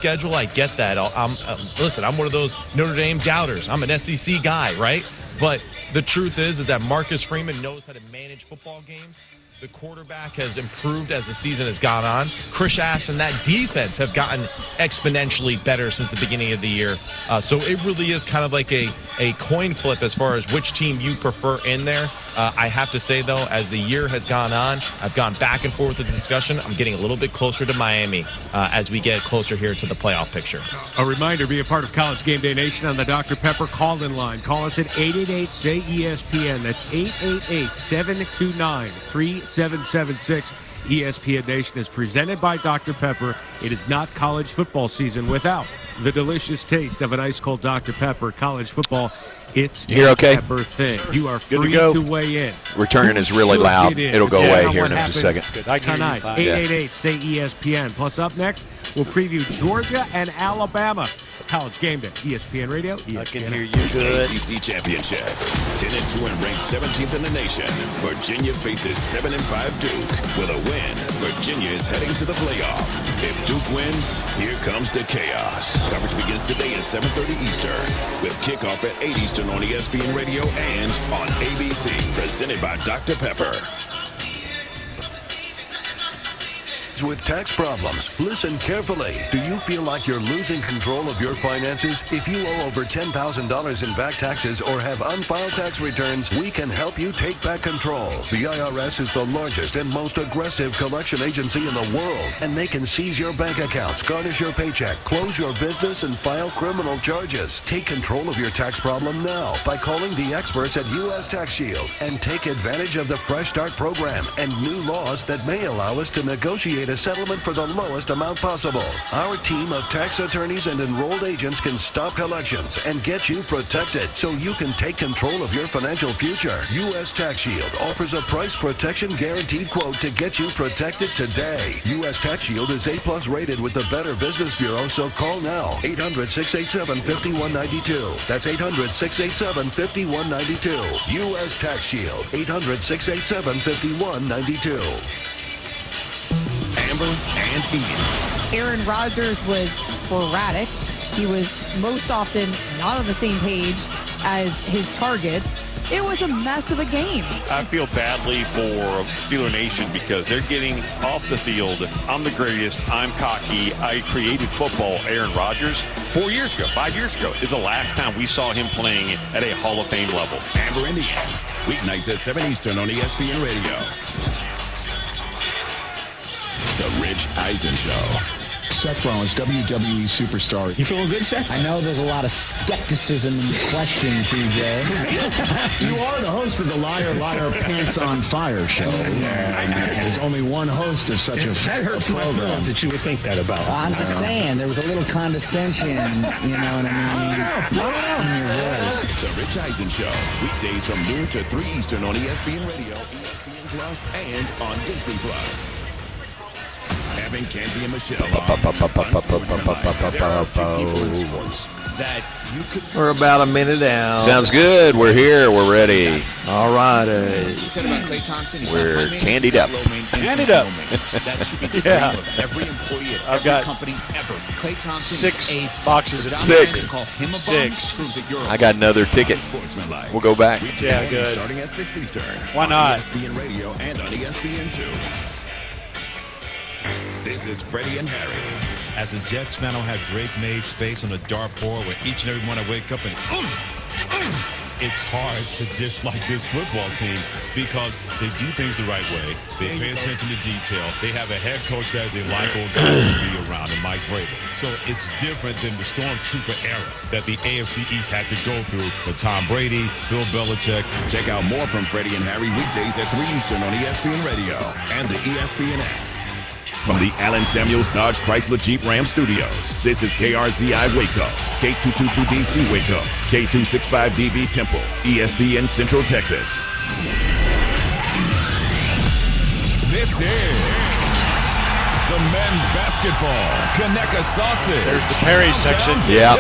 schedule. I get that. Listen, I'm one of those Notre Dame doubters. I'm an SEC guy, right? But the truth is that Marcus Freeman knows how to manage football games. The quarterback has improved as the season has gone on. Chris Ash and that defense have gotten exponentially better since the beginning of the year. So it really is kind of like a coin flip as far as which team you prefer in there. I have to say, though, as the year has gone on, I've gone back and forth with the discussion. I'm getting a little bit closer to Miami as we get closer here to the playoff picture. A reminder, be a part of College Game Day Nation on the Dr. Pepper call-in line. Call us at 888-SAY-ESPN. That's 888-729-3776. ESPN Nation is presented by Dr. Pepper. It is not college football season without the delicious taste of an ice-cold Dr. Pepper. College football, it's a pepper thing. You are free to weigh in. Returning is really loud. It'll go away here in just a second. Tonight, 888-SAY-ESPN. Plus up next, we'll preview Georgia and Alabama. College Game Day, ESPN Radio, ESPN. I can hear you good. ACC Championship, 10-2 and ranked 17th in the nation. Virginia faces 7-5 Duke. With a win, Virginia is heading to the playoff. If Duke wins, here comes the chaos. Coverage begins today at 7:30 Eastern, with kickoff at 8 Eastern on ESPN Radio and on ABC. Presented by Dr. Pepper. With tax problems, listen carefully. Do you feel like you're losing control of your finances? If you owe over $10,000 in back taxes or have unfiled tax returns, we can help you take back control. The IRS is the largest and most aggressive collection agency in the world, and they can seize your bank accounts, garnish your paycheck, close your business, and file criminal charges. Take control of your tax problem now by calling the experts at U.S. Tax Shield and take advantage of the Fresh Start program and new laws that may allow us to negotiate a settlement for the lowest amount possible. Our team of tax attorneys and enrolled agents can stop collections and get you protected so you can take control of your financial future. U.S. Tax Shield offers a price protection guaranteed quote to get you protected today. U.S. Tax Shield is A+ rated with the Better Business Bureau, so call now. 800-687-5192. That's 800-687-5192. U.S. Tax Shield. 800-687-5192. Amber and Ian. Aaron Rodgers was sporadic. He was most often not on the same page as his targets. It was a mess of a game. I feel badly for Steeler Nation because they're getting off the field. I'm the greatest. I'm cocky. I created football. Aaron Rodgers, 4 years ago, 5 years ago, is the last time we saw him playing at a Hall of Fame level. Amber and Ian. Weeknights at 7 Eastern on ESPN Radio. The Rich Eisen Show. Seth Rollins, WWE superstar. You feeling good, Seth? I know there's a lot of skepticism in the question, TJ. You are the host of the Liar, Liar, Pants on Fire show. There's only one host of such a That hurts my feelings that you would think that about. I'm just saying, there was a little condescension, you know what I mean? In your voice. The Rich Eisen Show. Weekdays from noon to 3 Eastern on ESPN Radio, ESPN Plus, and on Disney Plus. Having Canty and Michelle We're about a minute out. Sounds good. We're here. We're ready. All right. We're candied up. Candied up. Yeah. Every employee at I've every got company ever. Clay Thompson 6 a boxes of 6. I got another ticket. We'll go back. Yeah, good. Starting at 6 Eastern. Why not? ESPN Radio and on ESPN2. This is Freddie and Harry. As a Jets fan, I'll have Drake May's face on a dartboard where each and every morning I wake up and it's hard to dislike this football team because they do things the right way. They pay attention to detail. They have a head coach that they like old guys to be around, and Mike Vrabel. So it's different than the Stormtrooper era that the AFC East had to go through with Tom Brady, Bill Belichick. Check out more from Freddie and Harry weekdays at 3 Eastern on ESPN Radio and the ESPN app. From the Allen Samuels Dodge Chrysler Jeep Ram Studios, this is KRZI Waco, K222DC Waco, K265DV Temple, ESPN Central Texas. This is the men's basketball Kaneka Sausage. There's the Perry section. Yeah.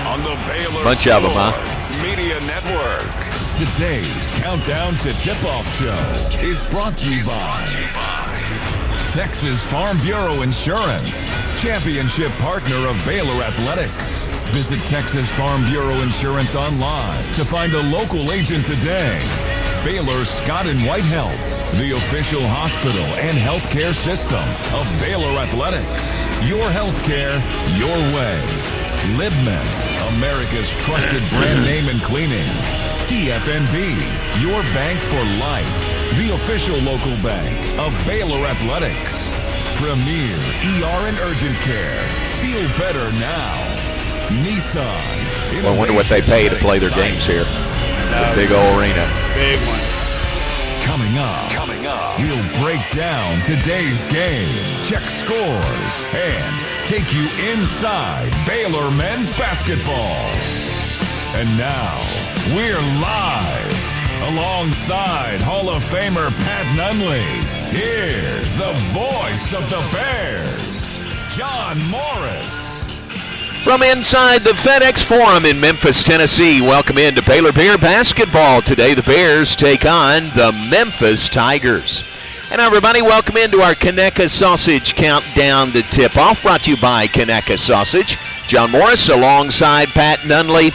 On the Baylor bunch of them, huh? Media Network. Today's Countdown to Tip-Off show is brought to you by Texas Farm Bureau Insurance, championship partner of Baylor Athletics. Visit Texas Farm Bureau Insurance online to find a local agent today. Baylor Scott and White Health, the official hospital and healthcare system of Baylor Athletics. Your healthcare, your way. Libman, America's trusted brand name in cleaning. TFNB, your bank for life. The official local bank of Baylor Athletics. Premier ER and urgent care. Feel better now. Nissan. Well, I wonder what they pay to play their games here. It's a big old arena. Big one. Coming up, we'll break down today's game, check scores, and take you inside Baylor men's basketball. And now, we're live alongside Hall of Famer Pat Nunley. Here's the voice of the Bears, John Morris. From inside the FedEx Forum in Memphis, Tennessee, welcome into Baylor Bear basketball. Today the Bears take on the Memphis Tigers. And everybody, welcome into our Conecuh Sausage Countdown to Tip-Off, brought to you by Conecuh Sausage. John Morris alongside Pat Nunley,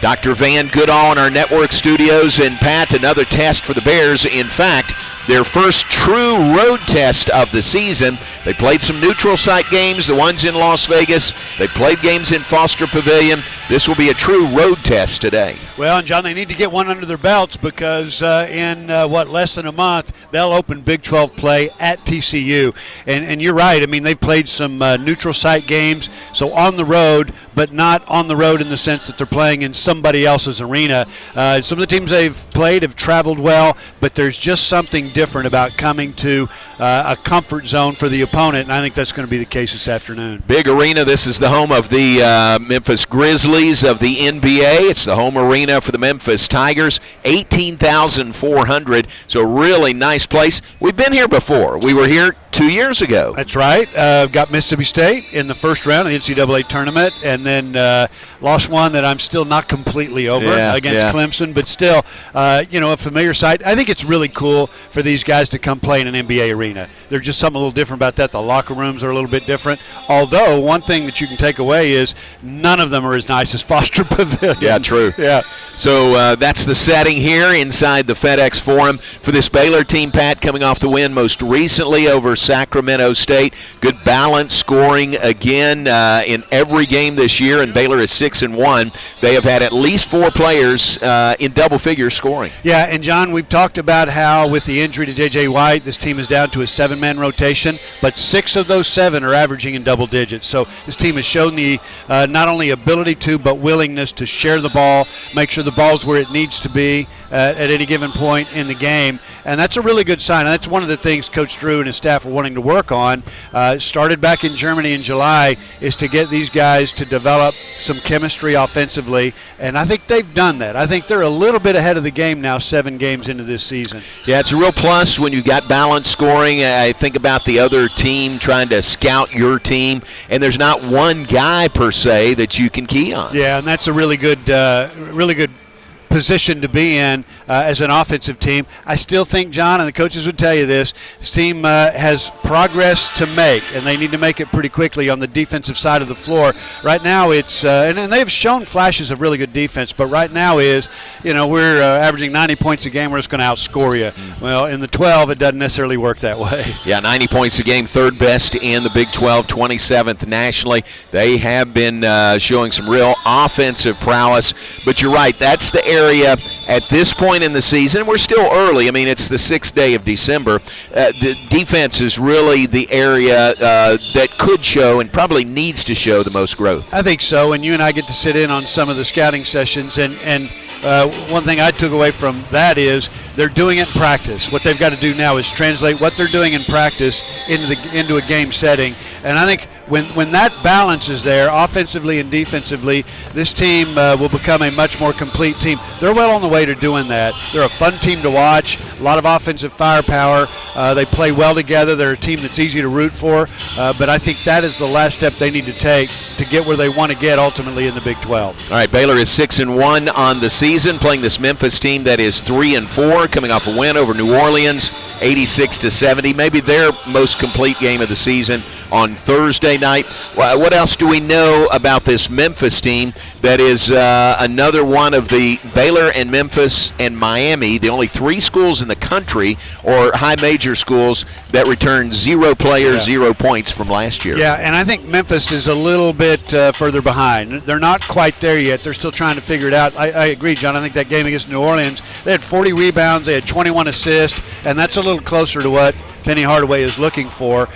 Dr. Van Goodall in our network studios, and Pat, another test for the Bears. In fact, their first true road test of the season. They played some neutral site games, the ones in Las Vegas. They played games in Foster Pavilion. This will be a true road test today. Well, and John, they need to get one under their belts because in less than a month, they'll open Big 12 play at TCU. And you're right. I mean, they've played some neutral site games, so on the road, but not on the road in the sense that they're playing in somebody else's arena. Some of the teams they've played have traveled well, but there's just something different about coming to a comfort zone for the opponent, and I think that's going to be the case this afternoon. Big arena. This is the home of the Memphis Grizzlies of the NBA. It's the home arena for the Memphis Tigers, 18,400, so really nice place. We've been here before. We were here 2 years ago. That's right. Got Mississippi State in the first round of the NCAA tournament, and then lost one that I'm still not completely over against Clemson, but still, a familiar sight. I think it's really cool for these guys to come play in an NBA arena. There's just something a little different about that. The locker rooms are a little bit different. Although, one thing that you can take away is none of them are as nice as Foster Pavilion. Yeah, true. Yeah. So that's the setting here inside the FedEx Forum for this Baylor team, Pat, coming off the win most recently over Sacramento State. Good balance scoring again in every game this year, and Baylor is 6-1. They have had at least 4 players in double figures scoring. Yeah, and John, we've talked about how with the injury to J.J. White, this team is down to a 7-man rotation, but 6 of those 7 are averaging in double digits. So this team has shown the not only ability to, but willingness to share the ball, make sure the ball's where it needs to be at any given point in the game. And that's a really good sign. And that's one of the things Coach Drew and his staff are wanting to work on. Started back in Germany in July, is to get these guys to develop some chemistry offensively. And I think they've done that. I think they're a little bit ahead of the game now, 7 games into this season. Yeah, it's a real plus when you've got balanced scoring. I think about the other team trying to scout your team, and there's not one guy per se that you can key on. Yeah, and that's a really good position to be in as an offensive team. I still think, John, and the coaches would tell you this team has progress to make, and they need to make it pretty quickly on the defensive side of the floor. Right now it's, and they've shown flashes of really good defense, but right now is, we're averaging 90 points a game, we're just going to outscore you. Well, in the 12, it doesn't necessarily work that way. Yeah, 90 points a game, 3rd best in the Big 12, 27th nationally. They have been showing some real offensive prowess, but you're right, that's the area at this point in the season. We're still early. I mean, it's the 6th day of December. The defense is really the area that could show and probably needs to show the most growth. I think so, and you and I get to sit in on some of the scouting sessions, and one thing I took away from that is they're doing it in practice. What they've got to do now is translate what they're doing in practice into a game setting. And I think when that balance is there, offensively and defensively, this team will become a much more complete team. They're well on the way to doing that. They're a fun team to watch, a lot of offensive firepower. They play well together. They're a team that's easy to root for, but I think that is the last step they need to take to get where they want to get ultimately in the Big 12. All right, Baylor is 6-1 on the season, playing this Memphis team that is 3-4, coming off a win over New Orleans, 86-70. Maybe their most complete game of the season on Thursday night. What else do we know about this Memphis team that is another one of the Baylor and Memphis and Miami, the only 3 schools in the country or high major schools that returned 0 players, 0 points from last year? Yeah, and I think Memphis is a little bit further behind. They're not quite there yet. They're still trying to figure it out. I agree, John. I think that game against New Orleans, they had 40 rebounds, they had 21 assists, and that's a little closer to what Penny Hardaway is looking for.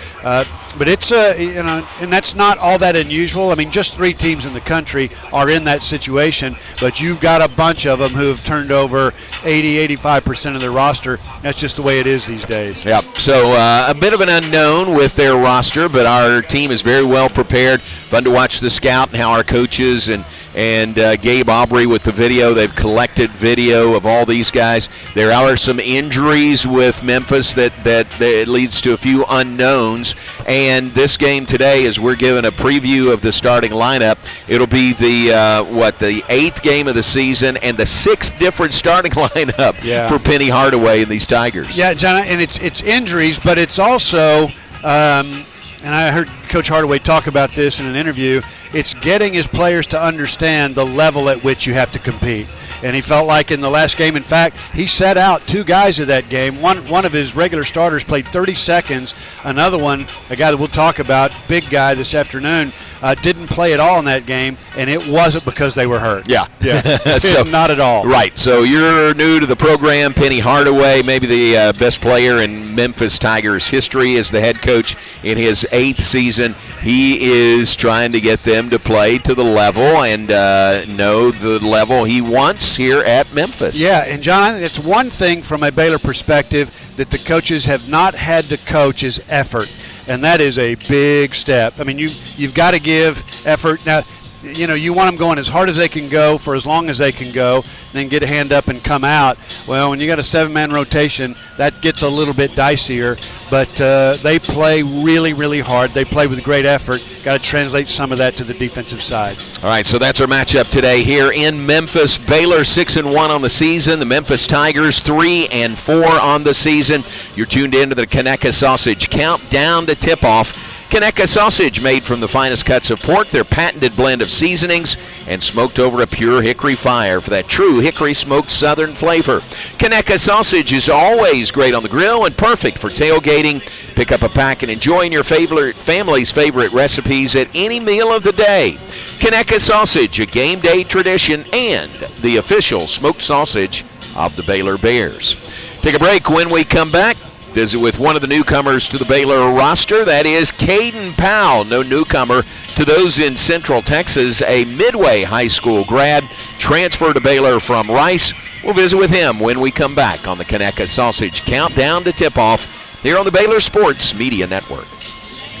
But it's, and that's not all that unusual. I mean, just 3 teams in the country are in that situation, but you've got a bunch of them who have turned over 85% of their roster. That's just the way it is these days. Yep. So a bit of an unknown with their roster, but our team is very well prepared. Fun to watch the scout and how our coaches and Gabe Aubrey with the video. They've collected video of all these guys. There are some injuries with Memphis that leads to a few unknowns. And this game today, as we're given a preview of the starting lineup, it'll be the 8th game of the season and the 6th different starting lineup for Penny Hardaway and these Tigers. Yeah, John, and it's injuries, but it's also, and I heard Coach Hardaway talk about this in an interview, it's getting his players to understand the level at which you have to compete. And he felt like in the last game, in fact, he set out 2 guys of that game. One of his regular starters played 30 seconds. Another one, a guy that we'll talk about, big guy this afternoon, didn't play at all in that game, and it wasn't because they were hurt. Yeah. So, not at all. Right. So you're new to the program. Penny Hardaway, maybe the best player in Memphis Tigers history, is the head coach in his 8th season. He is trying to get them to play to the level and know the level he wants here at Memphis. Yeah, and John, it's one thing from a Baylor perspective that the coaches have not had to coach is effort. And that is a big step. I mean, you've got to give effort. Now, you want them going as hard as they can go for as long as they can go, then get a hand up and come out. Well, when you got a 7-man rotation, that gets a little bit dicier. But they play really, really hard. They play with great effort. Got to translate some of that to the defensive side. All right, so that's our matchup today here in Memphis. Baylor 6-1 on the season. The Memphis Tigers 3-4 on the season. You're tuned in to the Conecuh Sausage Countdown to Tip-Off. Conecuh Sausage, made from the finest cuts of pork, their patented blend of seasonings, and smoked over a pure hickory fire for that true hickory smoked southern flavor. Conecuh Sausage is always great on the grill and perfect for tailgating. Pick up a pack and enjoy your family's favorite recipes at any meal of the day. Conecuh Sausage, a game day tradition and the official smoked sausage of the Baylor Bears. Take a break. When we come back, visit with one of the newcomers to the Baylor roster. That is Caden Powell, no newcomer to those in Central Texas, a Midway High School grad, transferred to Baylor from Rice. We'll visit with him when we come back on the Conecuh Sausage Countdown to Tip-Off here on the Baylor Sports Media Network.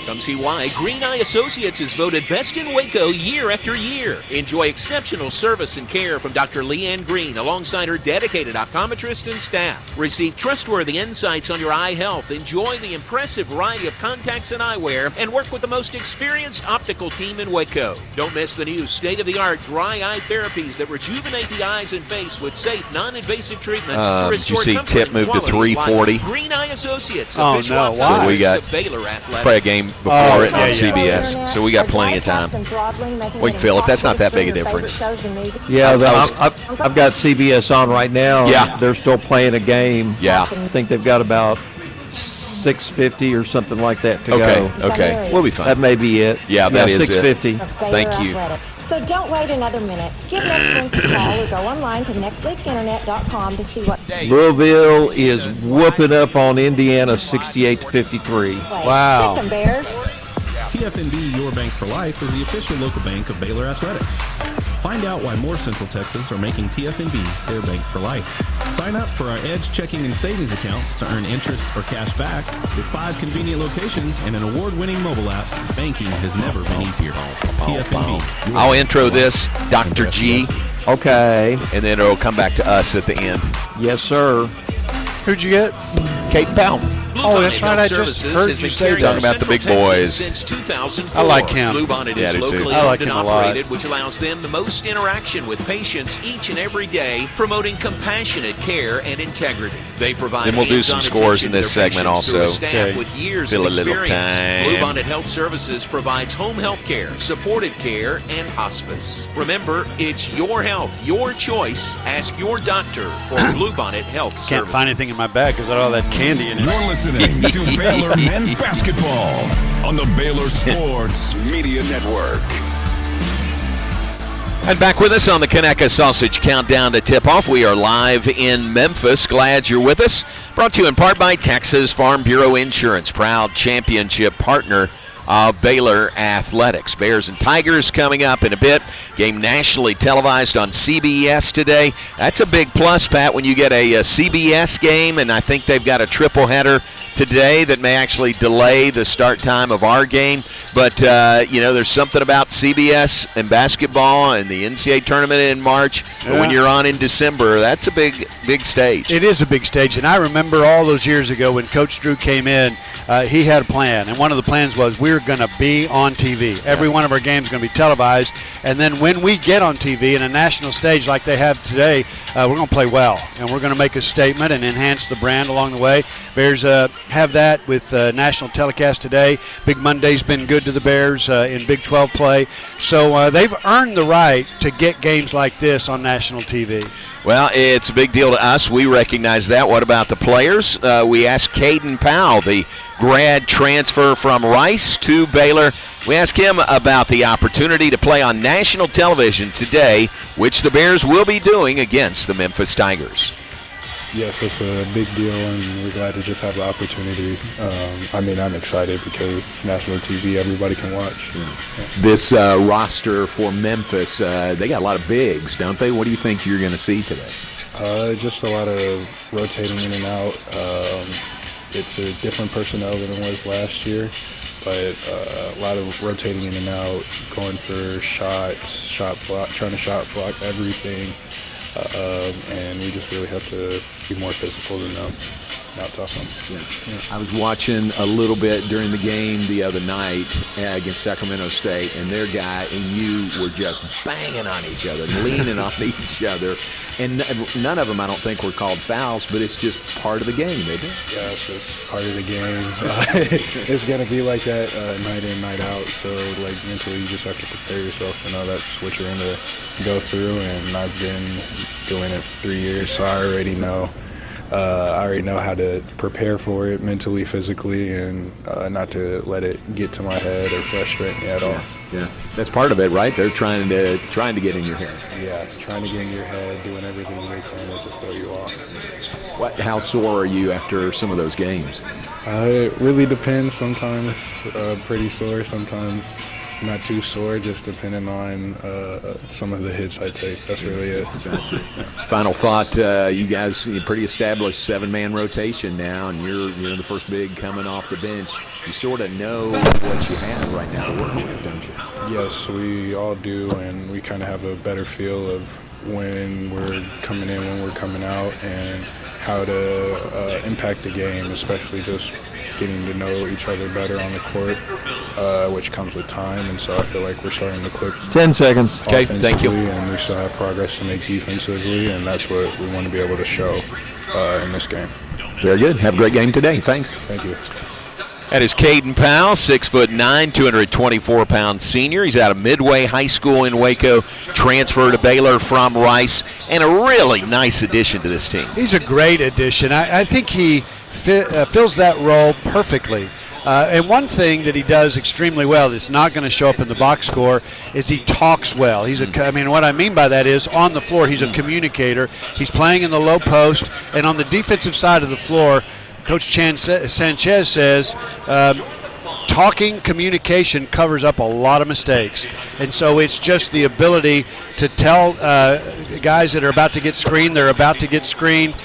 Come see why Green Eye Associates is voted best in Waco year after year. Enjoy exceptional service and care from Dr. Leanne Green alongside her dedicated optometrist and staff. Receive trustworthy insights on your eye health. Enjoy the impressive variety of contacts and eyewear and work with the most experienced optical team in Waco. Don't miss the new state-of-the-art dry eye therapies that rejuvenate the eyes and face with safe, non-invasive treatments to restore did you see comfort Tip and move to quality of 340? life. Green Eye Associates, Oh, official no. Why? So we got of Baylor Athletics. play a game before it on CBS, so we got plenty of time. We can fill it. That's not that big a difference. Yeah, I've got CBS on right now. Yeah. They're still playing a game. Yeah. I think they've got about 6:50 or something like that to go. Okay, we'll be fine. That may be it. Yeah, that is 6:50. it. Thank you. So don't wait another minute. Give Next a call or go online to nextleagueinternet.com to see what Louisville is whooping up on Indiana 68-53. Wow. Sick 'em Bears. TFNB Your Bank for Life is the official local bank of Baylor Athletics. Find out why more Central Texas are making TFNB their bank for life. Sign up for our Edge checking and savings accounts to earn interest or cash back. With 5 convenient locations and an award-winning mobile app, banking has never been easier. TFNB. I'll intro this, Dr. G. Okay. And then it'll come back to us at the end. Yes, sir. Who'd you get? Kate Powell. Oh, that's right. I just heard you say that. Talking about the big boys. Since 2004. I like him. Bluebonnet Yeah, I is do too. locally I like owned and him a lot. operated, which allows them the most interaction with patients each and every day, promoting compassionate care and integrity. They provide Then we'll do some hands-on scores in attention this to their segment patients through a also. staff Okay. with years Fill of a little experience. time. Bluebonnet Health Services provides home health care, supportive care, and hospice. Remember, it's your health, your choice. Ask your doctor for Bluebonnet Health Services. Can't find anything in my bag because I got all that candy in it. You're listening to Baylor Men's Basketball on the Baylor Sports Media Network. And back with us on the Conecuh Sausage Countdown to Tip-Off. We are live in Memphis. Glad you're with us. Brought to you in part by Texas Farm Bureau Insurance, proud championship partner of Baylor Athletics. Bears and Tigers coming up in a bit. Game nationally televised on CBS today. That's a big plus, Pat, when you get a CBS game, and I think they've got a triple header today that may actually delay the start time of our game. But, there's something about CBS and basketball and the NCAA tournament in March. But when you're on in December, that's a big stage. It is a big stage, and I remember all those years ago when Coach Drew came in, he had a plan, and one of the plans was we're going to be on TV. Every one of our games is going to be televised, and then when we get on TV in a national stage like they have today, we're going to play well, and we're going to make a statement and enhance the brand along the way. Bears have that with national telecast today. Big Monday's been good to the Bears in Big 12 play, so they've earned the right to get games like this on national TV. Well, it's a big deal to us. We recognize that. What about the players? We asked Caden Powell, the grad transfer from Rice to Baylor. We asked him about the opportunity to play on national television today, which the Bears will be doing against the Memphis Tigers. Yes, it's a big deal, and we're glad to just have the opportunity. I'm excited because it's national TV, everybody can watch. Yeah. This roster for Memphis, they got a lot of bigs, don't they? What do you think you're going to see today? Just a lot of rotating in and out. It's a different personnel than it was last year, but a lot of rotating in and out, going for shots, shot block, trying to shot block everything. And we just really have to be more physical than them, not tough on them. Yeah. I was watching a little bit during the game the other night against Sacramento State, and their guy and you were just banging on each other, leaning on each other. And none of them, I don't think, were called fouls, but it's just part of the game, isn't it? Yeah, it's just part of the game. It's going to be like that night in, night out. So, mentally, you just have to prepare yourself to know that's what you're going to go through. And I've been doing it for 3 years, so I already know. How to prepare for it mentally, physically, and not to let it get to my head or frustrate me at all. Yeah, that's part of it, right? They're trying to get in your head. Yeah, trying to get in your head, doing everything they can to just throw you off. How sore are you after some of those games? It really depends. Sometimes pretty sore, sometimes not too sore, just depending on some of the hits I take. That's really it. Final thought, you guys, you're pretty established 7-man rotation now, and you're the first big coming off the bench. You sort of know what you have right now to work with, don't you? Yes, we all do, and we kind of have a better feel of when we're coming in, when we're coming out, and how to impact the game, especially just getting to know each other better on the court, which comes with time. And so I feel like we're starting to click 10 seconds. Okay, thank you. And we still have progress to make defensively, and that's what we want to be able to show in this game. Very good. Have a great game today. Thanks. Thank you. That is Caden Powell, 6'9", 224-pound senior. He's out of Midway High School in Waco, transferred to Baylor from Rice, and a really nice addition to this team. He's a great addition. I think he fills that role perfectly. And one thing that he does extremely well that's not going to show up in the box score is he talks well. What I mean by that is on the floor, he's a communicator. He's playing in the low post, and on the defensive side of the floor, Coach Sanchez says, talking communication covers up a lot of mistakes. And so it's just the ability to tell guys that are about to get screened, they're about to get screened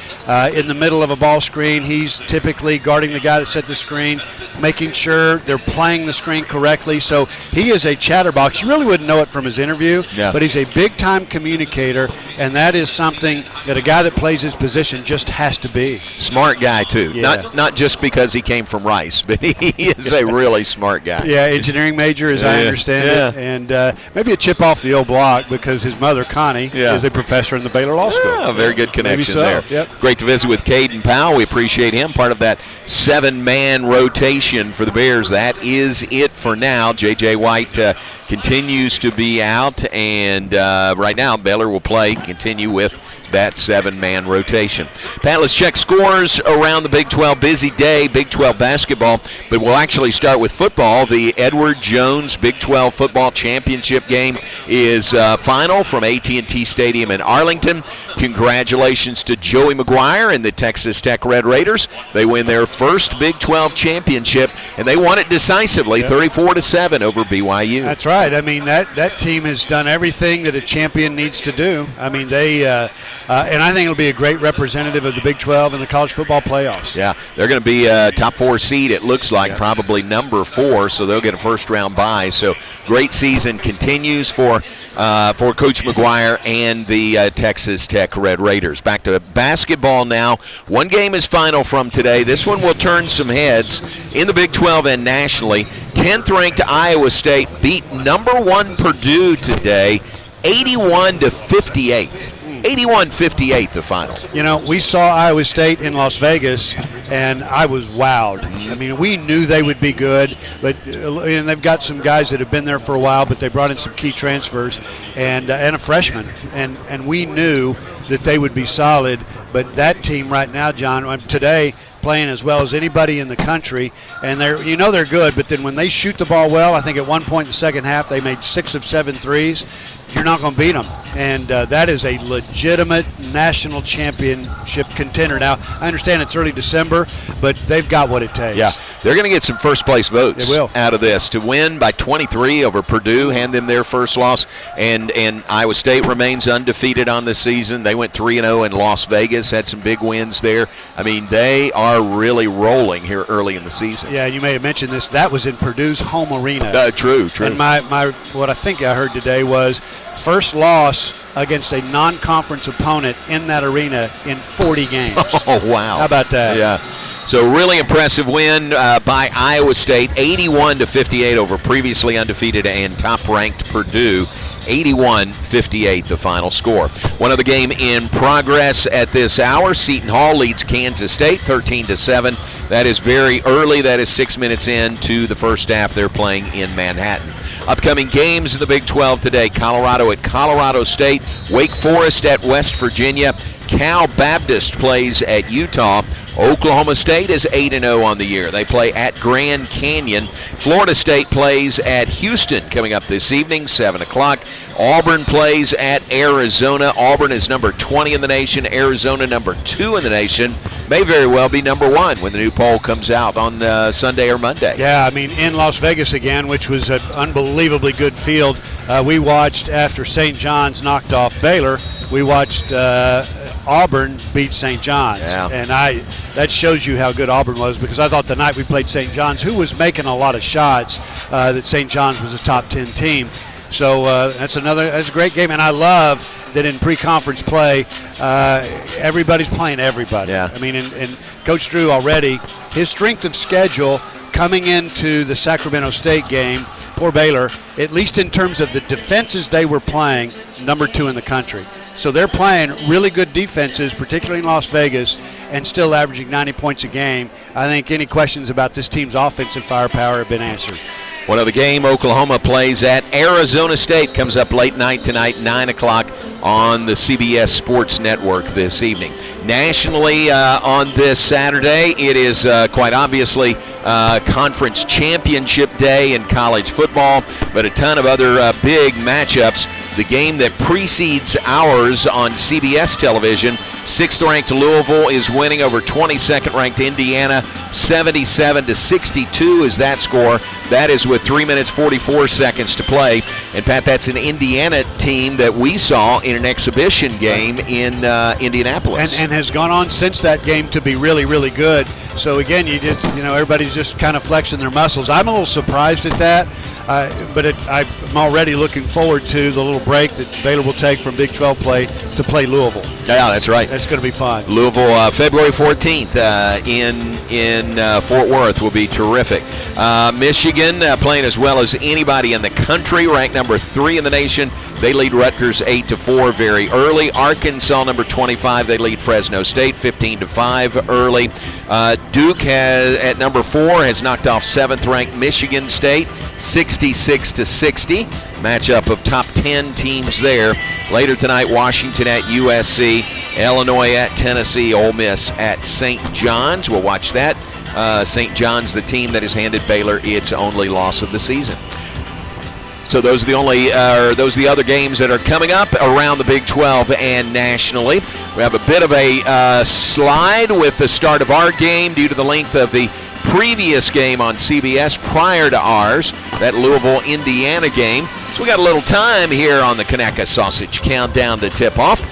in the middle of a ball screen. He's typically guarding the guy that set the screen, making sure they're playing the screen correctly. So he is a chatterbox. You really wouldn't know it from his interview, but he's a big-time communicator, and that is something that a guy that plays his position just has to be. Smart guy, too. Yeah. Not just because he came from Rice, but he is a really smart guy. Yeah, engineering major, as I understand it, and maybe a chip off the old block because his mother, Connie, is a professor in the Baylor Law School. Oh, very good connection so. there. Yep. Great to visit with Caden Powell. We appreciate him, part of that 7-man rotation for the Bears. That is it for now. J.J. White continues to be out, and right now Baylor will continue with that 7-man rotation. Pat, let's check scores around the Big 12. Busy day, Big 12 basketball, but we'll actually start with football. The Edward Jones Big 12 football championship game is final from AT&T Stadium in Arlington. Congratulations to Joey McGuire and the Texas Tech Red Raiders. They win their first Big 12 championship, and they won it decisively, 34-7 over BYU. That's right. I mean, that team has done everything that a champion needs to do. I mean, they and I think it'll be a great representative of the Big 12 in the college football playoffs. Yeah, they're going to be a top 4 seed, it looks like, probably number 4, so they'll get a first-round bye. So great season continues for Coach McGuire and the Texas Tech Red Raiders. Back to basketball now. One game is final from today. This one will turn some heads in the Big 12 and nationally. 10th-ranked Iowa State beat number 1 Purdue today, 81-58. 81-58 the final. You know, we saw Iowa State in Las Vegas, and I was wowed. I mean, we knew they would be good, but and they've got some guys that have been there for a while, but they brought in some key transfers and a freshman, and we knew that they would be solid. But that team right now, John, today playing as well as anybody in the country, and they're good, but then when they shoot the ball well, I think at one point in the second half they made 6 of 7 threes. You're not going to beat them, and that is a legitimate national championship contender. Now, I understand it's early December, but they've got what it takes. Yeah, they're going to get some first-place votes out of this. To win by 23 over Purdue, hand them their first loss, and Iowa State remains undefeated on the season. They went 3-0 in Las Vegas, had some big wins there. I mean, they are really rolling here early in the season. Yeah, you may have mentioned this. That was in Purdue's home arena. True. And my what I think I heard today was first loss against a non-conference opponent in that arena in 40 games. Oh, wow. How about that? Yeah. So really impressive win by Iowa State, 81-58 over previously undefeated and top-ranked Purdue. 81-58 the final score. One other game in progress at this hour. Seton Hall leads Kansas State 13-7. That is very early. That is 6 minutes into the first half. They're playing in Manhattan. Upcoming games in the Big 12 today. Colorado at Colorado State. Wake Forest at West Virginia. Cal Baptist plays at Utah. Oklahoma State is 8-0 on the year. They play at Grand Canyon. Florida State plays at Houston coming up this evening, 7 o'clock. Auburn plays at Arizona. Auburn is number 20 in the nation. Arizona number 2 in the nation. May very well be number 1 when the new poll comes out on Sunday or Monday. Yeah, I mean, in Las Vegas again, which was an unbelievably good field. We watched after St. John's knocked off Baylor. We watched Auburn beat St. John's, and that shows you how good Auburn was, because I thought the night we played St. John's, who was making a lot of shots, that St. John's was a top 10 team. So that's a great game, and I love that in pre-conference play, everybody's playing everybody. Yeah. I mean, and Coach Drew already, his strength of schedule coming into the Sacramento State game for Baylor, at least in terms of the defenses they were playing, number 2 in the country. So they're playing really good defenses, particularly in Las Vegas, and still averaging 90 points a game. I think any questions about this team's offensive firepower have been answered. One other game, Oklahoma plays at Arizona State, comes up late night tonight, 9 o'clock on the CBS Sports Network this evening. Nationally on this Saturday, it is quite obviously conference championship day in college football, but a ton of other big matchups. the game that precedes ours on CBS television. 6th-ranked Louisville is winning over 22nd-ranked Indiana. 77-62 is that score. That is with 3 minutes 44 seconds to play. And Pat, that's an Indiana team that we saw in an exhibition game in Indianapolis, and has gone on since that game to be really, really good. So again, everybody's just kind of flexing their muscles. I'm a little surprised at that, but I'm already looking forward to the little break that Baylor will take from Big 12 play to play Louisville. Yeah, that's right. That's going to be fun. Louisville, February 14th in Fort Worth will be terrific. Michigan playing as well as anybody in the country, ranked number 3 in the nation. They lead Rutgers 8-4 very early. Arkansas, number 25, they lead Fresno State 15-5 early. Duke at number 4 has knocked off 7th-ranked Michigan State 66-60. Matchup of top 10 teams there. Later tonight, Washington at USC, Illinois at Tennessee, Ole Miss at St. John's. We'll watch that. St. John's, the team that has handed Baylor its only loss of the season. So those are the other games that are coming up around the Big 12 and nationally. We have a bit of a slide with the start of our game due to the length of the previous game on CBS prior to ours, that Louisville-Indiana game. So we got a little time here on the Conecuh Sausage Countdown to tip-off.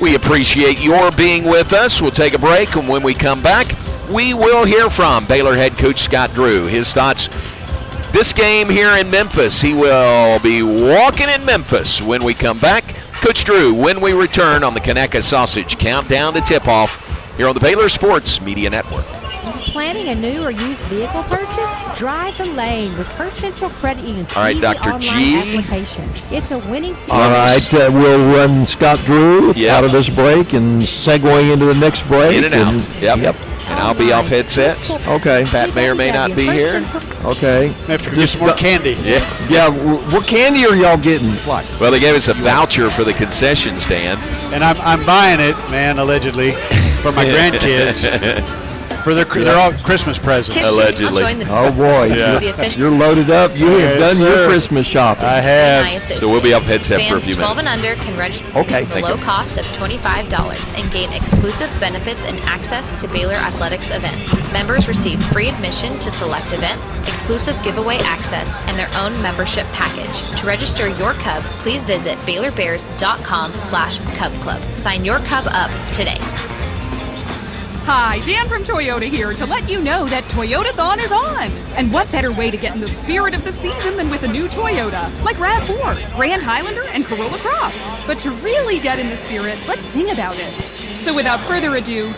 We appreciate your being with us. We'll take a break, and when we come back, we will hear from Baylor head coach Scott Drew. His thoughts this game here in Memphis. He will be walking in Memphis when we come back. Coach Drew, when we return on the Conecuh Sausage Countdown to tip-off here on the Baylor Sports Media Network. Planning a new or used vehicle purchase? Drive the lane with First Central Credit Union's All right, easy Dr. G. application. It's a winning season. All right, we'll run Scott Drew out of this break and segue into the next break. In and out. Yep. And I'll be off headsets. Okay. Pat may or may not be here. Okay. Have to get some more candy. Yeah. What candy are y'all getting? What? Well, they gave us a voucher for the concession stand. And I'm buying it, man, allegedly, for my grandkids. For they're all Christmas presents. Allegedly. Oh, boy. You're loaded up. You have done your Christmas shopping. I have. So we'll be up headset for a few minutes. 12 and under can register for the low cost of $25 and gain exclusive benefits and access to Baylor athletics events. Members receive free admission to select events, exclusive giveaway access, and their own membership package. To register your Cub, please visit BaylorBears.com/Cub Club. Sign your Cub up today. Hi, Jan from Toyota here to let you know that Toyotathon is on. And what better way to get in the spirit of the season than with a new Toyota, like RAV4, Grand Highlander, and Corolla Cross. But to really get in the spirit, let's sing about it. So without further ado,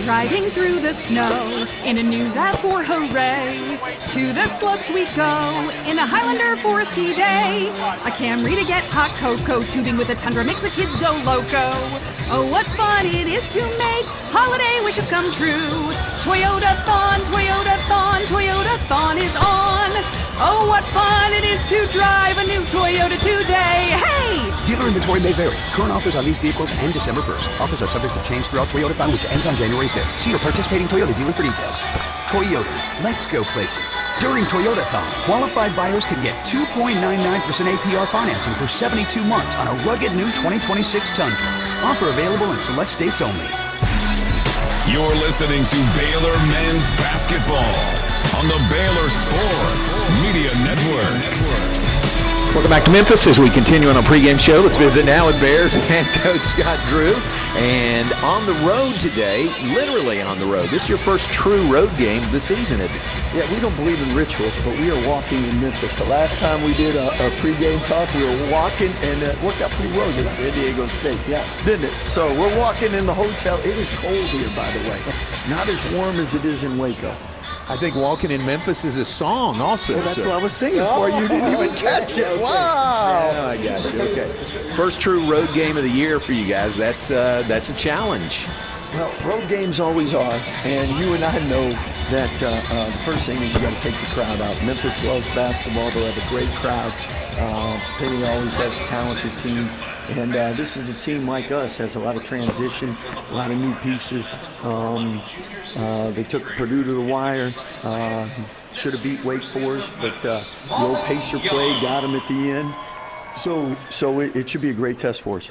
driving through the snow in a new RAV4, hooray. To the slopes we go in a Highlander for a ski day. A Camry to get hot cocoa, tubing with a Tundra makes the kids go loco. Oh, what fun it is to make holiday wishes come true. Toyotathon, Toyotathon, Toyotathon is on. Oh, what fun it is to drive a new Toyota today. Hey! Dealer inventory may vary. Current offers on these vehicles end December 1st. Offers are subject to change throughout Toyotathon, which ends on January 5th. See your participating Toyota dealer for details. Toyota, let's go places. During Toyotathon, qualified buyers can get 2.99% APR financing for 72 months on a rugged new 2026 Tundra. Offer available in select states only. You're listening to Baylor Men's Basketball on the Baylor Sports Media Network. Welcome back to Memphis as we continue on our pregame show. Let's visit now with Bears head coach Scott Drew. And on the road today, literally on the road. This is your first true road game of the season, isn't it? Yeah, we don't believe in rituals, but we are walking in Memphis. The last time we did a pregame talk, we were walking, and it worked out pretty well against San Diego State, didn't it? So we're walking in the hotel. It is cold here, by the way. Not as warm as it is in Waco. I think walking in Memphis is a song also. Well, that's what I was singing for. You didn't even catch it. Wow. Yeah, I got you. Okay. First true road game of the year for you guys. That's a challenge. Well, road games always are, and you and I know that the first thing is you got to take the crowd out. Memphis loves basketball. They have a great crowd. Penny always has a talented team. And this is a team like us, has a lot of transition, a lot of new pieces. They took Purdue to the wire. Should have beat Wake Forest, but the old pacer play got them at the end. So it should be a great test for us.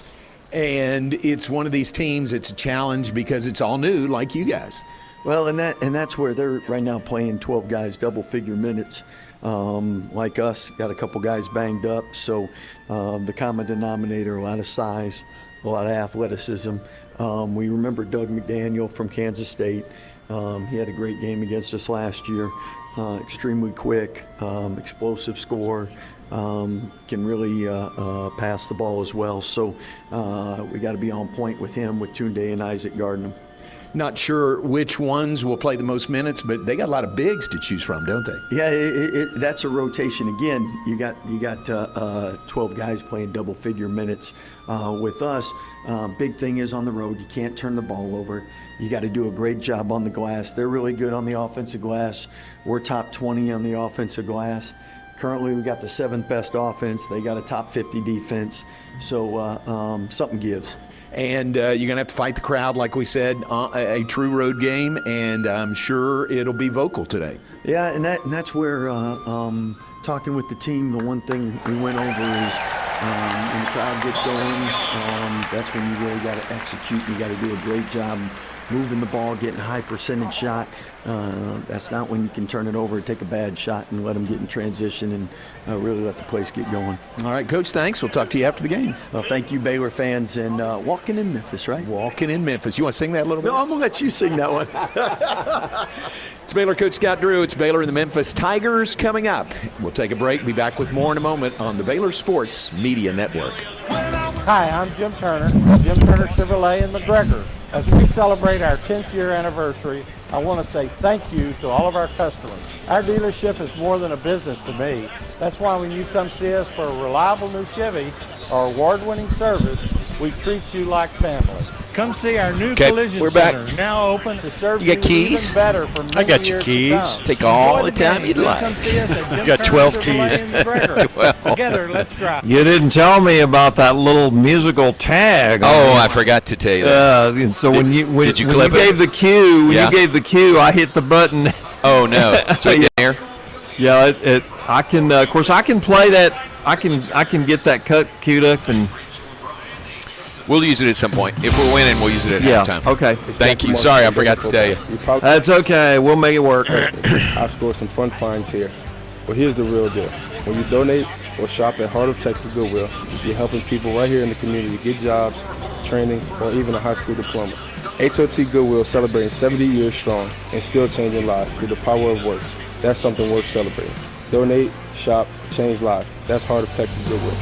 And it's one of these teams, it's a challenge because it's all new, like you guys. Well, and that's where they're right now playing 12 guys, double-figure minutes. Like us, got a couple guys banged up. So the common denominator, a lot of size, a lot of athleticism. We remember Doug McDaniel from Kansas State. He had a great game against us last year. Extremely quick, explosive scorer. Can really pass the ball as well. So we got to be on point with him, with Tunde and Isaac guarding him. Not sure which ones will play the most minutes, but they got a lot of bigs to choose from, don't they? Yeah, that's a rotation. Again, you got 12 guys playing double-figure minutes. With us, big thing is on the road, you can't turn the ball over. You got to do a great job on the glass. They're really good on the offensive glass. We're top 20 on the offensive glass. Currently, we got the 7th best offense. They got a top 50 defense. So something gives. And you're going to have to fight the crowd, like we said, a true road game, and I'm sure it'll be vocal today. Yeah, and that's where talking with the team, the one thing we went over is when the crowd gets going, that's when you really got to execute, and you got to do a great job moving the ball, getting a high percentage shot. That's not when you can turn it over, take a bad shot, and let them get in transition and really let the place get going. All right, Coach, thanks. We'll talk to you after the game. Well, thank you, Baylor fans, and walking in Memphis, right? Walking in Memphis. You want to sing that a little bit? No, I'm going to let you sing that one. It's Baylor coach Scott Drew. It's Baylor and the Memphis Tigers coming up. We'll take a break. Be back with more in a moment on the Baylor Sports Media Network. Hi, I'm Jim Turner, Jim Turner Chevrolet in McGregor. As we celebrate our 10th year anniversary, I want to say thank you to all of our customers. Our dealership is more than a business to me. That's why when you come see us for a reliable new Chevy or award-winning service, we treat you like family. Come see our new collision center, now open to serve you even better for many I got your years keys. to come. Take all Enjoy the time game. you'd like. Come see us at Jim You got Turner 12 Chevrolet keys. in McGregor. 12. Together, let's drive. You didn't tell me about that little musical tag. Oh, I forgot to tell you that. And so when you clip it? gave the cue, Yeah. you gave the cue, I hit the button. Oh no! So you there? Yeah, I can. Of course, I can play that. I can get that cut queued up and. We'll use it at some point. If we're winning, we'll use it at halftime. Okay. Thank you. Sorry, I forgot to tell you. That's okay. We'll make it work. I've scored some fun finds here. Well, here's the real deal. When you donate or shop at Heart of Texas Goodwill, you're helping people right here in the community get jobs, training, or even a high school diploma. HOT Goodwill celebrating 70 years strong and still changing lives through the power of work. That's something worth celebrating. Donate, shop, change lives. That's Heart of Texas Goodwill.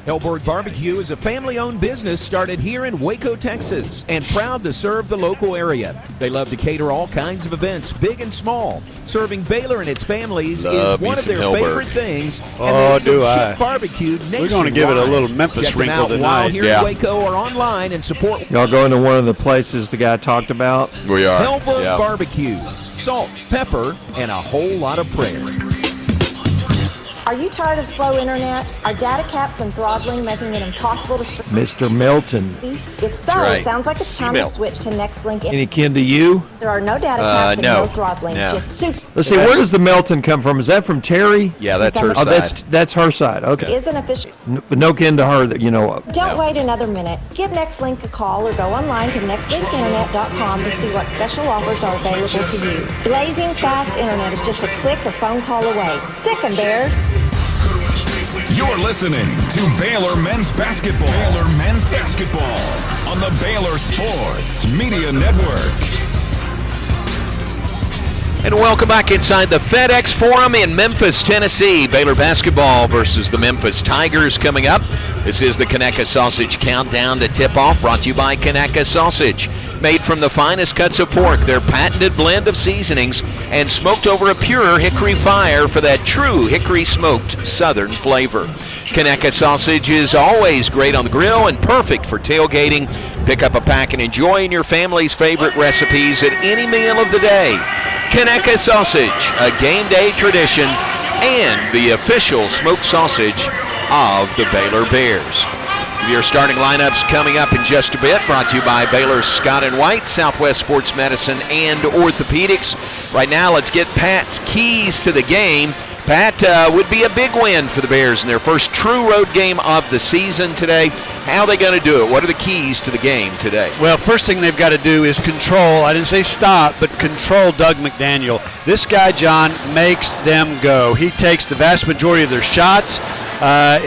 Hellberg Barbecue is a family-owned business started here in Waco, Texas, and proud to serve the local area. They love to cater all kinds of events, big and small. Serving Baylor and its families Love is one me of their some Hellberg. favorite things. Oh, and do I. Barbecued We're going to give it a little Memphis Check them wrinkle out while tonight. here in Waco or online and support Y'all going to one of the places the guy talked about? We are. Hellberg Yeah. Barbecue. Salt, pepper, and a whole lot of prayer. Are you tired of slow internet? Are data caps and throttling making it impossible to stream? Mr. Melton. If so, right. it sounds like it's time to C-Melt. switch to NextLink. Any kin to you? There are no data caps and no. no throttling. No. Just super. Let's see, where does the Melton come from? Is that from Terry? Yeah, that's her Oh, side. that's her side. Okay. Isn't official. But no kin to her that you know of. Don't wait another minute. Give NextLink a call or go online to nextlinkinternet.com to see what special offers are available to you. Blazing fast internet is just a click or phone call away. Sick 'em, Bears. You're listening to Baylor Men's Basketball. Baylor Men's Basketball on the Baylor Sports Media Network. And welcome back inside the FedEx Forum in Memphis, Tennessee. Baylor basketball versus the Memphis Tigers coming up. This is the Conecuh Sausage Countdown to tip-off, brought to you by Conecuh Sausage. Made from the finest cuts of pork, their patented blend of seasonings, and smoked over a pure hickory fire for that true hickory-smoked southern flavor. Conecuh Sausage is always great on the grill and perfect for tailgating. Pick up a pack and enjoy your family's favorite recipes at any meal of the day. Conecuh Sausage, a game day tradition and the official smoked sausage of the Baylor Bears. Your starting lineups coming up in just a bit, brought to you by Baylor's Scott & White, Southwest Sports Medicine and Orthopedics. Right now, let's get Pat's keys to the game. Pat, would be a big win for the Bears in their first true road game of the season today. How are they going to do it? What are the keys to the game today? Well, first thing they've got to do is control, I didn't say stop, but control Doug McDaniel. This guy, John, makes them go. He takes the vast majority of their shots,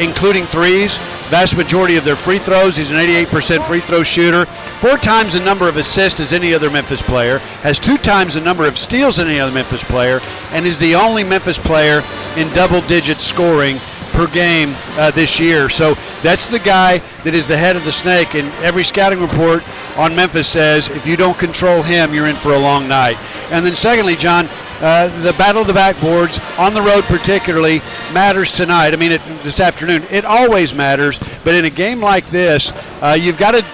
including threes, vast majority of their free throws. He's an 88% free throw shooter. 4 times the number of assists as any other Memphis player, has 2 times the number of steals than any other Memphis player, and is the only Memphis player in double-digit scoring per game this year. So that's the guy that is the head of the snake, and every scouting report on Memphis says if you don't control him, you're in for a long night. And then secondly, John, the battle of the backboards on the road particularly matters tonight. I mean, this afternoon. It always matters, but in a game like this, you've got to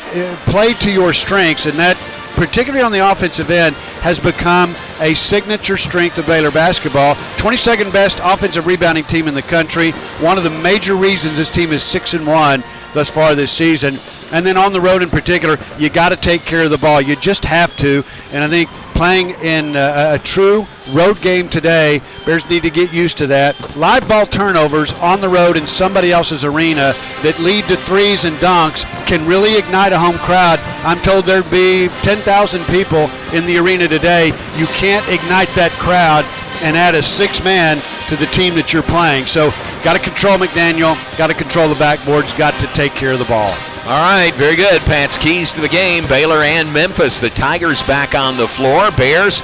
play to your strengths, and that, particularly on the offensive end, has become a signature strength of Baylor basketball. 22nd best offensive rebounding team in the country. One of the major reasons this team is 6-1 thus far this season. And then on the road in particular, you got to take care of the ball. You just have to. And I think playing in a true road game today, Bears need to get used to that. Live ball turnovers on the road in somebody else's arena that lead to threes and dunks can really ignite a home crowd. I'm told there'd be 10,000 people in the arena today. You can't ignite that crowd and add a 6-man to the team that you're playing. So got to control McDaniel, got to control the backboards, got to take care of the ball. All right, very good. Pat's keys to the game, Baylor and Memphis. The Tigers back on the floor. Bears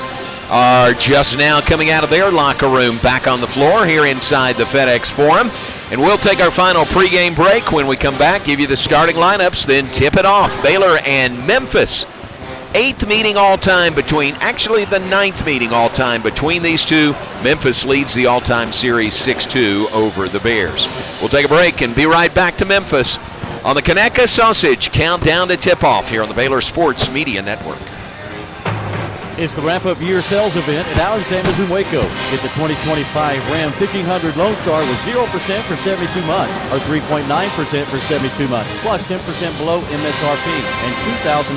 are just now coming out of their locker room back on the floor here inside the FedEx Forum. And we'll take our final pregame break. When we come back, give you the starting lineups, then tip it off. Baylor and Memphis. 8th meeting all-time between, actually the 9th meeting all-time between these two. Memphis leads the all-time series 6-2 over the Bears. We'll take a break and be right back to Memphis on the Conecuh Sausage Countdown to Tip-Off here on the Baylor Sports Media Network. It's the wrap-up year sales event at Allen Sanders in Waco. Get the 2025 Ram 1500 Lone Star with 0% for 72 months or 3.9% for 72 months, plus 10% below MSRP and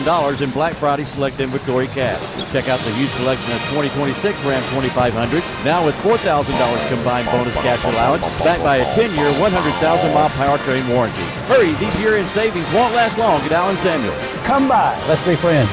$2,000 in Black Friday select inventory cash. Check out the huge selection of 2026 Ram 2500s, now with $4,000 combined bonus cash allowance, backed by a 10-year, 100,000-mile powertrain warranty. Hurry, these year-end savings won't last long at Allen Samuel. Come by. Let's be friends.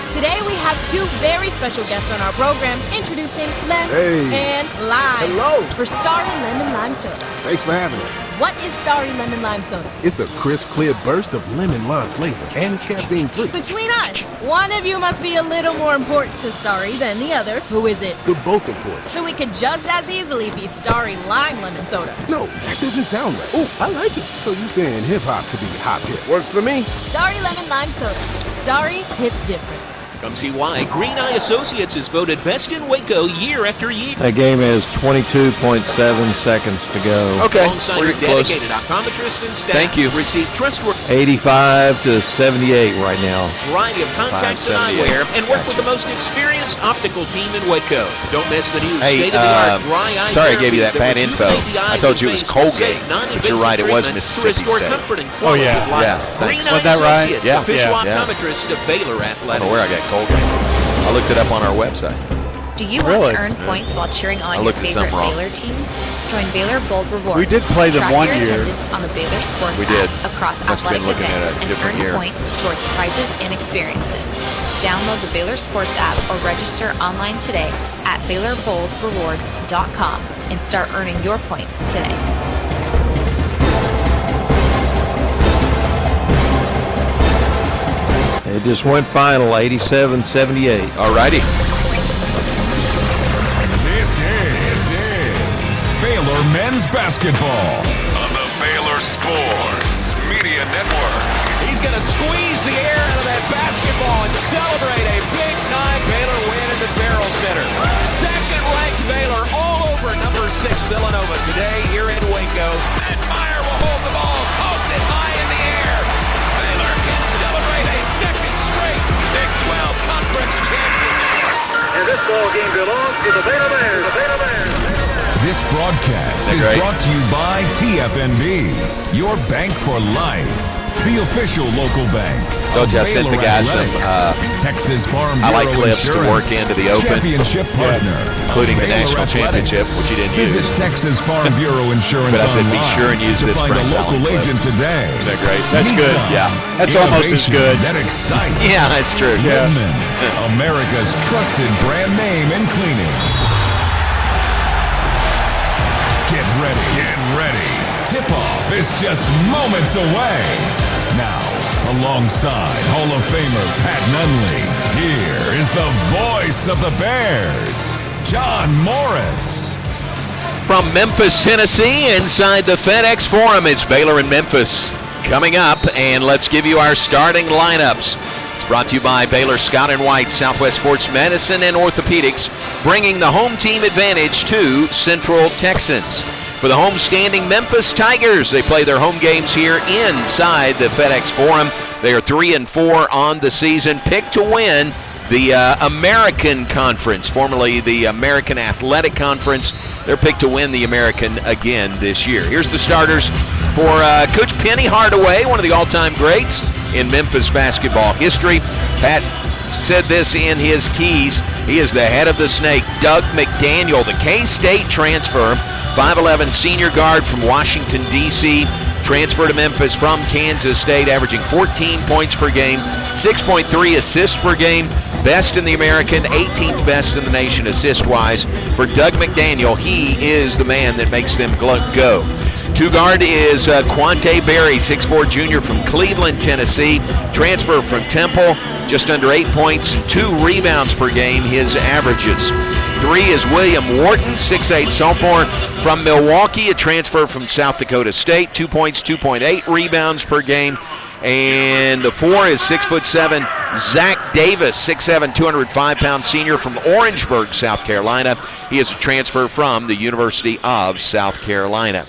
Today we have 2 very special guests on our program, introducing Lem and Lime. Hello. For Starry Lemon Lime Soda. Thanks for having us. What is Starry Lemon Lime Soda? It's a crisp, clear burst of lemon lime flavor, and it's caffeine-free. Between us, one of you must be a little more important to Starry than the other. Who is it? We're both important. So we could just as easily be Starry Lime Lemon Soda. No, that doesn't sound right. Oh, I like it. So you saying hip-hop could be hop hip. Works for me. Starry Lemon Lime Soda. Starry hits different. Come see why Green Eye Associates is voted best in Waco year after year. That game has 22.7 seconds to go. Okay. Alongside our dedicated optometrist and staff. Thank you. Receive trustworthy 85 to 78 right now. variety of contacts and eyewear and work with the most experienced optical team in Waco. Don't miss the new state-of-the-art dry eye sorry I gave you that therapies bad info. rejuvenate the I eyes told and you it was face Colgate, with safe, but you're right, it was non-invasive Mississippi treatments to restore State. comfort and quality of life. Green Thanks. Eye Wasn't that right? Associates, Yeah, official yeah. optometrist of Baylor I Athletics. don't know where I got Colgate. I looked it up on our website. Do you want to earn points while cheering I on your looked at favorite something wrong. Baylor teams? Join Baylor Bold Rewards. We did play them Track one your year. attendance on the Baylor Sports We did. app across Must have been athletic looking at events a and different earn year. points towards prizes and experiences. Download the Baylor Sports app or register online today at BaylorBoldRewards.com and start earning your points today. It just went final, 87-78. All righty. This is Baylor men's basketball on the Baylor Sports Media Network. He's going to squeeze the air out of that basketball and celebrate a big-time Baylor win at the Farrell Center. Second-ranked Baylor all over number 6 Villanova today here in Waco. And Meyer will hold the ball, toss it high in the air. Baylor can celebrate a second straight Big 12 Conference championship. And this ball game belongs to the Baylor Bears. The Baylor Bears. This broadcast is brought to you by TFNB, your bank for life. the official local bank. Told you I sent the guy some Texas Farm highlight Bureau clips to work Insurance, into the Open, championship partner, including the Baylor national Athletics. championship, which you didn't Visit use. Texas Farm Bureau Insurance But I said be online sure and use to this find a Frank local Allen clip. agent today. Isn't that great? That's good. Nissan, Yeah, that's almost as innovation good. That excites. Yeah, that's true. Goodman, America's trusted brand name in cleaning. Get ready, get ready. Tip-off is just moments away. Now, alongside Hall of Famer Pat Nunley, here is the voice of the Bears, John Morris. From Memphis, Tennessee, inside the FedEx Forum, it's Baylor and Memphis coming up, and let's give you our starting lineups. It's brought to you by Baylor Scott & White, Southwest Sports Medicine and Orthopedics, bringing the home team advantage to Central Texans. For the homestanding Memphis Tigers, they play their home games here inside the FedEx Forum. They are 3-4 on the season, picked to win the American Conference, formerly the American Athletic Conference. They're picked to win the American again this year. Here's the starters for Coach Penny Hardaway, one of the all-time greats in Memphis basketball history. Pat said this in his keys. He is the head of the snake. Doug McDaniel, the K-State transfer, 5'11 senior guard from Washington, D.C., transferred to Memphis from Kansas State, averaging 14 points per game, 6.3 assists per game, best in the American, 18th best in the nation assist-wise. For Doug McDaniel, he is the man that makes them go. Two guard is Quante Berry, 6'4 junior from Cleveland, Tennessee, transfer from Temple, just under 8 points, 2 rebounds per game, his averages. 3 is William Wharton, 6'8 sophomore from Milwaukee, a transfer from South Dakota State, 2 points, 2.8 rebounds per game. And the 4 is 6'7" Zach Davis, 6'7", 205-pound senior from Orangeburg, South Carolina. He is a transfer from the University of South Carolina.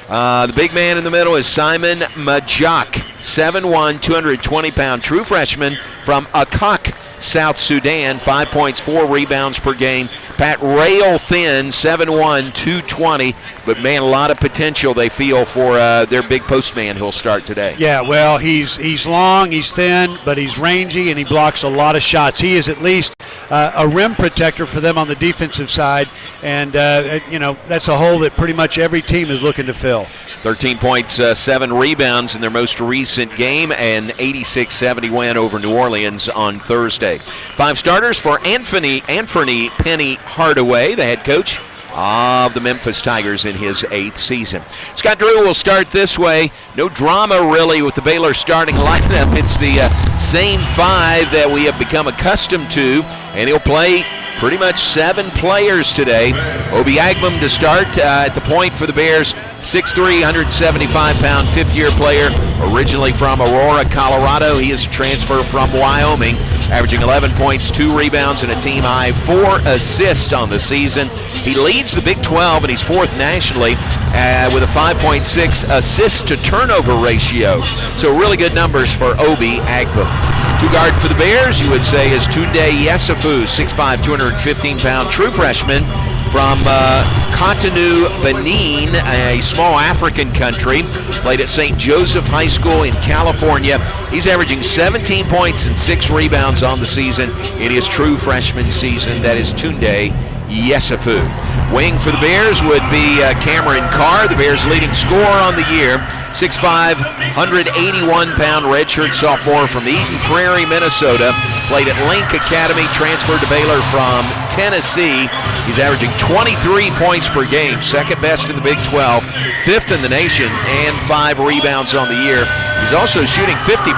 The big man in the middle is Simon Majak, 7'1", 220-pound true freshman from Akak, South Sudan, 5 points, 4 rebounds per game. Pat rail thin, 7'1", 220, but man, a lot of potential they feel for their big postman who'll start today. Yeah, well, he's long, he's thin, but he's rangy, and he blocks a lot of shots. He is at least a rim protector for them on the defensive side, and that's a hole that pretty much every team is looking to fill. 13 points, 7 rebounds in their most recent game, an 86-70 win over New Orleans on Thursday. 5 starters for Anthony Penny Hardaway, the head coach of the Memphis Tigers in his 8th season. Scott Drew will start this way. No drama really with the Baylor starting lineup. It's the same 5 that we have become accustomed to, and he'll play pretty much 7 players today. Obi Agmam to start at the point for the Bears. 6'3", 175-pound, fifth-year player, originally from Aurora, Colorado. He is a transfer from Wyoming, averaging 11 points, 2 rebounds, and a team-high 4 assists on the season. He leads the Big 12, and he's 4th nationally with a 5.6 assist-to-turnover ratio. So really good numbers for Obi Agmam. Two guard for the Bears, you would say, is Tunde Yesufu, 6'5", 215-pound true freshman from Cotonou, Benin, a small African country. Played at St. Joseph High School in California. He's averaging 17 points and 6 rebounds on the season in his true freshman season. That is Tunde Yesufu. Wing for the Bears would be Cameron Carr, the Bears' leading scorer on the year. 6'5", 181-pound redshirt sophomore from Eden Prairie, Minnesota. Played at Link Academy, transferred to Baylor from Tennessee. He's averaging 23 points per game, 2nd best in the Big 12, 5th in the nation, and 5 rebounds on the year. He's also shooting 50%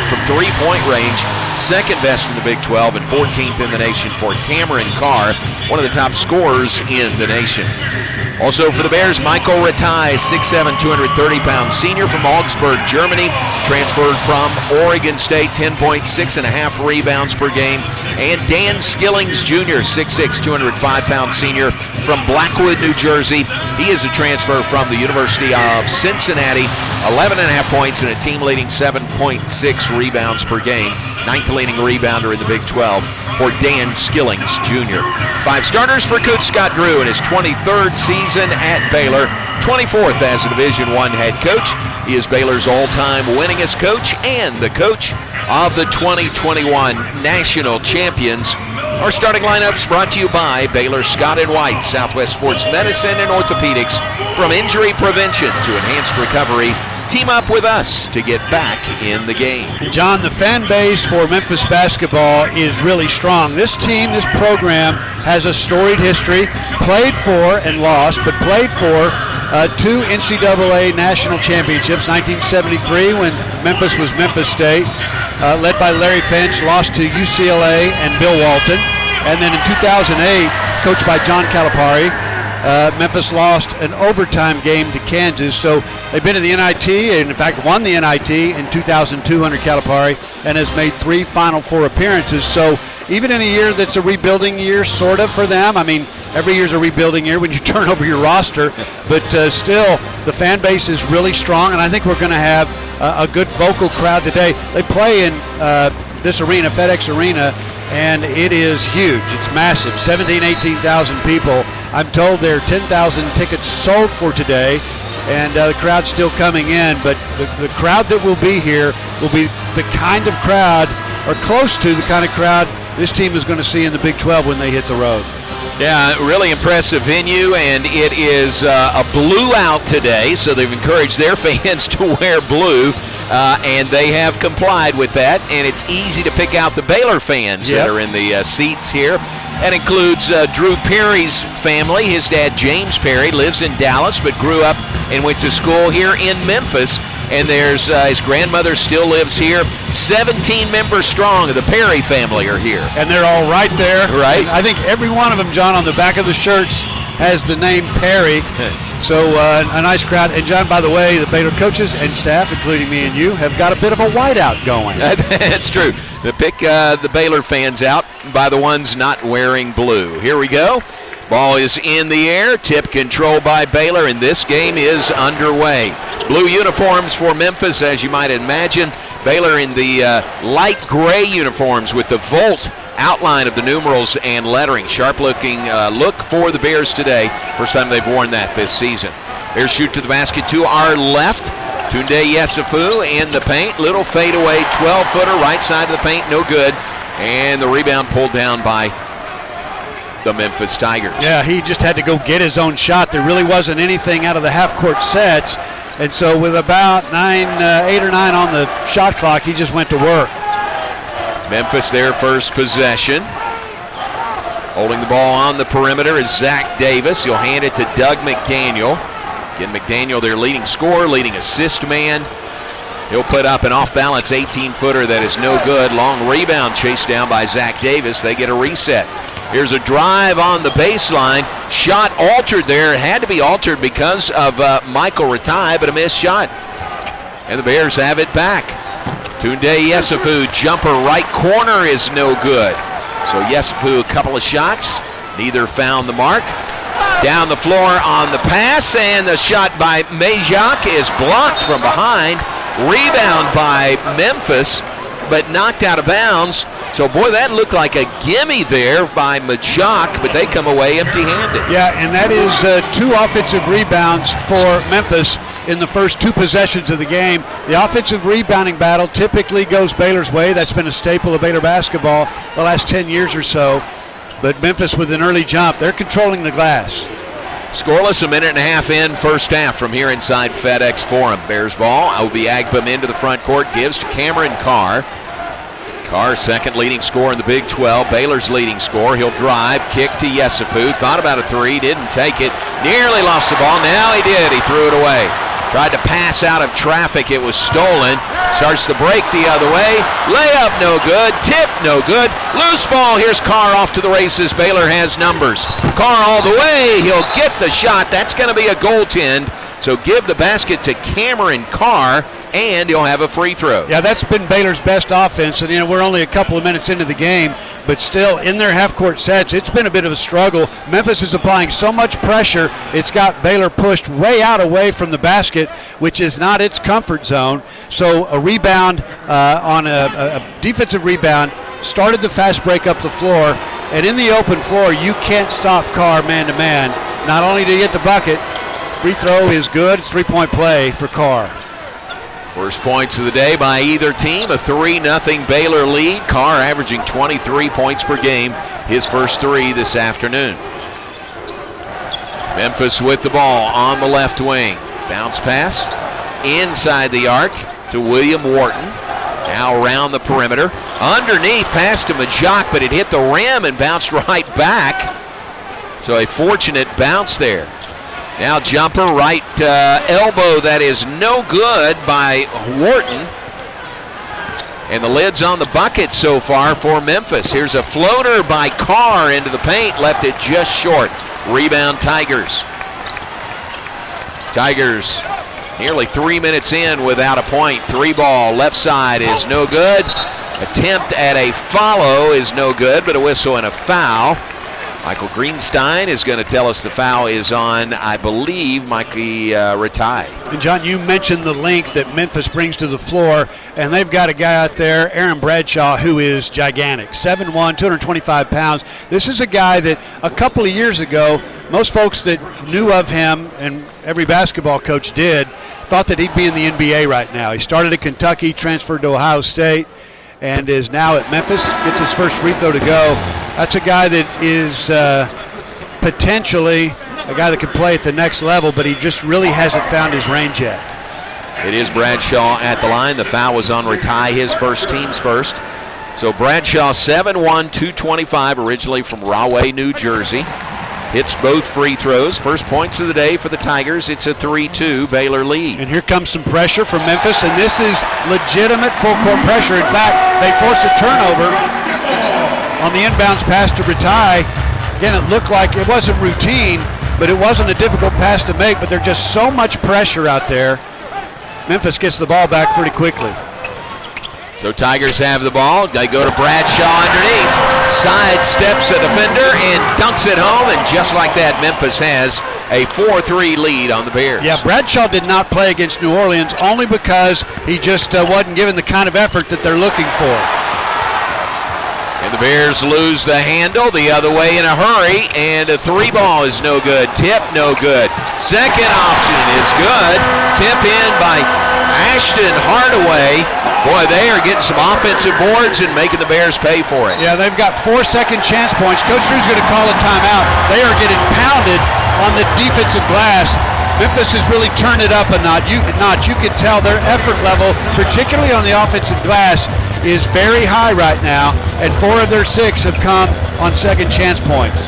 from three-point range, 2nd best in the Big 12 and 14th in the nation for Cameron Carr, one of the top scorers in the nation. Also for the Bears, Michael Rataj, 6'7", 230-pound senior from Augsburg, Germany, transferred from Oregon State, 10 points, 6.5 rebounds per game. And Dan Skillings Jr., 6'6", 205-pound senior from Blackwood, New Jersey. He is a transfer from the University of Cincinnati, 11.5 points and a team-leading 7.6 rebounds per game. 9th leading rebounder in the Big 12 for Dan Skillings Jr. 5 starters for Coach Scott Drew in his 23rd season at Baylor. 24th as a Division I head coach. He is Baylor's all-time winningest coach and the coach of the 2021 national champions. Our starting lineups brought to you by Baylor Scott & White, Southwest Sports Medicine and Orthopedics. From injury prevention to enhanced recovery, team up with us to get back in the game. John, the fan base for Memphis basketball is really strong. This team, this program, has a storied history, played for and lost, but played for 2 NCAA national championships, 1973 when Memphis was Memphis State, led by Larry Finch, lost to UCLA and Bill Walton. And then in 2008, coached by John Calipari, Memphis lost an overtime game to Kansas. So they've been to the NIT, and in fact won the NIT in 2002 under Calipari, and has made 3 Final Four appearances. So even in a year that's a rebuilding year, sort of, for them, I mean, every year's a rebuilding year when you turn over your roster, but still, the fan base is really strong, and I think we're going to have a good vocal crowd today. They play in this arena, FedEx Arena, and it is huge. It's massive, 18,000 people. I'm told there are 10,000 tickets sold for today, and the crowd's still coming in, but the crowd that will be here will be the kind of crowd, or close to the kind of crowd, this team is going to see in the Big 12 when they hit the road. Yeah, really impressive venue, and it is a blue out today, so they've encouraged their fans to wear blue, and they have complied with that, and it's easy to pick out the Baylor fans that are in the seats here. That includes Drew Perry's family. His dad, James Perry, lives in Dallas, but grew up and went to school here in Memphis. And there's his grandmother still lives here. 17 members strong of the Perry family are here. And they're all right there. Right. And I think every one of them, John, on the back of the shirts has the name Perry. So a nice crowd. And John, by the way, the Baylor coaches and staff, including me and you, have got a bit of a whiteout going. That's true. They pick the Baylor fans out by the ones not wearing blue. Here we go. Ball is in the air, tip control by Baylor, and this game is underway. Blue uniforms for Memphis, as you might imagine. Baylor in the light gray uniforms with the Volt outline of the numerals and lettering. Sharp-looking look for the Bears today. First time they've worn that this season. Bears shoot to the basket to our left. Tunde Yesufu in the paint. Little fadeaway 12-footer, right side of the paint, no good. And the rebound pulled down by the Memphis Tigers. Yeah, he just had to go get his own shot. There really wasn't anything out of the half-court sets. And so with about 8 or 9 on the shot clock, he just went to work. Memphis their first possession. Holding the ball on the perimeter is Zach Davis. He'll hand it to Doug McDaniel. Again, McDaniel, their leading scorer, leading assist man. He'll put up an off-balance 18-footer that is no good. Long rebound chased down by Zach Davis. They get a reset. Here's a drive on the baseline. Shot altered there. It had to be altered because of Michael Ratai, but a missed shot. And the Bears have it back. Tunde Yesufu, jumper right corner is no good. So Yesufu, a couple of shots. Neither found the mark. Down the floor on the pass, and the shot by Majak is blocked from behind. Rebound by Memphis, but knocked out of bounds. So, boy, that looked like a gimme there by Majak, but they come away empty-handed. Yeah, and that is 2 offensive rebounds for Memphis in the first 2 possessions of the game. The offensive rebounding battle typically goes Baylor's way. That's been a staple of Baylor basketball the last 10 years or so. But Memphis with an early jump, they're controlling the glass. Scoreless, a minute and a half in, first half from here inside FedEx Forum. Bears ball, Obi Agbam into the front court, gives to Cameron Carr. Carr, second leading scorer in the Big 12. Baylor's leading scorer. He'll drive, kick to Yesufu. Thought about a 3, didn't take it. Nearly lost the ball. Now he did. He threw it away. Tried to pass out of traffic. It was stolen. Starts the break the other way. Layup no good. Tip no good. Loose ball. Here's Carr off to the races. Baylor has numbers. Carr all the way. He'll get the shot. That's going to be a goaltend. So give the basket to Cameron Carr, and he'll have a free throw. Yeah, that's been Baylor's best offense. And, we're only a couple of minutes into the game, but still in their half-court sets, it's been a bit of a struggle. Memphis is applying so much pressure, it's got Baylor pushed way out away from the basket, which is not its comfort zone. So a rebound on a defensive rebound started the fast break up the floor, and in the open floor, you can't stop Carr man-to-man. Not only did he get the bucket, Free throw is good. It's 3-point play for Carr. First points of the day by either team, a 3-0 Baylor lead. Carr averaging 23 points per game, his first 3 this afternoon. Memphis with the ball on the left wing. Bounce pass inside the arc to William Wharton. Now around the perimeter. Underneath, pass to Majok, but it hit the rim and bounced right back. So a fortunate bounce there. Now jumper, right elbow, that is no good by Wharton. And the lid's on the bucket so far for Memphis. Here's a floater by Carr into the paint, left it just short. Rebound Tigers. Tigers nearly 3 minutes in without a point. 3-ball, left side is no good. Attempt at a follow is no good, but a whistle and a foul. Michael Greenstein is going to tell us the foul is on, I believe, Mikey Ratai. And John, you mentioned the length that Memphis brings to the floor, and they've got a guy out there, Aaron Bradshaw, who is gigantic. 7'1", 225 pounds. This is a guy that a couple of years ago, most folks that knew of him, and every basketball coach did, thought that he'd be in the NBA right now. He started at Kentucky, transferred to Ohio State, and is now at Memphis. Gets his first free throw to go. That's a guy that is potentially a guy that can play at the next level, but he just really hasn't found his range yet. It is Bradshaw at the line. The foul was on Ratai, his first, team's first. So Bradshaw, 7'1", 225, originally from Rahway, New Jersey. Hits both free throws. First points of the day for the Tigers. It's a 3-2 Baylor lead. And here comes some pressure from Memphis, and this is legitimate full court pressure. In fact, they forced a turnover on the inbounds pass to Ratai. Again, it looked like it wasn't routine, but it wasn't a difficult pass to make, but there's just so much pressure out there. Memphis gets the ball back pretty quickly. So Tigers have the ball. They go to Bradshaw underneath. Sidesteps a defender and dunks it home. And just like that, Memphis has a 4-3 lead on the Bears. Yeah, Bradshaw did not play against New Orleans only because he just wasn't given the kind of effort that they're looking for. And the Bears lose the handle the other way in a hurry. And a 3-ball is no good. Tip, no good. Second option is good. Tip in by Ashton Hardaway. Boy, they are getting some offensive boards and making the Bears pay for it. Yeah, they've got 4 second chance points. Coach Drew's going to call a timeout. They are getting pounded on the defensive glass. Memphis has really turned it up a notch. You can tell their effort level, particularly on the offensive glass, is very high right now, and 4 of their 6 have come on second chance points.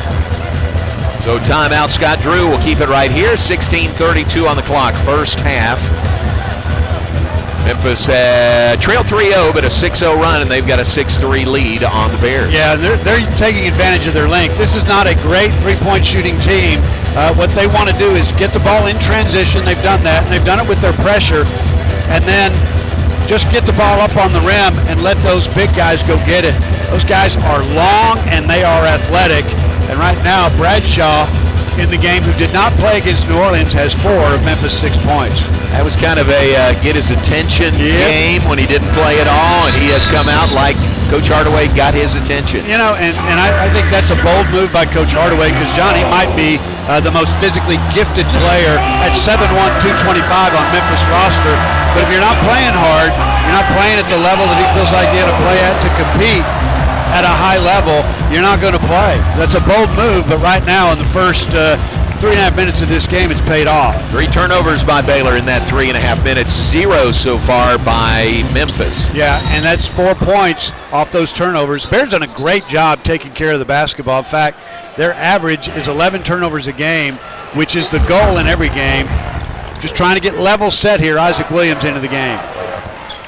So timeout, Scott Drew will keep it right here. 16:32 on the clock, first half. Memphis trail 3-0, but a 6-0 run, and they've got a 6-3 lead on the Bears. Yeah, they're taking advantage of their length. This is not a great three-point shooting team. What they want to do is get the ball in transition. They've done that, and they've done it with their pressure, and then just get the ball up on the rim and let those big guys go get it. Those guys are long, and they are athletic, and right now Bradshaw in the game, who did not play against New Orleans, has 4 of Memphis' 6 points. That was kind of a get his attention game when he didn't play at all, and he has come out like Coach Hardaway got his attention. You know, and I think that's a bold move by Coach Hardaway, because Johnny might be the most physically gifted player at 7'1", 225 on Memphis roster, but if you're not playing hard, you're not playing at the level that he feels like you got to play at to compete at a high level, you're not going to play. That's a bold move, but right now in the first 3.5 minutes of this game, it's paid off. 3 turnovers by Baylor in that 3.5 minutes. 0 so far by Memphis. Yeah, and that's 4 points off those turnovers. Bears done a great job taking care of the basketball. In fact, their average is 11 turnovers a game, which is the goal in every game. Just trying to get level set here. Isaac Williams into the game.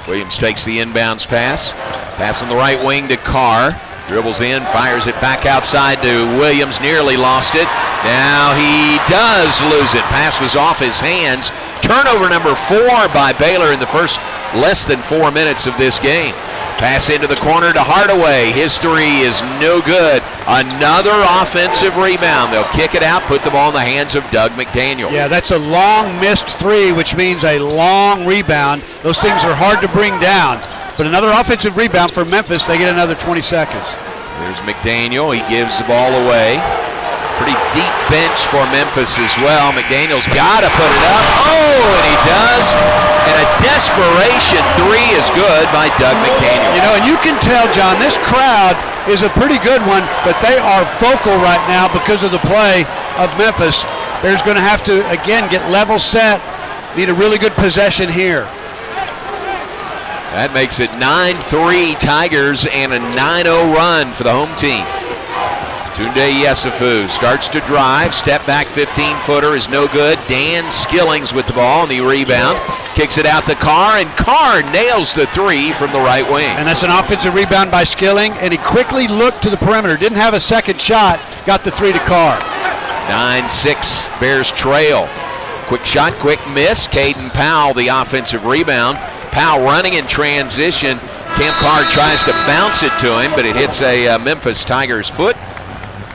Williams takes the inbounds pass. Pass on the right wing to Carr. Dribbles in, fires it back outside to Williams. Nearly lost it. Now he does lose it. Pass was off his hands. Turnover number 4 by Baylor in the first less than 4 minutes of this game. Pass into the corner to Hardaway. His 3 is no good. Another offensive rebound. They'll kick it out, put the ball in the hands of Doug McDaniel. Yeah, that's a long missed 3, which means a long rebound. Those things are hard to bring down. But another offensive rebound for Memphis. They get another 20 seconds. There's McDaniel. He gives the ball away. Pretty deep bench for Memphis as well. McDaniel's got to put it up. Oh, and he does. And a desperation three is good by Doug McDaniel. You know, and you can tell, John, this crowd is a pretty good one, but they are vocal right now because of the play of Memphis. Bears going to have to, again, get level set. Need a really good possession here. That makes it 9-3 Tigers and a 9-0 run for the home team. Tunde Yesufu starts to drive. Step back 15-footer is no good. Dan Skillings with the ball on the rebound. Kicks it out to Carr, and Carr nails the three from the right wing. And that's an offensive rebound by Skilling, and he quickly looked to the perimeter. Didn't have a second shot. Got the three to Carr. 9-6 Bears trail. Quick shot, quick miss. Caden Powell, the offensive rebound. Powell running in transition. Cam Carr tries to bounce it to him, but it hits a Memphis Tigers foot.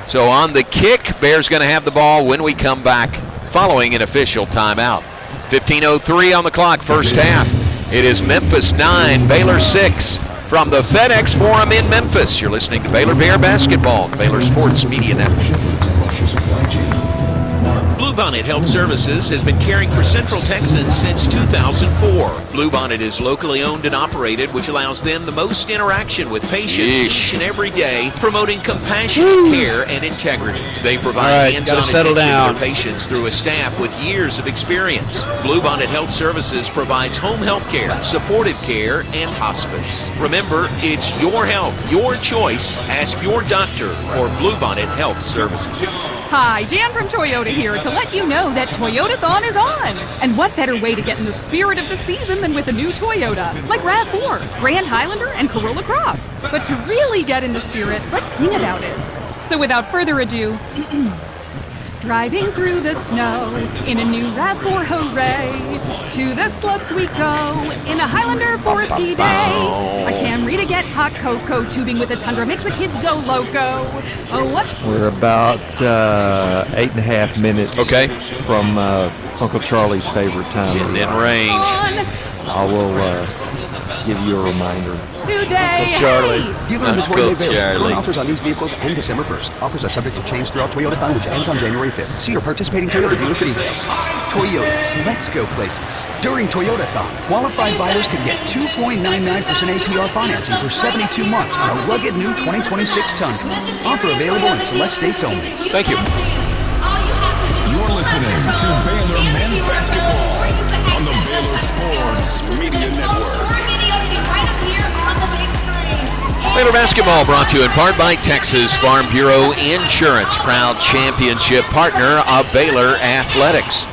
So on the kick, Bears going to have the ball when we come back following an official timeout. 15:03 on the clock, first half. It is Memphis 9, Baylor 6 from the FedEx Forum in Memphis. You're listening to Baylor Bear Basketball, Baylor Sports Media Network. Bluebonnet Health Services has been caring for Central Texans since 2004. Bluebonnet is locally owned and operated, which allows them the most interaction with patients each and every day, promoting compassionate care and integrity. They provide hands-on attention to their patients through a staff with years of experience. Bluebonnet Health Services provides home health care, supportive care, and hospice. Remember, it's your health, your choice. Ask your doctor for Bluebonnet Health Services. Hi, Jan from Toyota here to let you know that Toyotathon is on. And what better way to get in the spirit of the season than with a new Toyota, like RAV4, Grand Highlander, and Corolla Cross. But to really get in the spirit, let's sing about it. So without further ado, driving through the snow in a new RAV4, hooray! To the slopes we go in a Highlander for a ski day. A Camry to get hot cocoa, tubing with a Tundra makes the kids go loco. Oh, what? We're about 8.5 minutes from Uncle Charlie's favorite time. Getting in range. I will give you a reminder. New day. Uncle Charlie. Dealer inventory available. Current offers on these vehicles end December 1st. Offers are subject to change throughout Toyotathon, which ends on January 5th. See your participating Toyota dealer for details. Toyota, let's go places. During Toyotathon, qualified buyers can get 2.99% APR financing for 72 months on a rugged new 2026 Tundra. Offer available in select states only. Thank you. You're listening to Baylor Men's Basketball on the Baylor Sports Media Network. Baylor Basketball brought to you in part by Texas Farm Bureau Insurance, proud championship partner of Baylor Athletics.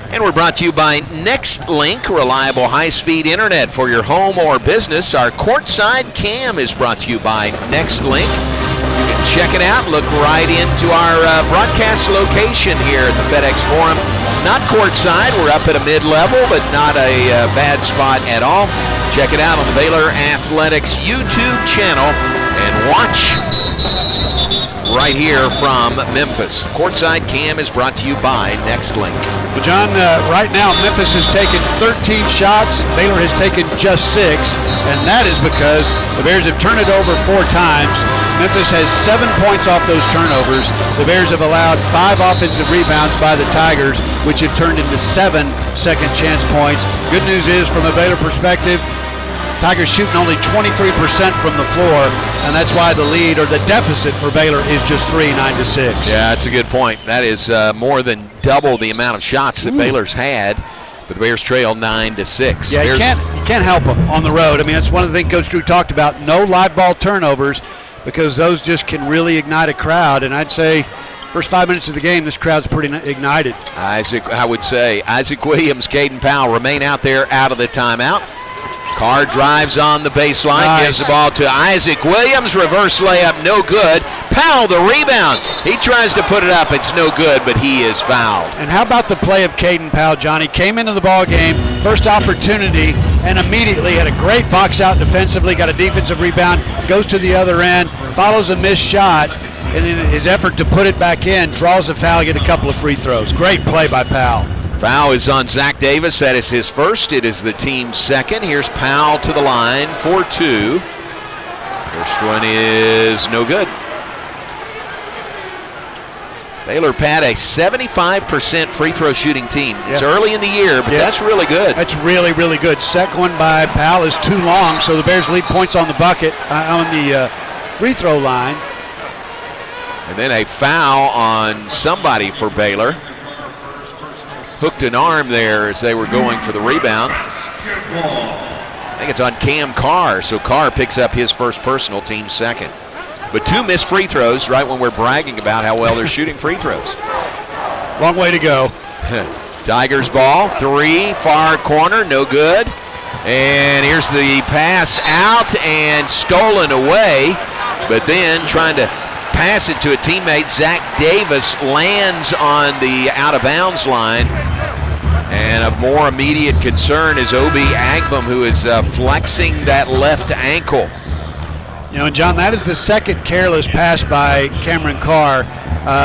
And we're brought to you by NextLink, reliable high-speed internet for your home or business. Our Courtside Cam is brought to you by NextLink. You can check it out. Look right into our broadcast location here at the FedEx Forum. Not courtside. We're up at a mid-level, but not a bad spot at all. Check it out on the Baylor Athletics YouTube channel and watch right here from Memphis. Courtside Cam is brought to you by NextLink. Well, John, right now Memphis has taken 13 shots. Baylor has taken just 6, and that is because the Bears have turned it over 4 times. Memphis has 7 points off those turnovers. The Bears have allowed 5 offensive rebounds by the Tigers, which have turned into 7 second chance points. Good news is, from a Baylor perspective, Tigers shooting only 23% from the floor, and that's why the lead or the deficit for Baylor is just 3, 9-6. Yeah, that's a good point. That is more than double the amount of shots that Baylor's had, but the Bears trail 9-6. Yeah, you can't help them on the road. I mean, that's one of the things Coach Drew talked about. No live ball turnovers, because those just can really ignite a crowd. And I'd say first 5 minutes of the game, this crowd's pretty ignited. I would say Isaac Williams, Caden Powell remain out there out of the timeout. Carr drives on the baseline, gives the ball to Isaac Williams, reverse layup, no good. Powell, the rebound. He tries to put it up, it's no good, but he is fouled. And how about the play of Caden Powell, Johnny? Came into the ball game, first opportunity, and immediately had a great box out defensively, got a defensive rebound, goes to the other end, follows a missed shot, and in his effort to put it back in, draws a foul, get a couple of free throws. Great play by Powell. Foul is on Zach Davis. That is his first. It is the team's second. Here's Powell to the line for 2. First one is no good. Baylor, Pat, a 75% free throw shooting team. It's early in the year, but that's really good. That's really, really good. Second one by Powell is too long, so the Bears lead points on the bucket on the free throw line. And then a foul on somebody for Baylor. Hooked an arm there as they were going for the rebound. I think it's on Cam Carr, so Carr picks up his first personal, team second. But 2 missed free throws right when we're bragging about how well they're shooting free throws. Long way to go. Tigers ball, 3, far corner, no good. And here's the pass out and stolen away. But then trying to pass it to a teammate, Zach Davis, lands on the out-of-bounds line. And of more immediate concern is Obi Agbum, who is flexing that left ankle. You know, and John, that is the second careless pass by Cameron Carr.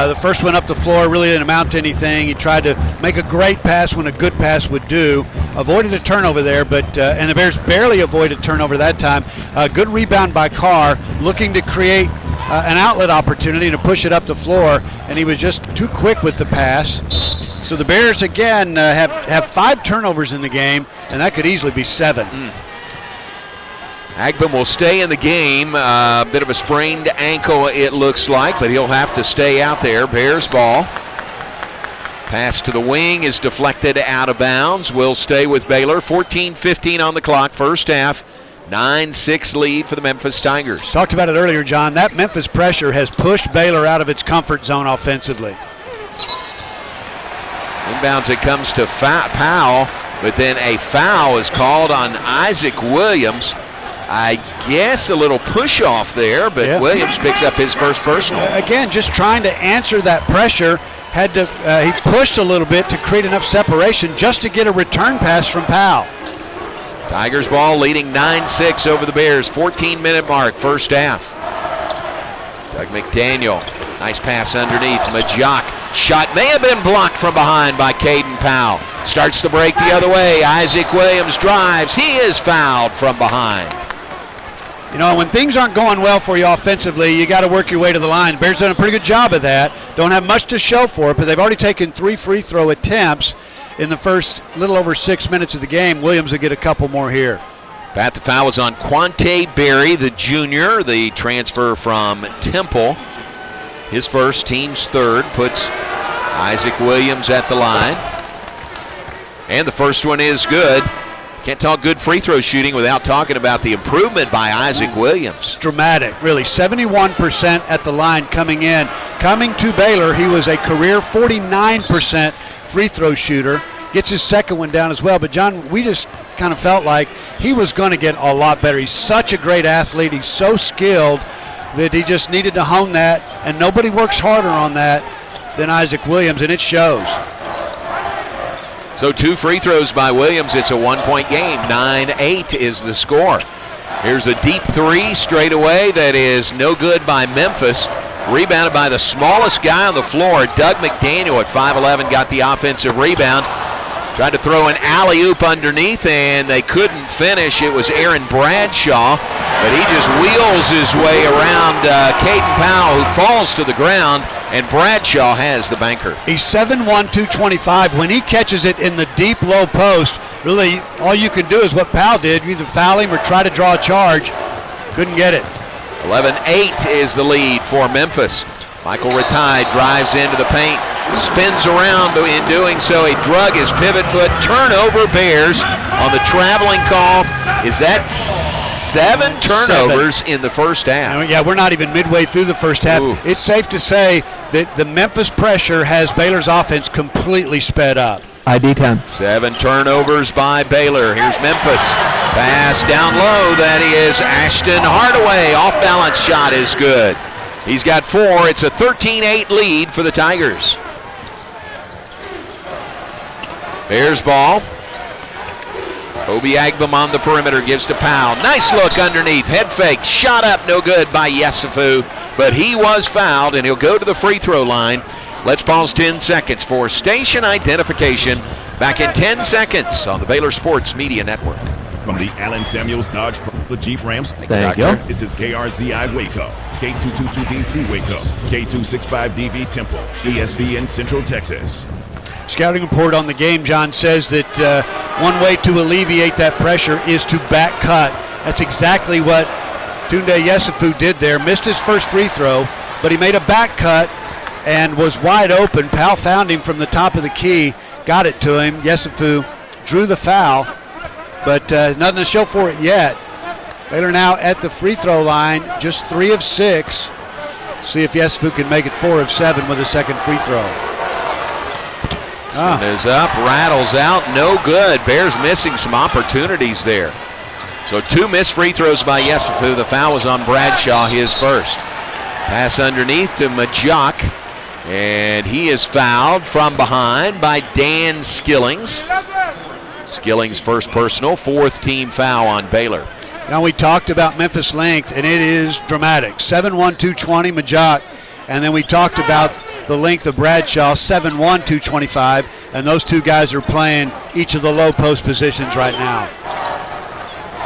The first one up the floor really didn't amount to anything. He tried to make a great pass when a good pass would do. Avoided a turnover there, but and the Bears barely avoided turnover that time. Good rebound by Carr, looking to create an outlet opportunity to push it up the floor, and he was just too quick with the pass. So the Bears, again, have 5 turnovers in the game, and that could easily be 7. Agbum will stay in the game. A bit of a sprained ankle, it looks like, but he'll have to stay out there. Bears ball. Pass to the wing is deflected out of bounds. Will stay with Baylor. 14-15 on the clock, first half. 9-6 lead for the Memphis Tigers. Talked about it earlier, John. That Memphis pressure has pushed Baylor out of its comfort zone offensively. Inbounds, it comes to Powell, but then a foul is called on Isaac Williams. I guess a little push off there, but Williams picks up his first personal. Again, just trying to answer that pressure. He pushed a little bit to create enough separation just to get a return pass from Powell. Tigers ball leading 9-6 over the Bears. 14-minute mark, first half. Doug McDaniel, nice pass underneath. Majok, shot may have been blocked from behind by Caden Powell. Starts the break the other way. Isaac Williams drives. He is fouled from behind. You know, when things aren't going well for you offensively, you got to work your way to the line. Bears done a pretty good job of that. Don't have much to show for it, but they've already taken 3 free throw attempts in the first little over 6 minutes of the game. Williams will get a couple more here. Pat, the foul is on Quante Berry, the junior, the transfer from Temple. His first, team's third, puts Isaac Williams at the line. And the first one is good. Can't talk good free throw shooting without talking about the improvement by Isaac Williams. Dramatic, really. 71% at the line coming in. Coming to Baylor, he was a career 49% free throw shooter. Gets his second one down as well. But, John, we just kind of felt like he was going to get a lot better. He's such a great athlete. He's so skilled that he just needed to hone that. And nobody works harder on that than Isaac Williams, and it shows. So 2 free throws by Williams. It's a 1-point game. 9-8 is the score. Here's a deep 3 straight away that is no good by Memphis. Rebounded by the smallest guy on the floor. Doug McDaniel at 5'11" got the offensive rebound. Tried to throw an alley-oop underneath, and they couldn't finish. It was Aaron Bradshaw, but he just wheels his way around Caden Powell, who falls to the ground, and Bradshaw has the banker. He's 7'1", 225. When he catches it in the deep low post, really all you can do is what Powell did. You either foul him or try to draw a charge. Couldn't get it. 11-8 is the lead for Memphis. Michael Ratai drives into the paint, spins around. In doing so, he drug his pivot foot. Turnover, Bears on the traveling call. Is that 7 turnovers in the first half? Yeah, we're not even midway through the first half. Ooh. It's safe to say that the Memphis pressure has Baylor's offense completely sped up. ID 10. 7 turnovers by Baylor. Here's Memphis. Pass down low. That is Ashton Hardaway. Off-balance shot is good. He's got 4. It's a 13-8 lead for the Tigers. Bears ball. Obi Agbum on the perimeter, gives to Powell. Nice look underneath. Head fake. Shot up, no good by Yesufu. But he was fouled, and he'll go to the free throw line. Let's pause 10 seconds for station identification. Back in 10 seconds on the Baylor Sports Media Network. From the Allen Samuels Dodge Chrysler Jeep Ram. Thank you. This is KRZI Waco. K222DC Waco, K265DV Temple, ESPN Central Texas. Scouting report on the game, John, says that one way to alleviate that pressure is to back cut. That's exactly what Tunde Yesufu did there. Missed his first free throw, but he made a back cut and was wide open. Powell found him from the top of the key, got it to him. Yesufu drew the foul, but nothing to show for it yet. Baylor now at the free throw line, just 3 of 6. See if Yesufu can make it 4 of 7 with a second free throw. Is up, rattles out, no good. Bears missing some opportunities there. So 2 missed free throws by Yesufu. The foul was on Bradshaw, his first. Pass underneath to Majok, and he is fouled from behind by Dan Skillings. Skillings' first personal, 4th team foul on Baylor. Now we talked about Memphis length, and it is dramatic. 7'1", 220, Majok, and then we talked about the length of Bradshaw, 7'1", 225, and those two guys are playing each of the low post positions right now.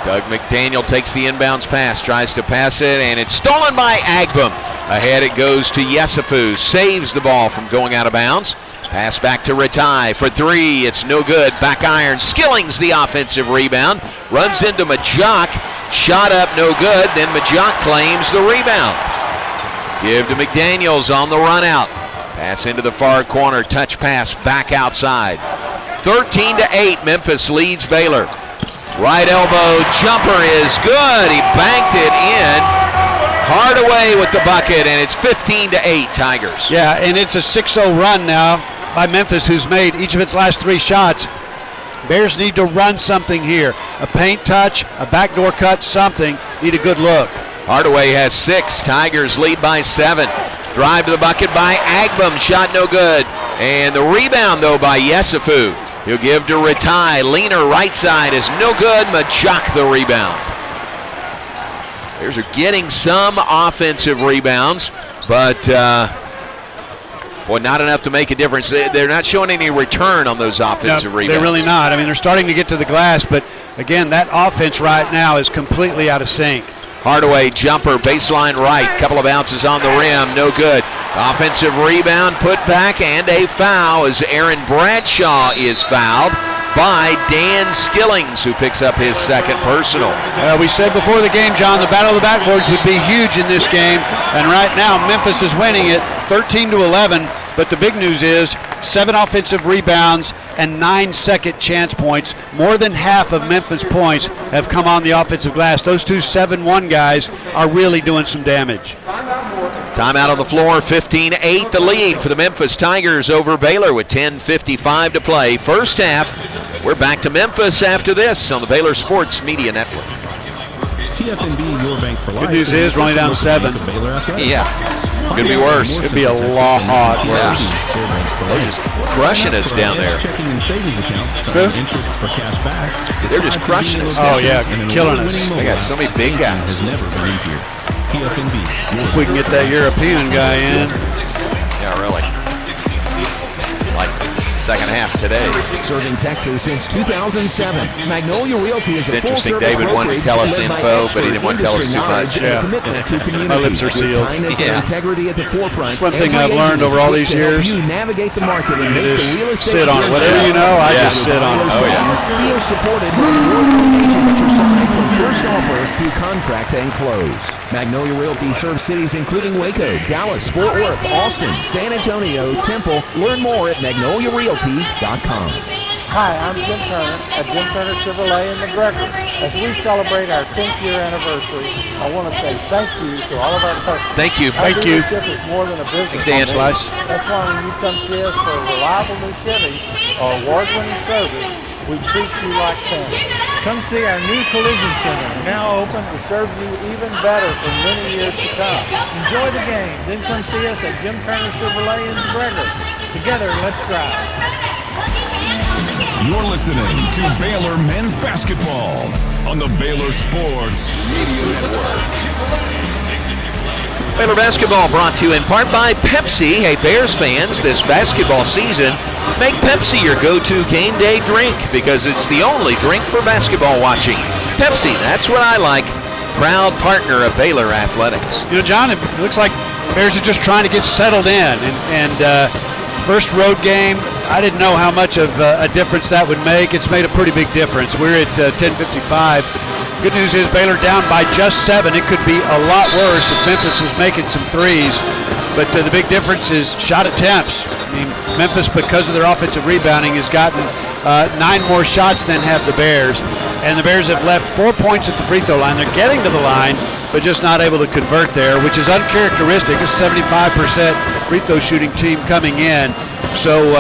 Doug McDaniel takes the inbounds pass, tries to pass it, and it's stolen by Agbum. Ahead it goes to Yesufu, saves the ball from going out of bounds. Pass back to Ratai for 3, it's no good. Back iron, Skillings the offensive rebound. Runs into Majok, shot up, no good. Then Majok claims the rebound. Give to McDaniels on the run out. Pass into the far corner, touch pass back outside. 13-8, Memphis leads Baylor. Right elbow jumper is good. He banked it in. Hardaway with the bucket, and it's 15-8 Tigers. Yeah, and it's a 6-0 run now by Memphis, who's made each of its last 3 shots. Bears need to run something here. A paint touch, a backdoor cut, something. Need a good look. Hardaway has 6. Tigers lead by 7. Drive to the bucket by Agbum. Shot no good. And the rebound, though, by Yesufu. He'll give to Ratai. Leaner right side is no good. Majok the rebound. Bears are getting some offensive rebounds, but boy, not enough to make a difference. They're not showing any return on those offensive rebounds. They're really not. I mean, they're starting to get to the glass, but again, that offense right now is completely out of sync. Hardaway jumper, baseline right, couple of bounces on the rim, no good. Offensive rebound, put back, and a foul as Aaron Bradshaw is fouled by Dan Skillings, who picks up his second personal. We said before the game, John, the battle of the backboards would be huge in this game, and right now Memphis is winning it 13-11, but the big news is 7 offensive rebounds and 9 second chance points. More than half of Memphis points have come on the offensive glass. Those 2 7-1 guys are really doing some damage. Timeout on the floor, 15-8 the lead for the Memphis Tigers over Baylor with 10:55 to play. First half, we're back to Memphis after this on the Baylor Sports Media Network. TFNB, your bank for life. Good news is we're only down 7. Yeah, could be worse. Could be a lot worse. They're just crushing us down there. Checking and savings accounts to earn interest or cash back. They're just crushing us. Oh yeah, killing us. They got so many big guys. Has never been easier. TFNB. If we can get that European guy in. Yeah, really. Like second half today. Serving Texas since 2007, Magnolia Realty is a interesting. full-service David wanted to tell us info, but he didn't want to tell us too much. Yeah. My lips are sealed. And integrity at the forefront. That's one thing I've learned over all these years. You navigate the market and You make just the real estate sit on it. Whatever you know, I just sit on it. Oh yeah. Feel supported by the award-winning agent at your side from first offer through contract and close. Magnolia Realty serves cities including Waco, Dallas, Fort Worth, Austin, San Antonio, Temple. Learn more at magnoliarealty.com. Hi, I'm Jim Turner at Jim Turner Chevrolet in McGregor. As we celebrate our 10th year anniversary, I want to say thank you to all of our customers. Thank you. Our Thank you. dealership is more than a business. Thanks, Dan. That's why when you come see us for a reliable new Chevy or award-winning service, we treat you like family. Come see our new collision center, now open to serve you even better for many years to come. Enjoy the game, then come see us at Jim Turner Chevrolet in McGregor. Together, let's drive. You're listening to Baylor Men's Basketball on the Baylor Sports Media Network. Baylor basketball brought to you in part by Pepsi. Hey, Bears fans, this basketball season, make Pepsi your go-to game day drink because it's the only drink for basketball watching. Pepsi, that's what I like. proud partner of Baylor Athletics. You know, John, it looks like Bears are just trying to get settled in. And first road game, I didn't know how much of a difference that would make. It's made a pretty big difference. We're at 10:55. Good news is Baylor down by just 7. It could be a lot worse if Memphis was making some threes. But the big difference is shot attempts. I mean, Memphis, because of their offensive rebounding, has gotten 9 more shots than have the Bears. And the Bears have left 4 points at the free throw line. They're getting to the line, but just not able to convert there, which is uncharacteristic. A 75% free throw shooting team coming in. So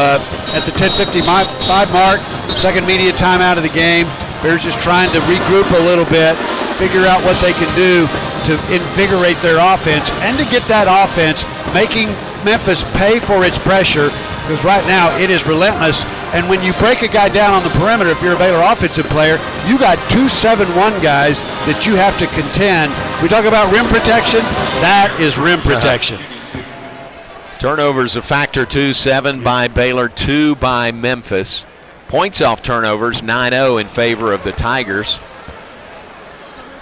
at the 10:55 mark, second media timeout of the game, Bears just trying to regroup a little bit, figure out what they can do to invigorate their offense and to get that offense making Memphis pay for its pressure, because right now it is relentless. And when you break a guy down on the perimeter, if you're a Baylor offensive player, you got 2 7-1 guys that you have to contend. We talk about rim protection, that is rim protection. Turnovers a factor too, 7 by Baylor, 2 by Memphis. Points off turnovers, 9-0 in favor of the Tigers.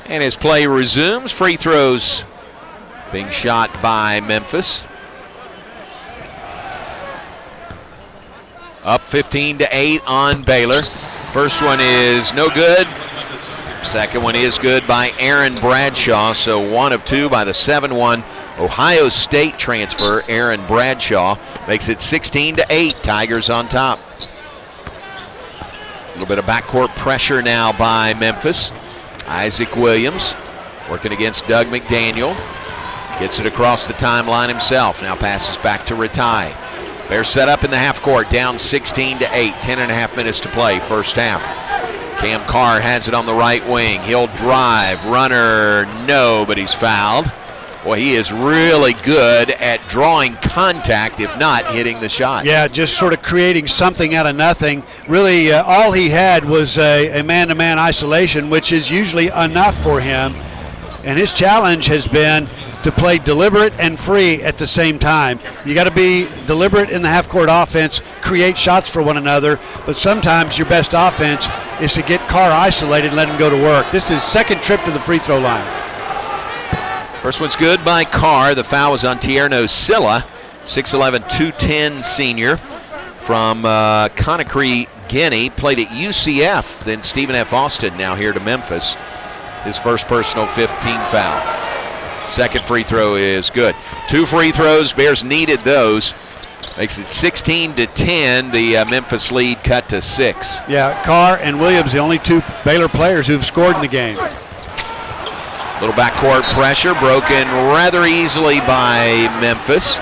And as play resumes, free throws being shot by Memphis. Up 15-8 on Baylor. First one is no good. Second one is good by Aaron Bradshaw. So 1 of 2 by the 7-1 Ohio State transfer, Aaron Bradshaw. Makes it 16-8, Tigers on top. A little bit of backcourt pressure now by Memphis. Isaac Williams working against Doug McDaniel. Gets it across the timeline himself. Now passes back to Ratai. Bears set up in the half court, down 16-8. 10.5 minutes to play, first half. Cam Carr has it on the right wing. He'll drive. Runner, no, but he's fouled. Boy, he is really good at drawing contact, if not hitting the shot. Yeah, just sort of creating something out of nothing. Really, all he had was a man-to-man isolation, which is usually enough for him. And his challenge has been to play deliberate and free at the same time. You got to be deliberate in the half-court offense, create shots for one another, but sometimes your best offense is to get Carr isolated and let him go to work. This is his second trip to the free throw line. First one's good by Carr. The foul was on Tierno Silla, 6'11", 210 senior from Conakry, Guinea. Played at UCF, then Stephen F. Austin, now here to Memphis. His first personal 15 foul. Second free throw is good. 2 free throws, Bears needed those. Makes it 16-10, the Memphis lead cut to 6. Yeah, Carr and Williams, the only 2 Baylor players who've scored in the game. Little backcourt pressure, broken rather easily by Memphis.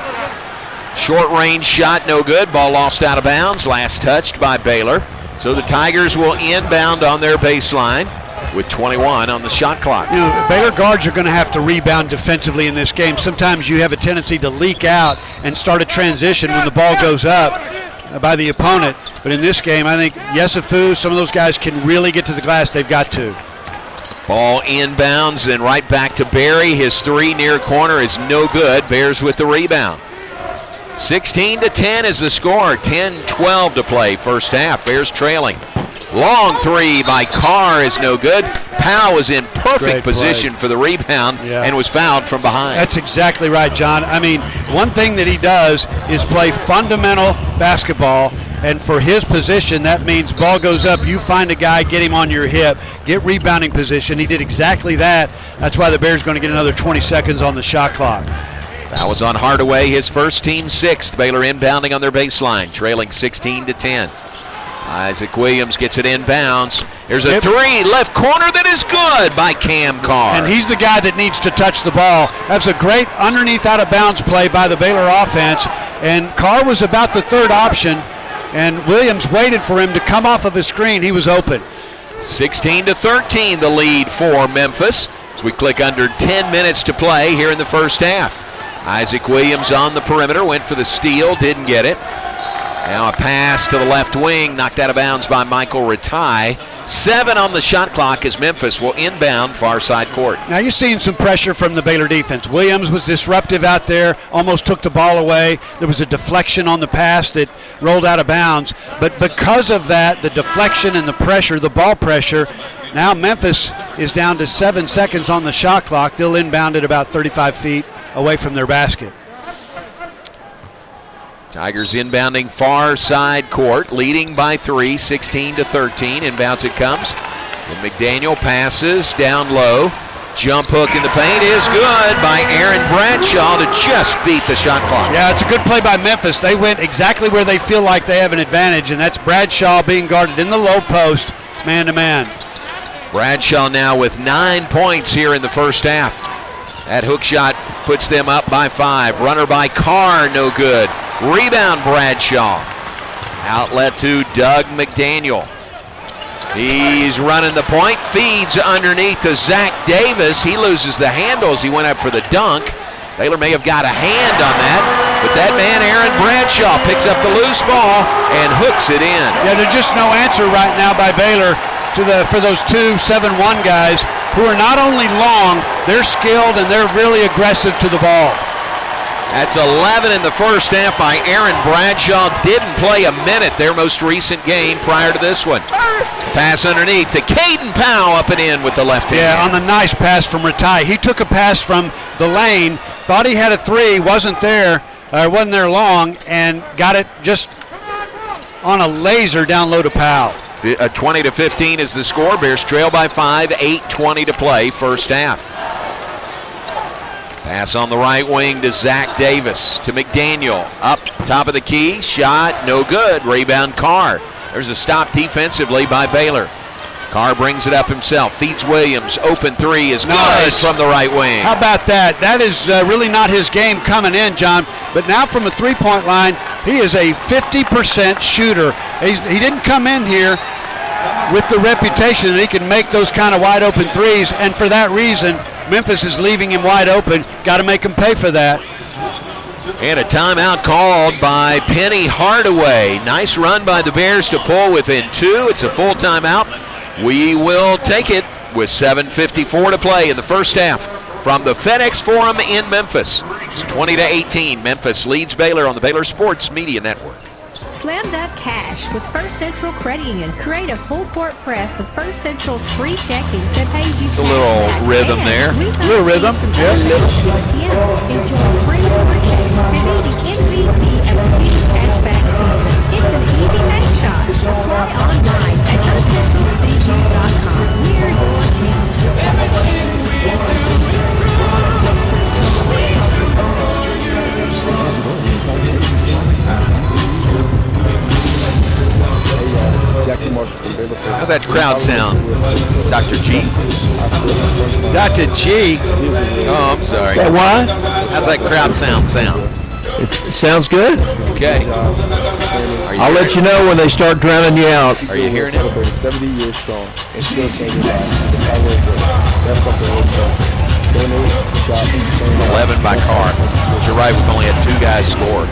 Short range shot, no good. Ball lost out of bounds, last touched by Baylor. So the Tigers will inbound on their baseline with 21 on the shot clock. You know, Baylor guards are going to have to rebound defensively in this game. Sometimes you have a tendency to leak out and start a transition when the ball goes up by the opponent. But in this game, I think Yesufu, some of those guys can really get to the glass. They've got to. Ball inbounds and right back to Barry. His 3 near corner is no good. Bears with the rebound. 16-10 is the score. 10-12 to play first half. Bears trailing. Long 3 by Carr is no good. Powell was in perfect position for the rebound and was fouled from behind. That's exactly right, John. I mean, one thing that he does is play fundamental basketball. And for his position, that means ball goes up, you find a guy, get him on your hip, get rebounding position. He did exactly that. That's why the Bears are going to get another 20 seconds on the shot clock. That was on Hardaway, his first team 6th. Baylor inbounding on their baseline, trailing 16-10. Isaac Williams gets it inbounds. There's a 3, left corner that is good by Cam Carr. And he's the guy that needs to touch the ball. That's a great underneath out of bounds play by the Baylor offense. And Carr was about the 3rd option. And Williams waited for him to come off of his screen. He was open. 16-13 the lead for Memphis. As we click under 10 minutes to play here in the first half. Isaac Williams on the perimeter, went for the steal, didn't get it. Now a pass to the left wing, knocked out of bounds by Michael Ratai. 7 on the shot clock as Memphis will inbound far side court. Now you're seeing some pressure from the Baylor defense. Williams was disruptive out there, almost took the ball away. There was a deflection on the pass that rolled out of bounds. But because of that, the deflection and the pressure, the ball pressure, now Memphis is down to 7 seconds on the shot clock. They'll inbound it about 35 feet away from their basket. Tigers inbounding far side court, leading by 3, 16-13. Inbounds it comes. And McDaniel passes down low. Jump hook in the paint is good by Aaron Bradshaw to just beat the shot clock. Yeah, it's a good play by Memphis. They went exactly where they feel like they have an advantage, and that's Bradshaw being guarded in the low post, man-to-man. Bradshaw now with 9 points here in the first half. That hook shot puts them up by 5. Runner by Carr, no good. Rebound Bradshaw. Outlet to Doug McDaniel. He's running the point, feeds underneath to Zach Davis. He loses the handles. He went up for the dunk. Baylor may have got a hand on that, but that man, Aaron Bradshaw, picks up the loose ball and hooks it in. Yeah, there's just no answer right now by Baylor for those 2 7-1 guys who are not only long, they're skilled and they're really aggressive to the ball. That's 11 in the first half by Aaron Bradshaw. Didn't play a minute their most recent game prior to this one. Pass underneath to Caden Powell up and in with the left hand. Yeah, on the nice pass from Ratai. He took a pass from the lane, thought he had a 3, wasn't there long, and got it just on a laser down low to Powell. 20-15 is the score. Bears trail by 5, 8:20 to play first half. Pass on the right wing to Zach Davis, to McDaniel. Up top of the key, shot, no good. Rebound Carr. There's a stop defensively by Baylor. Carr brings it up himself, feeds Williams. Open 3 is nice from the right wing. How about that? That is really not his game coming in, John. But now from the three-point line, he is a 50% shooter. He didn't come in here with the reputation that he can make those kind of wide-open threes, and for that reason, Memphis is leaving him wide open. Got to make him pay for that. And a timeout called by Penny Hardaway. Nice run by the Bears to pull within 2. It's a full timeout. We will take it with 7:54 to play in the first half from the FedEx Forum in Memphis. It's 20-18. Memphis leads Baylor on the Baylor Sports Media Network. Slam that cash with First Central Credit Union. Create a full court press with First Central's free checking that pays you. It's a little rhythm there. A little rhythm. Yeah. Enjoy free checking to be the MVP of the big cashback season. It's an easy bank shot. Apply online at firstcentralcu.com. We're your team. How's that crowd sound, Dr. G? Dr. G? Oh, I'm sorry. Say what? How's that crowd sound? It sounds good. Okay. I'll let you know when they start drowning you out. Are you hearing it? 70 years strong and still changing lives. The power of work. That's something It's 11 by Carr. But you're right, we've only had 2 guys score. Are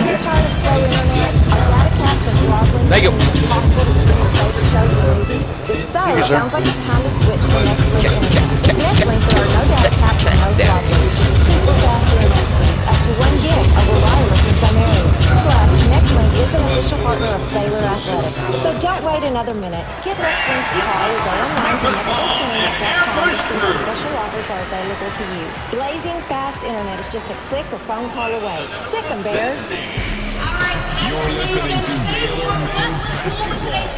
you tired of slow internet? Are data caps and problems? Thank you. Possible to stream your favorite shows and movies? If so, it sounds like it's time to switch to NextLink Internet. With NextLink, there are no data caps and no problems. Super fast internet speeds, up to 1 gig over wireless in some areas. Plus, NextLink is an official partner of Baylor Athletics. So don't wait another minute. Give NextLink a call or go online to nextlinkinternet.com to see what special offers are available to you. Blazing fast internet is just a click or phone call away. Sick 'em, Bears. You're listening to Baylor Men's Basketball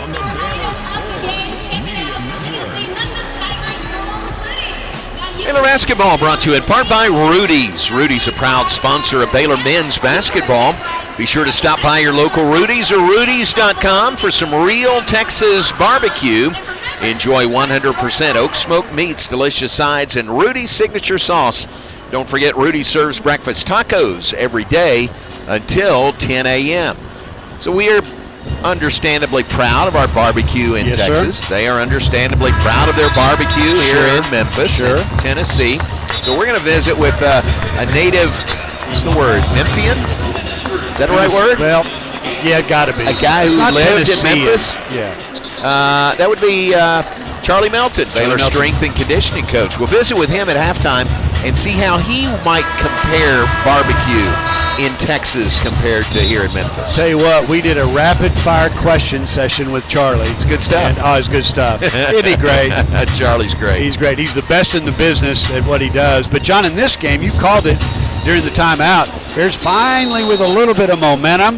on the Baylor Sports Media Network. Baylor Basketball brought to you in part by Rudy's. Rudy's a proud sponsor of Baylor Men's Basketball. Be sure to stop by your local Rudy's or Rudy's.com for some real Texas barbecue. Enjoy 100% oak smoked meats, delicious sides, and Rudy's signature sauce. Don't forget, Rudy serves breakfast tacos every day until 10 a.m. So we are understandably proud of our barbecue in Texas. Sir. They are understandably proud of their barbecue here in Memphis, Tennessee. So we're going to visit with a native, what's the word, Memphian? Is that the right word? Well, yeah, it got to be. A guy who lived in Memphis? Yeah. That would be Charlie Melton, Baylor strength and conditioning coach. We'll visit with him at halftime and see how he might compare barbecue in Texas compared to here in Memphis? Tell you what, we did a rapid-fire question session with Charlie. It's good stuff. It's good stuff. Isn't he great? Charlie's great. He's great. He's the best in the business at what he does. But, John, in this game, you called it during the timeout. Bears finally with a little bit of momentum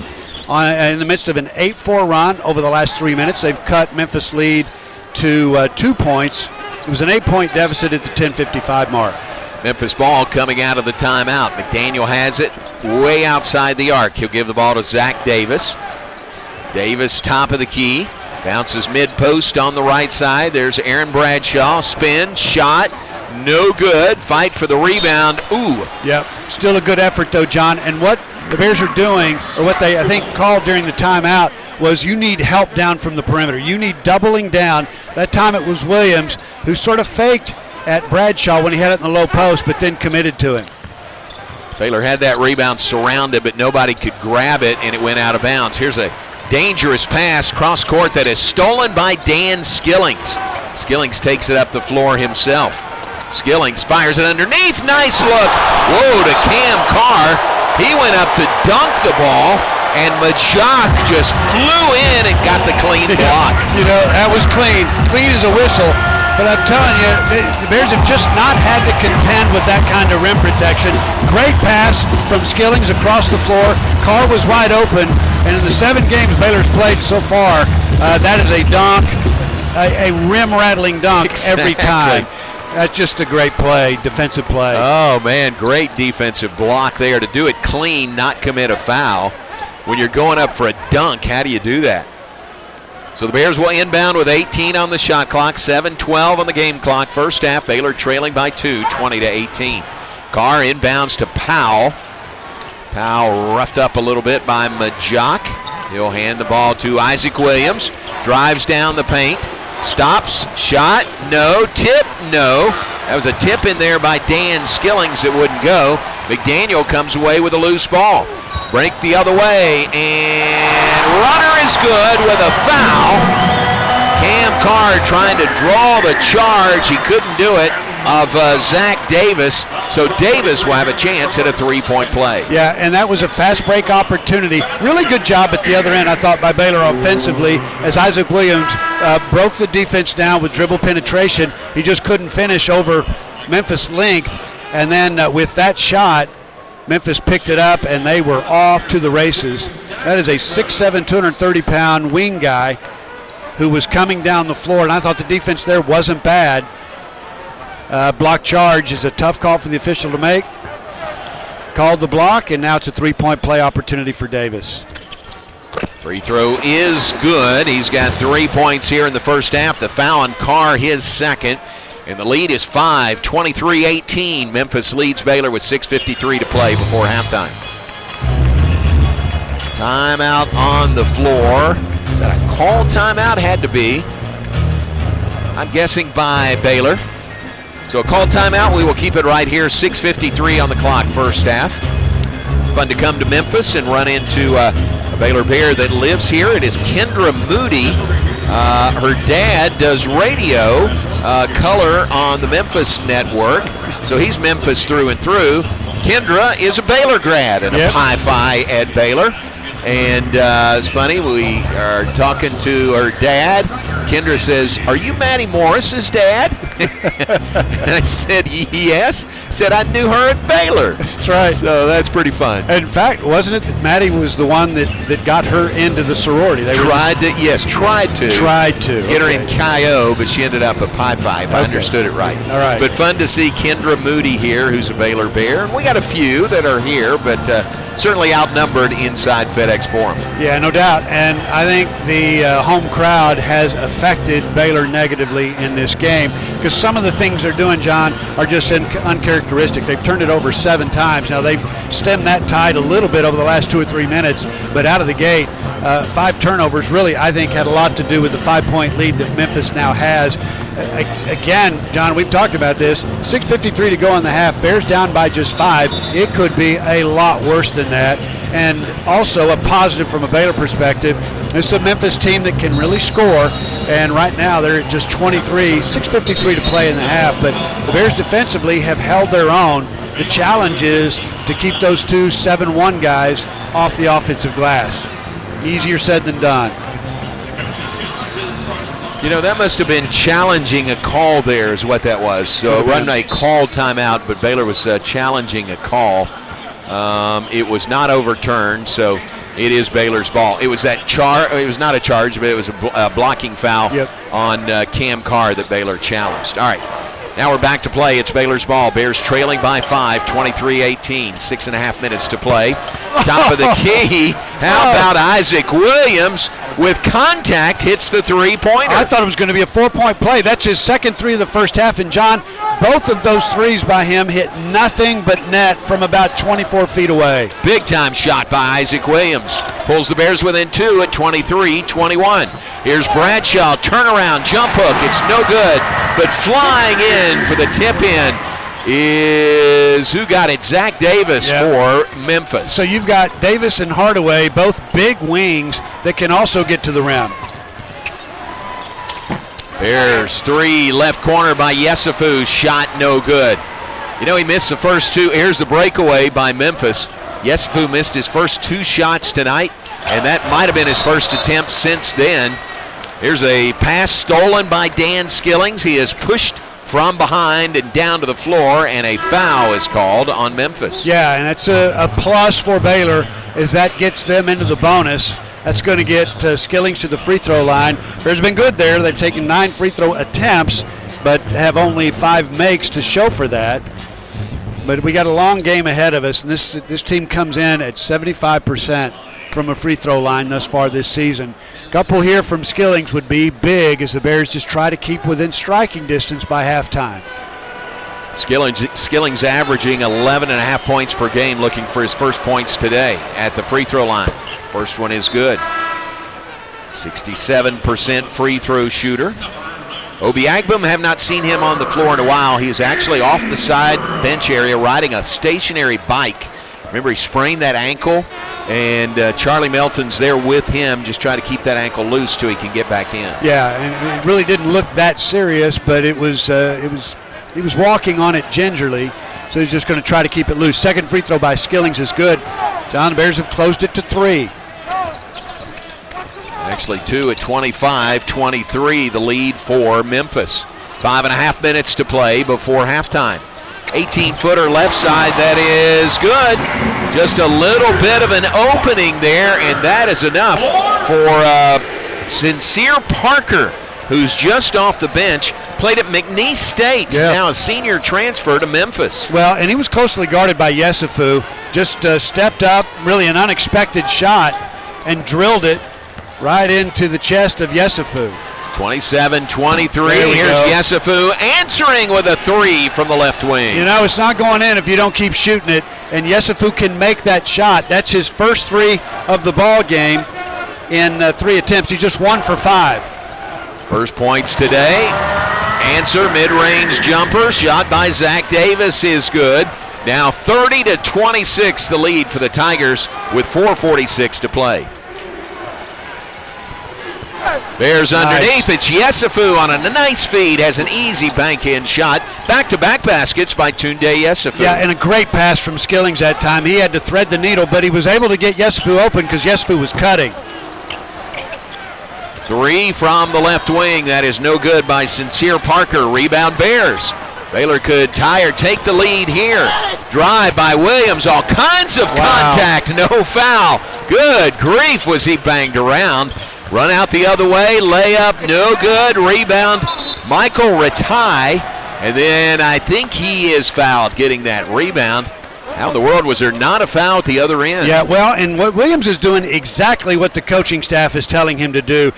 in the midst of an 8-4 run over the last 3 minutes. They've cut Memphis' lead to 2 points. It was an 8-point deficit at the 10:55 mark. Memphis ball coming out of the timeout. McDaniel has it way outside the arc. He'll give the ball to Zach Davis. Davis, top of the key. Bounces mid-post on the right side. There's Aaron Bradshaw. Spin, shot, no good. Fight for the rebound. Ooh. Yep. Still a good effort, though, John. And what the Bears are doing, or what they, I think, called during the timeout, was you need help down from the perimeter. You need doubling down. That time it was Williams who sort of faked at Bradshaw when he had it in the low post, but then committed to him. Baylor had that rebound surrounded, but nobody could grab it, and it went out of bounds. Here's a dangerous pass cross court that is stolen by Dan Skillings. Skillings takes it up the floor himself. Skillings fires it underneath. Nice look. Whoa, to Cam Carr. He went up to dunk the ball, and Majak just flew in and got the clean block. You know, that was clean. Clean as a whistle. But I'm telling you, the Bears have just not had to contend with that kind of rim protection. Great pass from Skillings across the floor. Carr was wide open, and in the 7 games Baylor's played so far, that is a dunk, a rim-rattling dunk every time. That's just a great play, defensive play. Oh, man, great defensive block there to do it clean, not commit a foul. When you're going up for a dunk, how do you do that? So the Bears will inbound with 18 on the shot clock, 7:12 on the game clock. First half, Baylor trailing by 2, 20-18. Carr inbounds to Powell. Powell roughed up a little bit by Majak. He'll hand the ball to Isaac Williams. Drives down the paint. Stops. Shot. No. Tip. No. That was a tip in there by Dan Skillings that wouldn't go. McDaniel comes away with a loose ball. Break the other way, and runner is good with a foul. Cam Carr trying to draw the charge. He couldn't do it of Zach Davis. So Davis will have a chance at a 3-point play. Yeah, and that was a fast break opportunity. Really good job at the other end, I thought, by Baylor offensively, as Isaac Williams broke the defense down with dribble penetration. He just couldn't finish over Memphis' length. And then with that shot, Memphis picked it up, and they were off to the races. That is a 6'7", 230-pound wing guy who was coming down the floor, and I thought the defense there wasn't bad. Block charge is a tough call for the official to make. Called the block, and now it's a 3-point play opportunity for Davis. Free throw is good. He's got 3 points here in the first half. The foul on Carr, his second. And the lead is 5, 23-18. Memphis leads Baylor with 6:53 to play before halftime. Timeout on the floor. Is that a call timeout? Had to be. I'm guessing by Baylor. So a call timeout. We will keep it right here. 6:53 on the clock, first half. Fun to come to Memphis and run into a Baylor Bear that lives here. It is Kendra Moody. Her dad does radio color on the Memphis network, so he's Memphis through and through. Kendra is a Baylor grad and a Pi Phi at Baylor. And it's funny, we are talking to her dad. Kendra says, "Are you Maddie Morris's dad?" And I said, "Yes." Said, "I knew her at Baylor." That's right. So that's pretty fun. In fact, wasn't it that Maddie was the one that got her into the sorority? They tried to get her in Chi O, but she ended up at Pi Phi, if I understood it right. All right. But fun to see Kendra Moody here, who's a Baylor Bear. And we got a few that are here, but certainly outnumbered inside FedEx Forum. Yeah, no doubt. And I think the home crowd has affected Baylor negatively in this game, because some of the things they're doing, John, are just uncharacteristic. They've turned it over 7 times. Now, they've stemmed that tide a little bit over the last 2 or 3 minutes, but out of the gate, 5 turnovers really, I think, had a lot to do with the 5-point lead that Memphis now has. Again, John, we've talked about this. 6:53 to go in the half. Bears down by just 5. It could be a lot worse than that. And also a positive from a Baylor perspective, it's a Memphis team that can really score. And right now they're at just 23, 6:53 to play in the half. But the Bears defensively have held their own. The challenge is to keep those two 7-1 guys off the offensive glass. Easier said than done. You know, that must have been challenging a call there is what that was. So run a called timeout, but Baylor was challenging a call. It was not overturned, so it is Baylor's ball. It was it was not a charge, but it was a blocking foul on Cam Carr that Baylor challenged. All right. Now we're back to play. It's Baylor's ball. Bears trailing by 5, 23-18. 6.5 minutes to play. Top of the key. How about Isaac Williams with contact hits the three-pointer? I thought it was going to be a 4-point play. That's his second three of the first half. And, John, both of those threes by him hit nothing but net from about 24 feet away. Big-time shot by Isaac Williams. Pulls the Bears within 2 at 23-21. Here's Bradshaw. Turnaround jump hook. It's no good, but flying in for the tip-in is who got it? Zach Davis for Memphis. So you've got Davis and Hardaway, both big wings that can also get to the rim. Bears 3, left corner by Yesufu, shot no good. You know, he missed the first two. Here's the breakaway by Memphis. Yesufu missed his first 2 shots tonight, and that might have been his first attempt since then. Here's a pass stolen by Dan Skillings. He is pushed from behind and down to the floor, and a foul is called on Memphis. Yeah, and that's a plus for Baylor as that gets them into the bonus. That's going to get Skillings to the free throw line. Bears been good there. They've taken 9 free throw attempts, but have only 5 makes to show for that. But we got a long game ahead of us, and this team comes in at 75% from a free throw line thus far this season. A couple here from Skillings would be big as the Bears just try to keep within striking distance by halftime. Skillings averaging 11.5 points per game, looking for his first points today at the free throw line. First one is good. 67% free throw shooter. Obi Agbum, have not seen him on the floor in a while. He is actually off the side bench area riding a stationary bike. Remember, he sprained that ankle, and Charlie Melton's there with him, just trying to keep that ankle loose till he can get back in. Yeah, and it really didn't look that serious, but he was walking on it gingerly, so he's just going to try to keep it loose. Second free throw by Skillings is good. John, the Bears have closed it to 3. Actually 2 at 25-23, the lead for Memphis. 5.5 minutes to play before halftime. 18-footer left side, that is good. Just a little bit of an opening there, and that is enough for Sincere Parker, who's just off the bench, played at McNeese State, now a senior transfer to Memphis. Well, and he was closely guarded by Yesufu, just stepped up, really an unexpected shot, and drilled it right into the chest of Yesufu. 27-23, here's Yesufu answering with a 3 from the left wing. You know, it's not going in if you don't keep shooting it, and Yesufu can make that shot. That's his first 3 of the ball game in 3 attempts. He's just 1 for 5. First points today. Answer, mid-range jumper, shot by Zach Davis is good. Now 30-26, the lead for the Tigers with 4:46 to play. Bears underneath. It's Yesufu on a nice feed, has an easy bank-in shot. Back-to-back baskets by Tunde Yesufu. Yeah, and a great pass from Skillings that time. He had to thread the needle, but he was able to get Yesufu open because Yesufu was cutting. 3 from the left wing. That is no good by Sincere Parker. Rebound Bears. Baylor could tie or take the lead here. Drive by Williams. All kinds of contact. No foul. Good grief, was he banged around. Run out the other way. Layup. No good. Rebound. Michael Ratai. And then I think he is fouled getting that rebound. How in the world was there not a foul at the other end? Yeah, well, and what Williams is doing exactly what the coaching staff is telling him to do.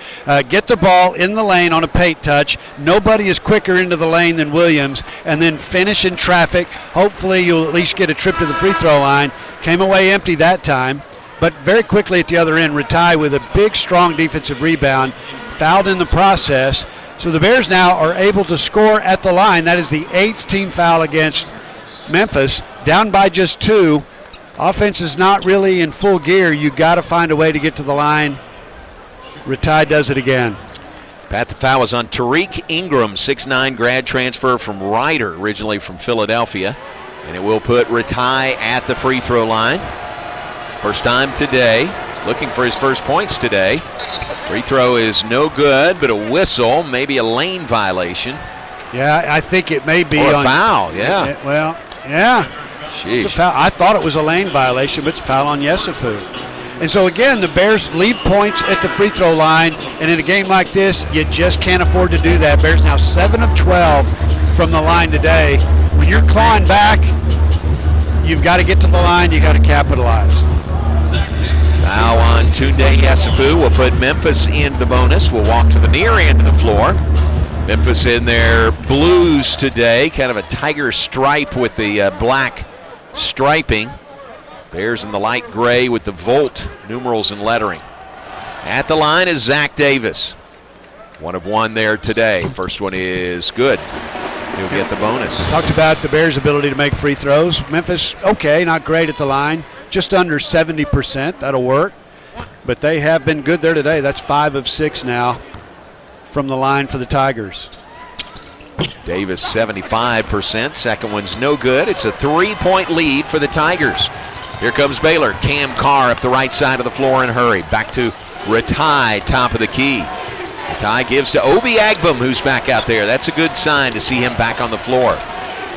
Get the ball in the lane on a paint touch. Nobody is quicker into the lane than Williams. And then finish in traffic. Hopefully you'll at least get a trip to the free throw line. Came away empty that time. But very quickly at the other end, Ratai with a big, strong defensive rebound. Fouled in the process. So the Bears now are able to score at the line. That is the 8th team foul against Memphis. Down by just 2. Offense is not really in full gear. You got to find a way to get to the line. Ratai does it again. Pat, the foul was on Tariq Ingram, 6'9", grad transfer from Ryder, originally from Philadelphia. And it will put Ratai at the free throw line. First time today. Looking for his first points today. Free throw is no good, but a whistle, maybe a lane violation. Yeah, I think it may be or a on foul, yeah. Well, yeah. Sheesh. It's a foul. I thought it was a lane violation, but it's a foul on Yesufu. And so again, the Bears lead points at the free throw line, and in a game like this, you just can't afford to do that. Bears now 7 of 12 from the line today. When you're clawing back, you've got to get to the line, you got to capitalize. Foul on Tunde Yesufu will put Memphis in the bonus. We'll walk to the near end of the floor. Memphis in their blues today, kind of a tiger stripe with the black striping. Bears in the light gray with the Volt numerals and lettering. At the line is Zach Davis. 1 of 1 there today. First one is good. He'll get the bonus. Talked about the Bears' ability to make free throws. Memphis, okay, not great at the line. Just under 70%. That'll work. But they have been good there today. That's 5 of 6 now from the line for the Tigers. Davis 75%. Second one's no good. It's a 3-point lead for the Tigers. Here comes Baylor. Cam Carr up the right side of the floor in a hurry. Back to Ratai, top of the key. Ratai gives to Obi Agbum, who's back out there. That's a good sign to see him back on the floor.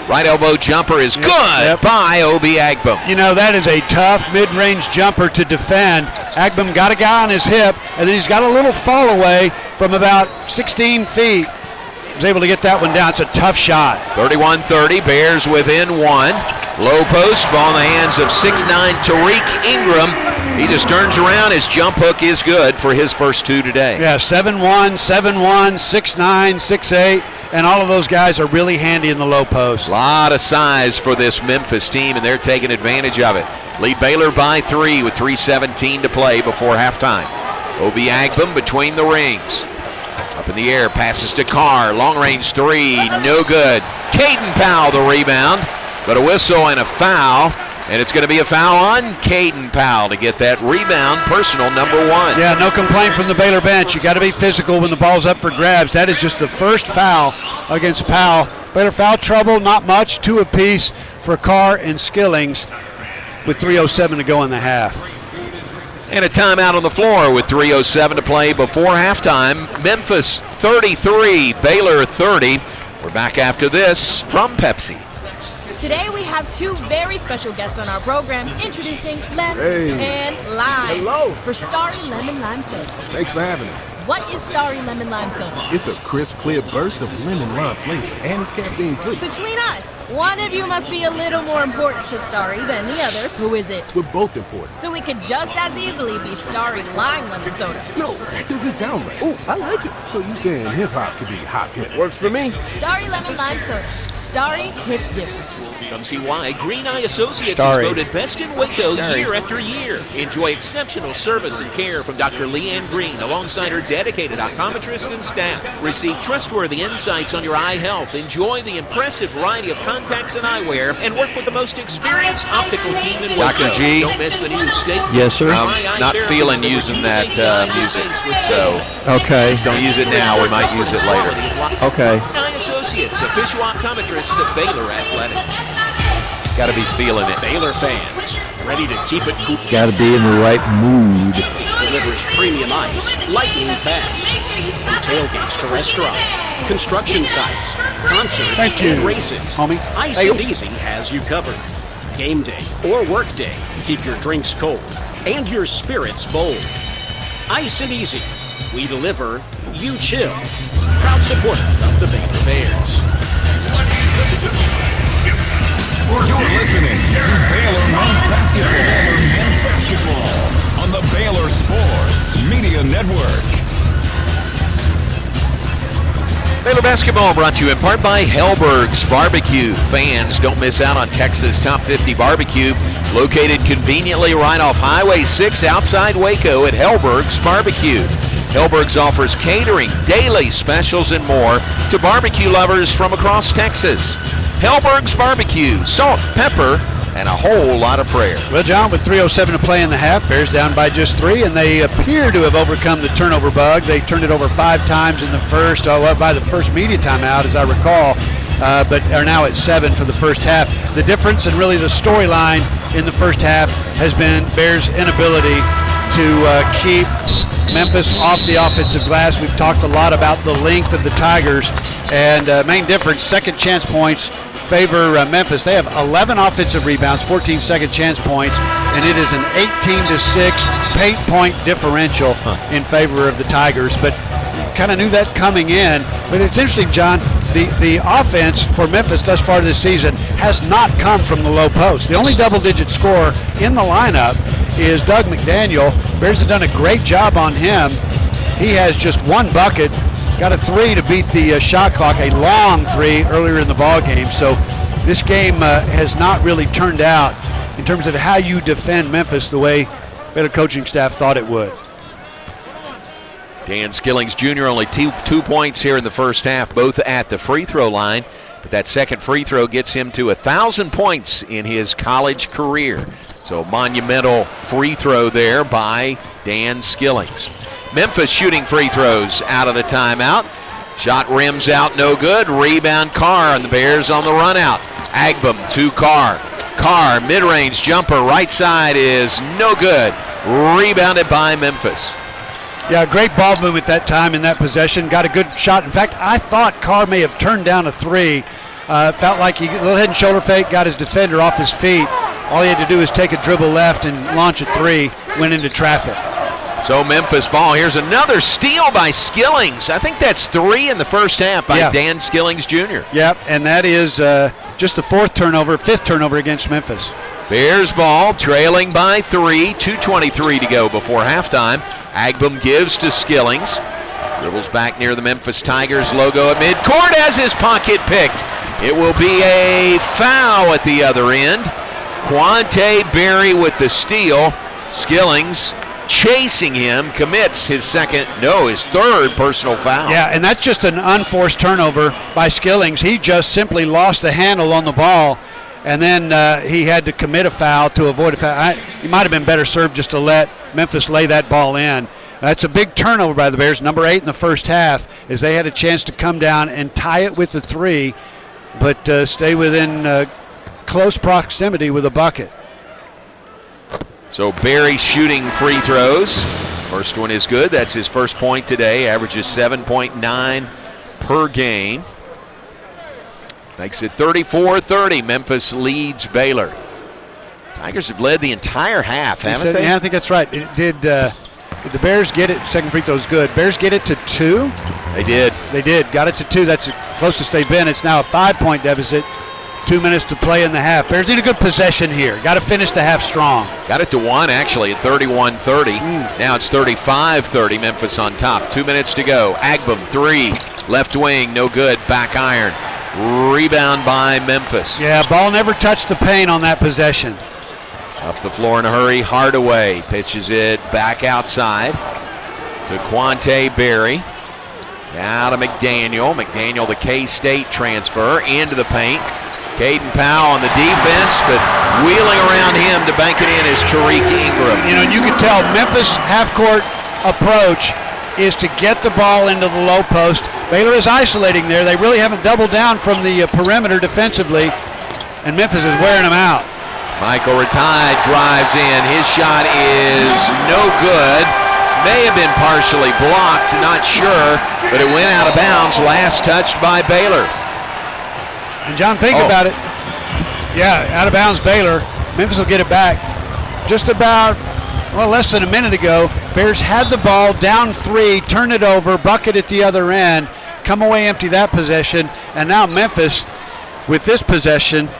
Right elbow jumper is good by Obi Agbum. You know, that is a tough mid-range jumper to defend. Agbum got a guy on his hip, and then he's got a little fall away from about 16 feet. Was able to get that one down. It's a tough shot. 31-30, Bears within 1. Low post, ball in the hands of 6'9" Tariq Ingram. He just turns around. His jump hook is good for his first 2 today. Yeah, 7'1", 7'1", 6'9", 6'8", and all of those guys are really handy in the low post. A lot of size for this Memphis team, and they're taking advantage of it. Lead Baylor by 3 with 3:17 to play before halftime. Obi Agbum between the rings. Up in the air, passes to Carr. Long-range 3, no good. Caden Powell the rebound, but a whistle and a foul. And it's going to be a foul on Caden Powell to get that rebound, personal number 1. Yeah, no complaint from the Baylor bench. You got to be physical when the ball's up for grabs. That is just the first foul against Powell. Baylor foul trouble, not much, 2 apiece for Carr and Skillings with 3:07 to go in the half. And a timeout on the floor with 3:07 to play before halftime. Memphis 33, Baylor 30. We're back after this from Pepsi. Today we have 2 very special guests on our program, introducing Lem and Lime. Hello. For Starry Lemon Lime Soda. Thanks for having us. What is Starry Lemon Lime Soda? It's a crisp, clear burst of lemon lime flavor, and it's caffeine free. Between us, one of you must be a little more important to Starry than the other. Who is it? We're both important. So we could just as easily be Starry Lime Lemon Soda. No, that doesn't sound right. Oh, I like it. So you saying hip-hop could be hop hip. Works for me. Starry Lemon Lime Soda. Starry hits different. Come see why Green Eye Associates Starry. is voted best in Waco year after year. Enjoy exceptional service and care from Dr. Leanne Green alongside her dedicated optometrist and staff. Receive trustworthy insights on your eye health. Enjoy the impressive variety of contacts and eyewear, and work with the most experienced optical team in Waco. Dr. G. Don't miss the new state. Yes, sir. I'm not feeling using that music, so Okay. just don't use it now. We might use it later. Okay. Green Eye Associates, official optometrist of Baylor Athletics. Got to be feeling it. Baylor fans, ready to keep it cool. Got to be in the right mood. Delivers premium ice, lightning fast. From tailgates to restaurants, construction sites, concerts, and races. Homie. Ice and Easy has you covered. Game day or work day, keep your drinks cold and your spirits bold. Ice and Easy, we deliver, you chill. Proud supporter of the Baylor Bears. You're listening to Baylor Men's Basketball on the Baylor Sports Media Network. Baylor Basketball brought to you in part by Hellberg's Barbecue. Fans, don't miss out on Texas Top 50 Barbecue, located conveniently right off Highway 6 outside Waco at Hellberg's Barbecue. Hellberg's offers catering, daily specials, and more to barbecue lovers from across Texas. Hellberg's Barbecue, salt, pepper, and a whole lot of prayer. Well, John, with 3:07 to play in the half, Bears down by just 3, and they appear to have overcome the turnover bug. They turned it over 5 times in the first, by the first media timeout, as I recall. but are now at 7 for the first half. The difference and really the storyline in the first half has been Bears' inability to keep Memphis off the offensive glass. We've talked a lot about the length of the Tigers, and main difference, second chance points favor Memphis. They have 11 offensive rebounds, 14 second chance points, and it is an 18-6 paint point differential in favor of the Tigers. But kind of knew that coming in. But it's interesting, John, the offense for Memphis thus far this season has not come from the low post. The only double-digit scorer in the lineup is Doug McDaniel. Bears have done a great job on him. He has just one bucket, got a 3 to beat the shot clock, a long 3 earlier in the ball game. So this game has not really turned out in terms of how you defend Memphis the way Baylor coaching staff thought it would. Dan Skillings Jr. only 2 points here in the first half, both at the free throw line. But that second free throw gets him to 1,000 points in his college career. So monumental free throw there by Dan Skillings. Memphis shooting free throws out of the timeout. Shot rims out, no good. Rebound Carr, and the Bears on the run out. Agbum to Carr. Carr, mid-range jumper, right side is no good. Rebounded by Memphis. Yeah, great ball movement that time in that possession. Got a good shot. In fact, I thought Carr may have turned down a 3. Felt like he little head and shoulder fake, got his defender off his feet. All he had to do was take a dribble left and launch a 3, went into traffic. So Memphis ball. Here's another steal by Skillings. I think that's 3 in the first half by Dan Skillings Jr. Yep, and that is just the 5th turnover against Memphis. Bears ball, trailing by 3, 2:23 to go before halftime. Agbum gives to Skillings. Dribbles back near the Memphis Tigers logo at midcourt, has his pocket picked. It will be a foul at the other end. Quante Berry with the steal. Skillings chasing him, commits his third personal foul. Yeah, and that's just an unforced turnover by Skillings. He just simply lost the handle on the ball, and then he had to commit a foul to avoid a foul. He might have been better served just to let Memphis lay that ball in. That's a big turnover by the Bears, number 8 in the first half, as they had a chance to come down and tie it with the 3, but stay within close proximity with a bucket. So Berry shooting free throws. First one is good. That's his first point today. Averages 7.9 per game. Makes it 34-30. Memphis leads Baylor. Tigers have led the entire half, haven't they? Yeah, I think that's right. Did the Bears get it? Second free throw is good. Bears get it to 2? They did. They did. Got it to 2. That's the closest they've been. It's now a 5-point deficit. 2 minutes to play in the half. Bears need a good possession here. Got to finish the half strong. Got it to 1, actually, at 31-30. Now it's 35-30. Memphis on top. 2 minutes to go. Agbum, 3. Left wing, no good. Back iron. Rebound by Memphis. Yeah, ball never touched the paint on that possession. Up the floor in a hurry. Hardaway pitches it back outside to Quante Berry. Now to McDaniel. McDaniel, the K-State transfer, into the paint. Caden Powell on the defense, but wheeling around him to bank it in is Tariq Ingram. You know, you can tell Memphis half-court approach is to get the ball into the low post. Baylor is isolating there. They really haven't doubled down from the perimeter defensively, and Memphis is wearing them out. Michael Rattay drives in. His shot is no good. May have been partially blocked, not sure, but it went out of bounds. Last touched by Baylor. And John, think about it. Yeah, out of bounds Baylor. Memphis will get it back. Just about, less than a minute ago, Bears had the ball, down 3, turn it over, bucket at the other end, come away empty that possession, and now Memphis, with this possession,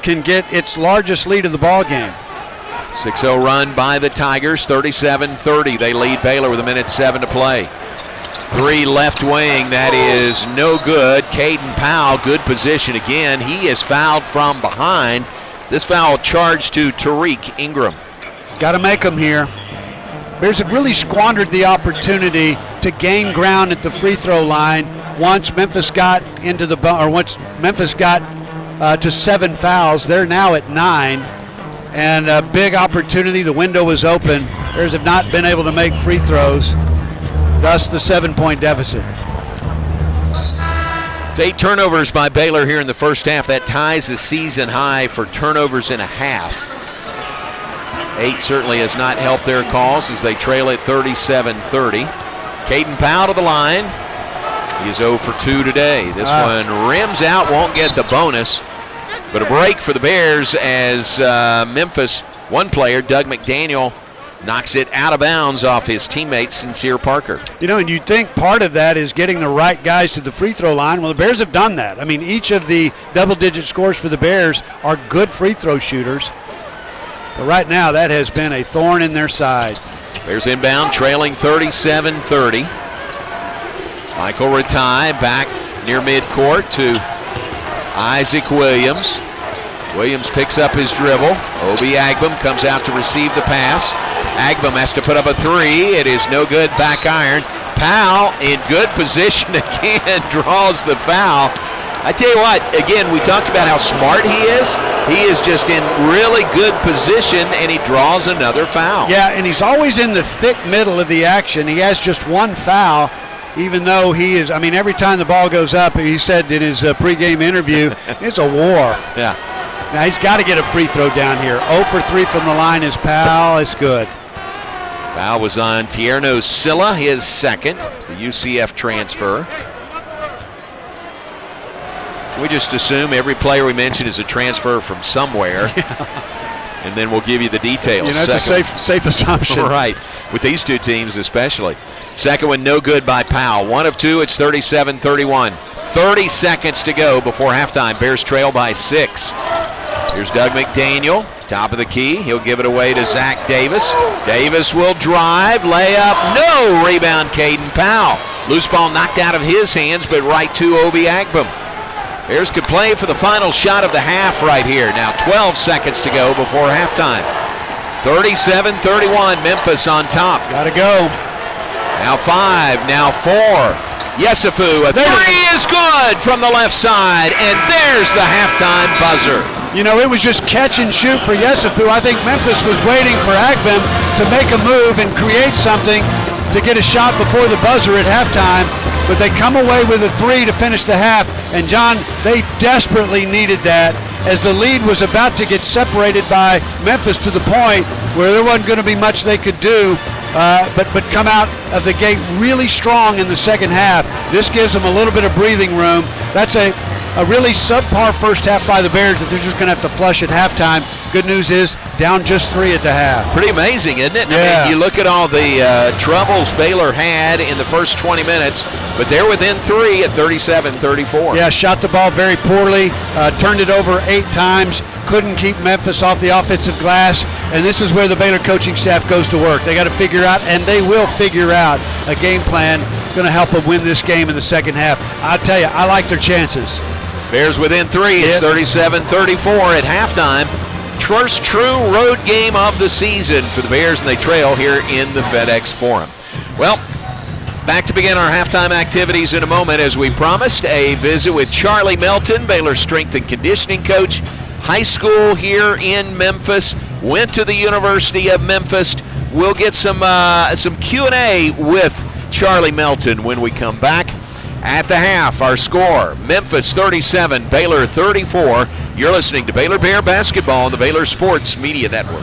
can get its largest lead of the ball game. 6-0 run by the Tigers, 37-30. They lead Baylor with 1:07 to play. 3 left wing, that is no good. Caden Powell, good position again. He is fouled from behind. This foul charged to Tariq Ingram. Got to make them here. Bears have really squandered the opportunity to gain ground at the free throw line once Memphis got into the once Memphis got to 7 fouls. They're now at 9, and a big opportunity. The window was open. Bears have not been able to make free throws. Thus the 7-point deficit. It's 8 turnovers by Baylor here in the first half. That ties the season high for turnovers in a half. 8 certainly has not helped their cause as they trail at 37-30. Caden Powell to the line. He is 0 for 2 today. This one rims out, won't get the bonus. But a break for the Bears as Memphis, one player, Doug McDaniel, knocks it out of bounds off his teammate, Sincere Parker. You know, and you'd think part of that is getting the right guys to the free throw line. Well, the Bears have done that. I mean, each of the double-digit scores for the Bears are good free throw shooters. But right now, that has been a thorn in their side. Bears inbound, trailing 37-30. Michael Ratai back near midcourt to Isaac Williams. Williams picks up his dribble. Obi Agbam comes out to receive the pass. Agbam has to put up a 3. It is no good, back iron. Powell in good position again, draws the foul. I tell you what, again, we talked about how smart he is. He is just in really good position, and he draws another foul. Yeah, and he's always in the thick middle of the action. He has just one foul, even though he is, I mean, every time the ball goes up, he said in his pregame interview, it's a war. Yeah. Now he's got to get a free throw down here. 0 for 3 from the line is Powell. It's good. Foul was on Tierno Silla, his second, the UCF transfer. We just assume every player we mention is a transfer from somewhere, and then we'll give you the details. You know, that's a safe assumption. Right, with these two teams especially. Second one no good by Powell. 1 of 2, it's 37-31. 30 seconds to go before halftime. Bears trail by 6. Here's Doug McDaniel, top of the key. He'll give it away to Zach Davis. Davis will drive, layup, no! Rebound, Caden Powell. Loose ball knocked out of his hands, but right to Obi Agbam. Bears could play for the final shot of the half right here. Now 12 seconds to go before halftime. 37-31, Memphis on top. Gotta go. Now 5, now 4. Yesufu, a 3 is good from the left side, and there's the halftime buzzer. You know, it was just catch and shoot for Yesufu. I think Memphis was waiting for Agbam to make a move and create something to get a shot before the buzzer at halftime, but they come away with a 3 to finish the half, and John, they desperately needed that as the lead was about to get separated by Memphis to the point where there wasn't going to be much they could do, but come out of the gate really strong in the second half. This gives them a little bit of breathing room. That's a really subpar first half by the Bears that they're just going to have to flush at halftime. Good news is down just 3 at the half. Pretty amazing, isn't it? Yeah. I mean, you look at all the troubles Baylor had in the first 20 minutes, but they're within 3 at 37-34. Yeah, shot the ball very poorly, turned it over 8 times, couldn't keep Memphis off the offensive glass, and this is where the Baylor coaching staff goes to work. They got to figure out, and they will figure out, a game plan going to help them win this game in the second half. I'll tell you, I like their chances. Bears within 3. It's 37-34 at halftime. First true road game of the season for the Bears, and they trail here in the FedEx Forum. Well, back to begin our halftime activities in a moment. As we promised, a visit with Charlie Melton, Baylor's strength and conditioning coach, high school here in Memphis, went to the University of Memphis. We'll get some Q&A with Charlie Melton when we come back. At the half, our score, Memphis 37, Baylor 34. You're listening to Baylor Bear Basketball on the Baylor Sports Media Network.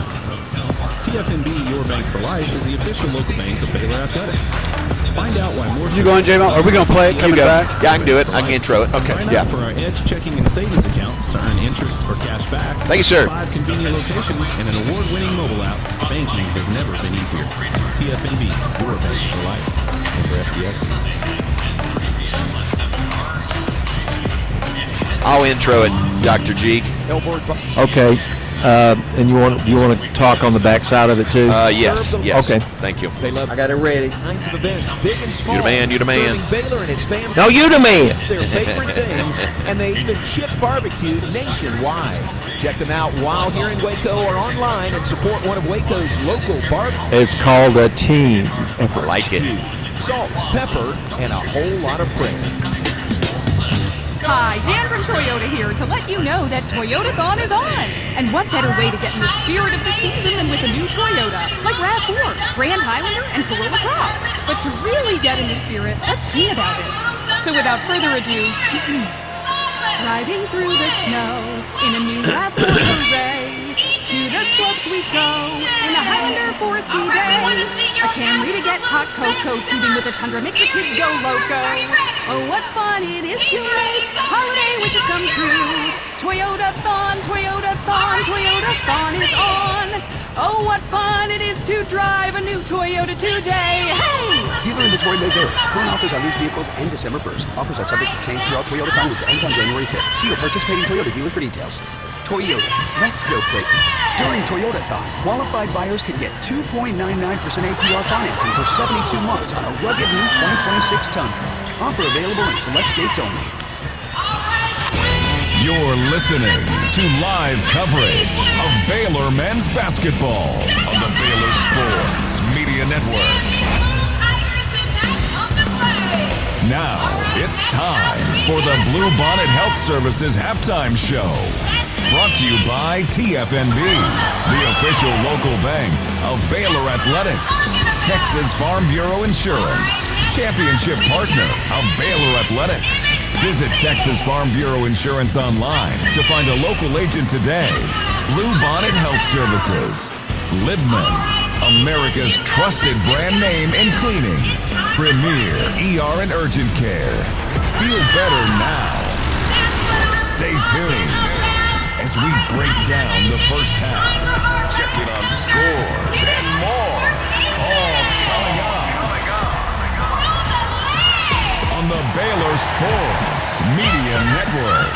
TFNB, your bank for life, is the official local bank of Baylor Athletics. Find out why more... You going, J-Mo? Are we going to play it coming back? Yeah, I can do it. I can intro it. Okay. Sign up for our Edge checking and savings accounts to earn interest or cash back. Thank you, sir. 5 convenient locations and an award-winning mobile app. Banking has never been easier. TFNB, your bank for life. For FDS. I'll intro it, Dr. G. Okay. And do you want to talk on the backside of it too? Yes. Okay. Thank you. They love I got it ready. kinds of events, big and small. You the man. Serving Baylor and its fans. No, you the man. Their favorite things, and they even ship barbecue nationwide. Check them out while here in Waco or online and support one of Waco's local barbecues. It's called a team effort. I like it. Salt, pepper, and a whole lot of prayer. Hi, Jan from Toyota here to let you know that Toyotathon is on. And what better way to get in the spirit of the season than with a new Toyota, like RAV4, Grand Highlander, and Corolla Cross. But to really get in the spirit, let's see about it. So without further ado, driving through the snow in a new RAV4 array. To the slopes we go in a Highlander for a ski day. A Camry to get hot cocoa, tubing with a Tundra makes the kids go loco. Oh, what fun it is to make holiday wishes come true. Toyota-thon, Toyota-thon, Toyota-thon is on. Oh, what fun it is to drive a new Toyota today. Hey! Dealer inventory may vary. Current offers on these vehicles end December 1st. Offers are subject to change throughout Toyota-thon, which ends on January 5th. See your participating Toyota dealer for details. Toyota, let's go places. During Toyota-thon, qualified buyers can get 2.99% APR financing for 72 months on a rugged new 2026 Tundra. Offer available in select states only. You're listening to live coverage of Baylor men's basketball on the Baylor Sports Media Network. Now it's time for the Blue Bonnet Health Services halftime show. Brought to you by TFNB, the official local bank of Baylor Athletics. Texas Farm Bureau Insurance, championship partner of Baylor Athletics. Visit Texas Farm Bureau Insurance online to find a local agent today. Blue Bonnet Health Services. Libman, America's trusted brand name in cleaning. Premier ER and urgent care. Feel better now. Stay tuned as we break down the first half. Checking on scores and more. All coming up on the Baylor Sports Media Network.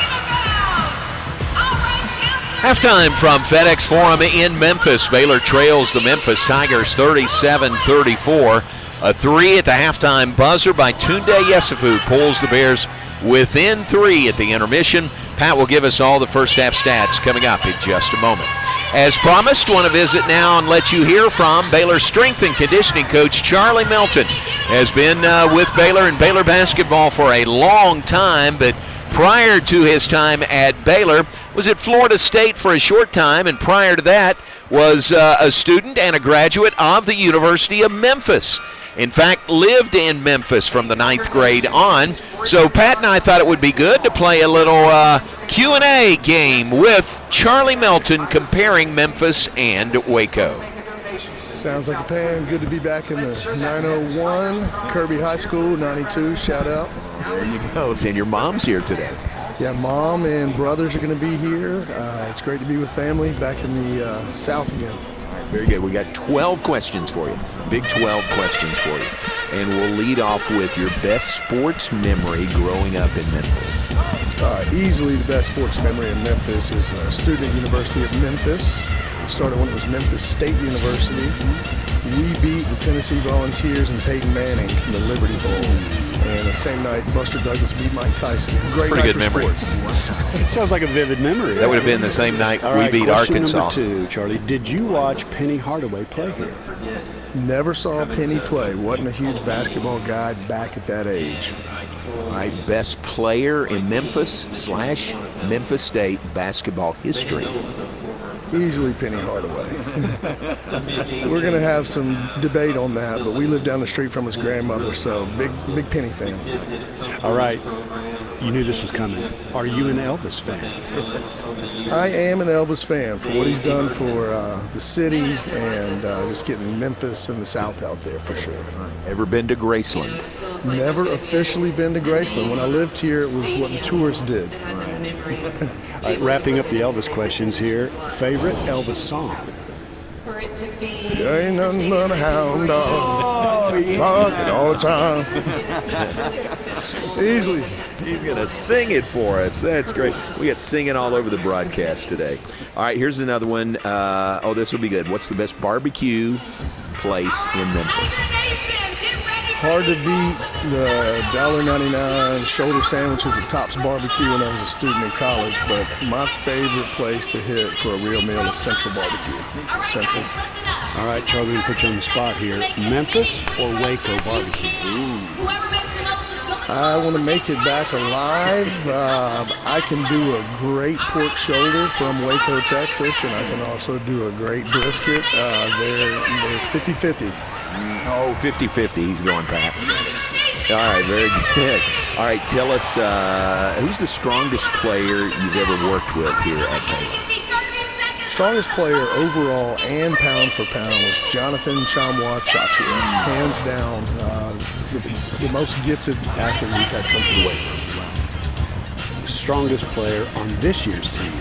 Halftime from FedEx Forum in Memphis. Baylor trails the Memphis Tigers 37-34. A three at the halftime buzzer by Tunde Yesufu pulls the Bears within three at the intermission. Pat will give us all the first half stats coming up in just a moment. As promised, want to visit now and let you hear from Baylor strength and conditioning coach Charlie Melton. Has been with Baylor and Baylor basketball for a long time, but prior to his time at Baylor was at Florida State for a short time, and prior to that was a student and a graduate of the University of Memphis. In fact, lived in Memphis from the 9th grade on. So Pat and I thought it would be good to play a little Q&A game with Charlie Melton comparing Memphis and Waco. Sounds like a plan. Good to be back in the 901, Kirby High School, 92, shout out. There you go. And your mom's here today. Yeah, mom and brothers are going to be here. It's great to be with family back in the South again. Very good. We got 12 questions for you. Big 12 questions for you. And we'll lead off with your best sports memory growing up in Memphis. Easily the best sports memory in Memphis is student at University of Memphis. Started when it was Memphis State University. We beat the Tennessee Volunteers and Peyton Manning in the Liberty Bowl. And the same night, Buster Douglas beat Mike Tyson. Great Pretty night good for memory. sports. Sounds like a vivid memory. That would have been the same night we beat Arkansas. Question number 2, Charlie. Did you watch Penny Hardaway play here? Never saw Penny play. Wasn't a huge basketball guy back at that age. All right, best player in Memphis / Memphis State basketball history. Easily Penny Hardaway. We're going to have some debate on that, but we live down the street from his grandmother, so big Penny fan. All right. You knew this was coming. Are you an Elvis fan? I am an Elvis fan for what he's done for the city and just getting Memphis and the South out there for sure. Ever been to Graceland? Never officially been to Graceland. When I lived here, it was what the tourists did. All right, wrapping up the Elvis questions here. Favorite Elvis song? There ain't nothing but a hound dog barking all the time. Easily. He's going to sing it for us. That's great. We got singing all over the broadcast today. All right, here's another one. This will be good. What's the best barbecue place in Memphis? Hard to beat the $1.99 shoulder sandwiches at Tops Barbecue when I was a student in college, but my favorite place to hit for a real meal is Central Barbecue. Central. All right, Charlie, we'll put you on the spot here. Memphis or Waco barbecue? I want to make it back alive. I can do a great pork shoulder from Waco, Texas, and I can also do a great brisket. They're 50-50. Oh, 50-50, he's going, Pat. All right, very good. All right, tell us who's the strongest player you've ever worked with here at Baylor? Strongest player overall and pound for pound was Jonathan Chamwa Chachua. Hands down, the most gifted athlete we've had come to the weight room. Strongest player on this year's team.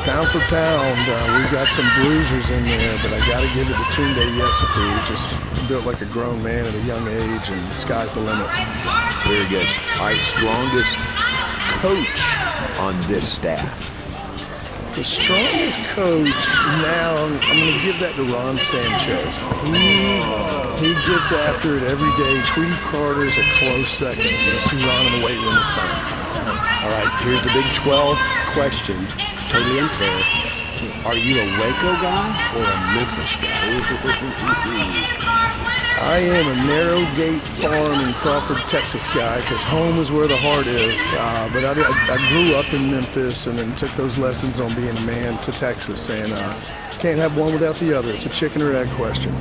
Pound for pound, we've got some bruisers in there, but I got to give it to Tunde Yesufu, who just built like a grown man at a young age, and the sky's the limit. Very good. All right, strongest coach on this staff. The strongest coach now, I'm going to give that to Ron Sanchez. He gets after it every day. Tweety Carter's a close second. You see Ron in the weight room a ton. All right, here's the Big 12 question. Totally unfair. Are you a Waco guy or a Memphis guy? I am a Narrow Gate Farm in Crawford, Texas guy, because home is where the heart is. But I grew up in Memphis and then took those lessons on being a man to Texas. And can't have one without the other. It's a chicken or egg question.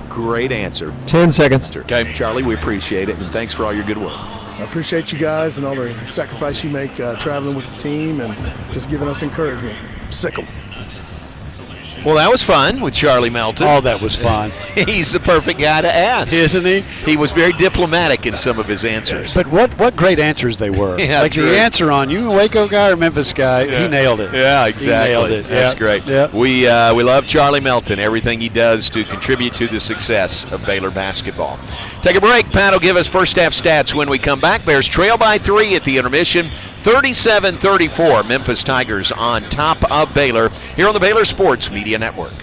Great answer. 10 seconds. Okay, Charlie, we appreciate it, and thanks for all your good work. I appreciate you guys and all the sacrifice you make traveling with the team and just giving us encouragement. Sick 'em. Well, that was fun with Charlie Melton. Oh, that was fun. He's the perfect guy to ask. Isn't he? He was very diplomatic in some of his answers. But what great answers they were. Yeah, like true. the answer on you a Waco guy or Memphis guy, he nailed it. Yeah, exactly. He nailed it. That's yeah. great. Yeah. We love Charlie Melton, everything he does to contribute to the success of Baylor basketball. Take a break. Pat will give us first half stats when we come back. Bears trail by 3 at the intermission. 37-34, Memphis Tigers on top of Baylor here on the Baylor Sports Media Network.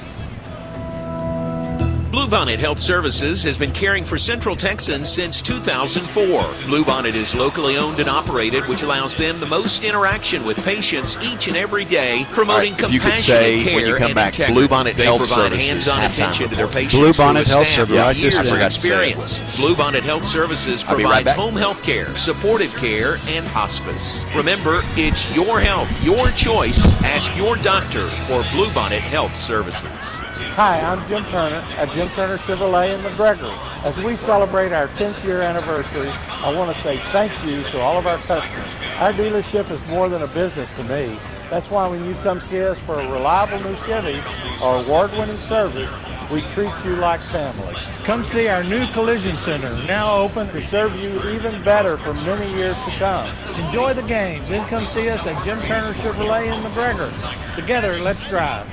Bluebonnet Health Services has been caring for Central Texans since 2004. Bluebonnet is locally owned and operated, which allows them the most interaction with patients each and every day, promoting All right, if you could compassionate say, care when you come and back, integrity. Bluebonnet They Health provide Services, hands-on halftime attention to their report. patients Bluebonnet through a Health staff Services, with right? years I of forgot to say it. experience. Bluebonnet Health Services I'll be right provides back. home health care, supportive care, and hospice. Remember, it's your health, your choice. Ask your doctor for Bluebonnet Health Services. Hi, I'm Jim Turner at Jim Turner Chevrolet in McGregor. As we celebrate our 10th year anniversary, I want to say thank you to all of our customers. Our dealership is more than a business to me. That's why when you come see us for a reliable new Chevy or award-winning service, we treat you like family. Come see our new collision center, now open to serve you even better for many years to come. Enjoy the games, then come see us at Jim Turner Chevrolet in McGregor. Together, let's drive.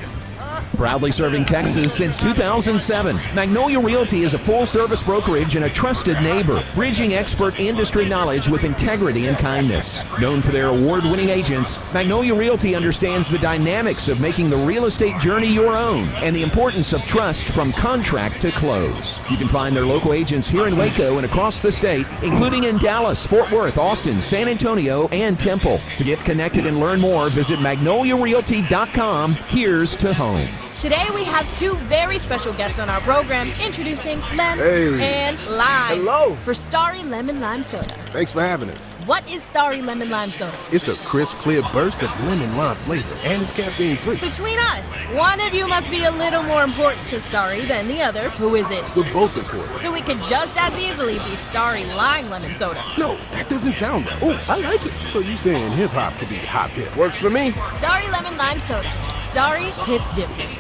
Proudly serving Texas since 2007, Magnolia Realty is a full-service brokerage and a trusted neighbor, bridging expert industry knowledge with integrity and kindness. Known for their award-winning agents, Magnolia Realty understands the dynamics of making the real estate journey your own and the importance of trust from contract to close. You can find their local agents here in Waco and across the state, including in Dallas, Fort Worth, Austin, San Antonio, and Temple. To get connected and learn more, visit magnoliarealty.com. Here's to home. Today we have two very special guests on our program, introducing Lem and Lime. Hello. For Starry Lemon Lime Soda. Thanks for having us. What is Starry Lemon Lime Soda? It's a crisp, clear burst of lemon lime flavor, and it's caffeine-free. Between us, one of you must be a little more important to Starry than the other. Who is it? We're both important. So we could just as easily be Starry Lime Lemon Soda. No, that doesn't sound right. Oh, I like it. So you saying hip-hop could be hop hip. Works for me. Starry Lemon Lime Soda. Starry hits different.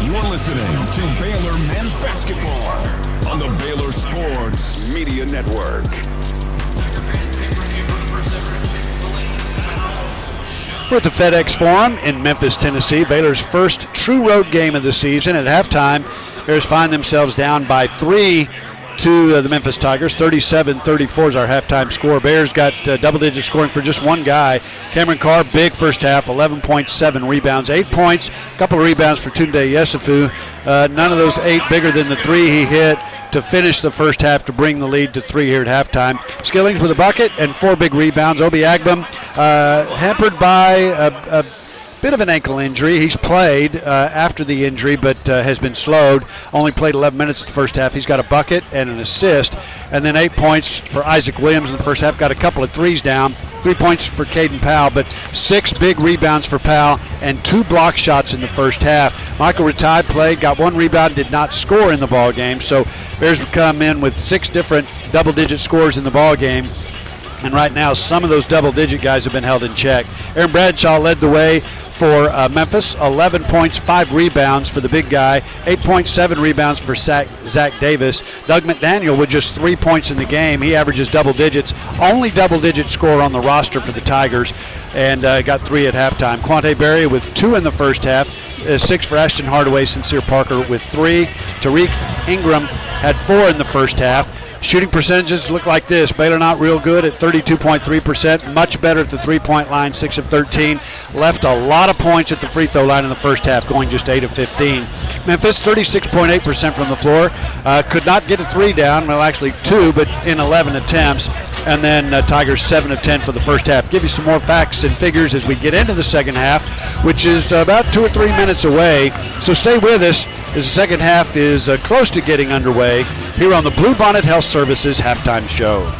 You're listening to Baylor Men's Basketball on the Baylor Sports Media Network. We're at the FedEx Forum in Memphis, Tennessee. Baylor's first true road game of the season. At halftime, Bears find themselves down by 3 to the Memphis Tigers. 37-34 is our halftime score. Bears got double-digit scoring for just one guy. Cameron Carr, big first half, 11.7 rebounds, 8 points, a couple of rebounds for Tunde Yesufu. None of those 8 bigger than the 3 he hit to finish the first half to bring the lead to 3 here at halftime. Skillings with a bucket and 4 big rebounds. Obi Agbam hampered by a bit of an ankle injury. He's played after the injury, but has been slowed. Only played 11 minutes in the first half. He's got a bucket and an assist, and then 8 points for Isaac Williams in the first half. Got a couple of threes down. 3 points for Caden Powell, but 6 big rebounds for Powell and 2 block shots in the first half. Michael Ratai played, got 1 rebound, did not score in the ball game. So Bears would come in with 6 different double-digit scores in the ball game. And right now, some of those double-digit guys have been held in check. Aaron Bradshaw led the way for Memphis, 11 points, 5 rebounds for the big guy, 8.7 rebounds for Zach Davis. Doug McDaniel with just 3 points in the game. He averages double digits, only double-digit scorer on the roster for the Tigers, and got 3 at halftime. Quante Berry with 2 in the first half, 6 for Ashton Hardaway, Sincere Parker with 3. Tariq Ingram had 4 in the first half. Shooting percentages look like this. Baylor not real good at 32.3%, much better at the three-point line, 6 of 13. Left a lot of points at the free throw line in the first half, going just 8 of 15. Memphis, 36.8% from the floor. Could not get a 3 down, well, actually 2, but in 11 attempts. And then Tigers 7 of 10 for the first half. Give you some more facts and figures as we get into the second half, which is about 2 or 3 minutes away. So stay with us as the second half is close to getting underway here on the Bluebonnet Health Services Halftime Show.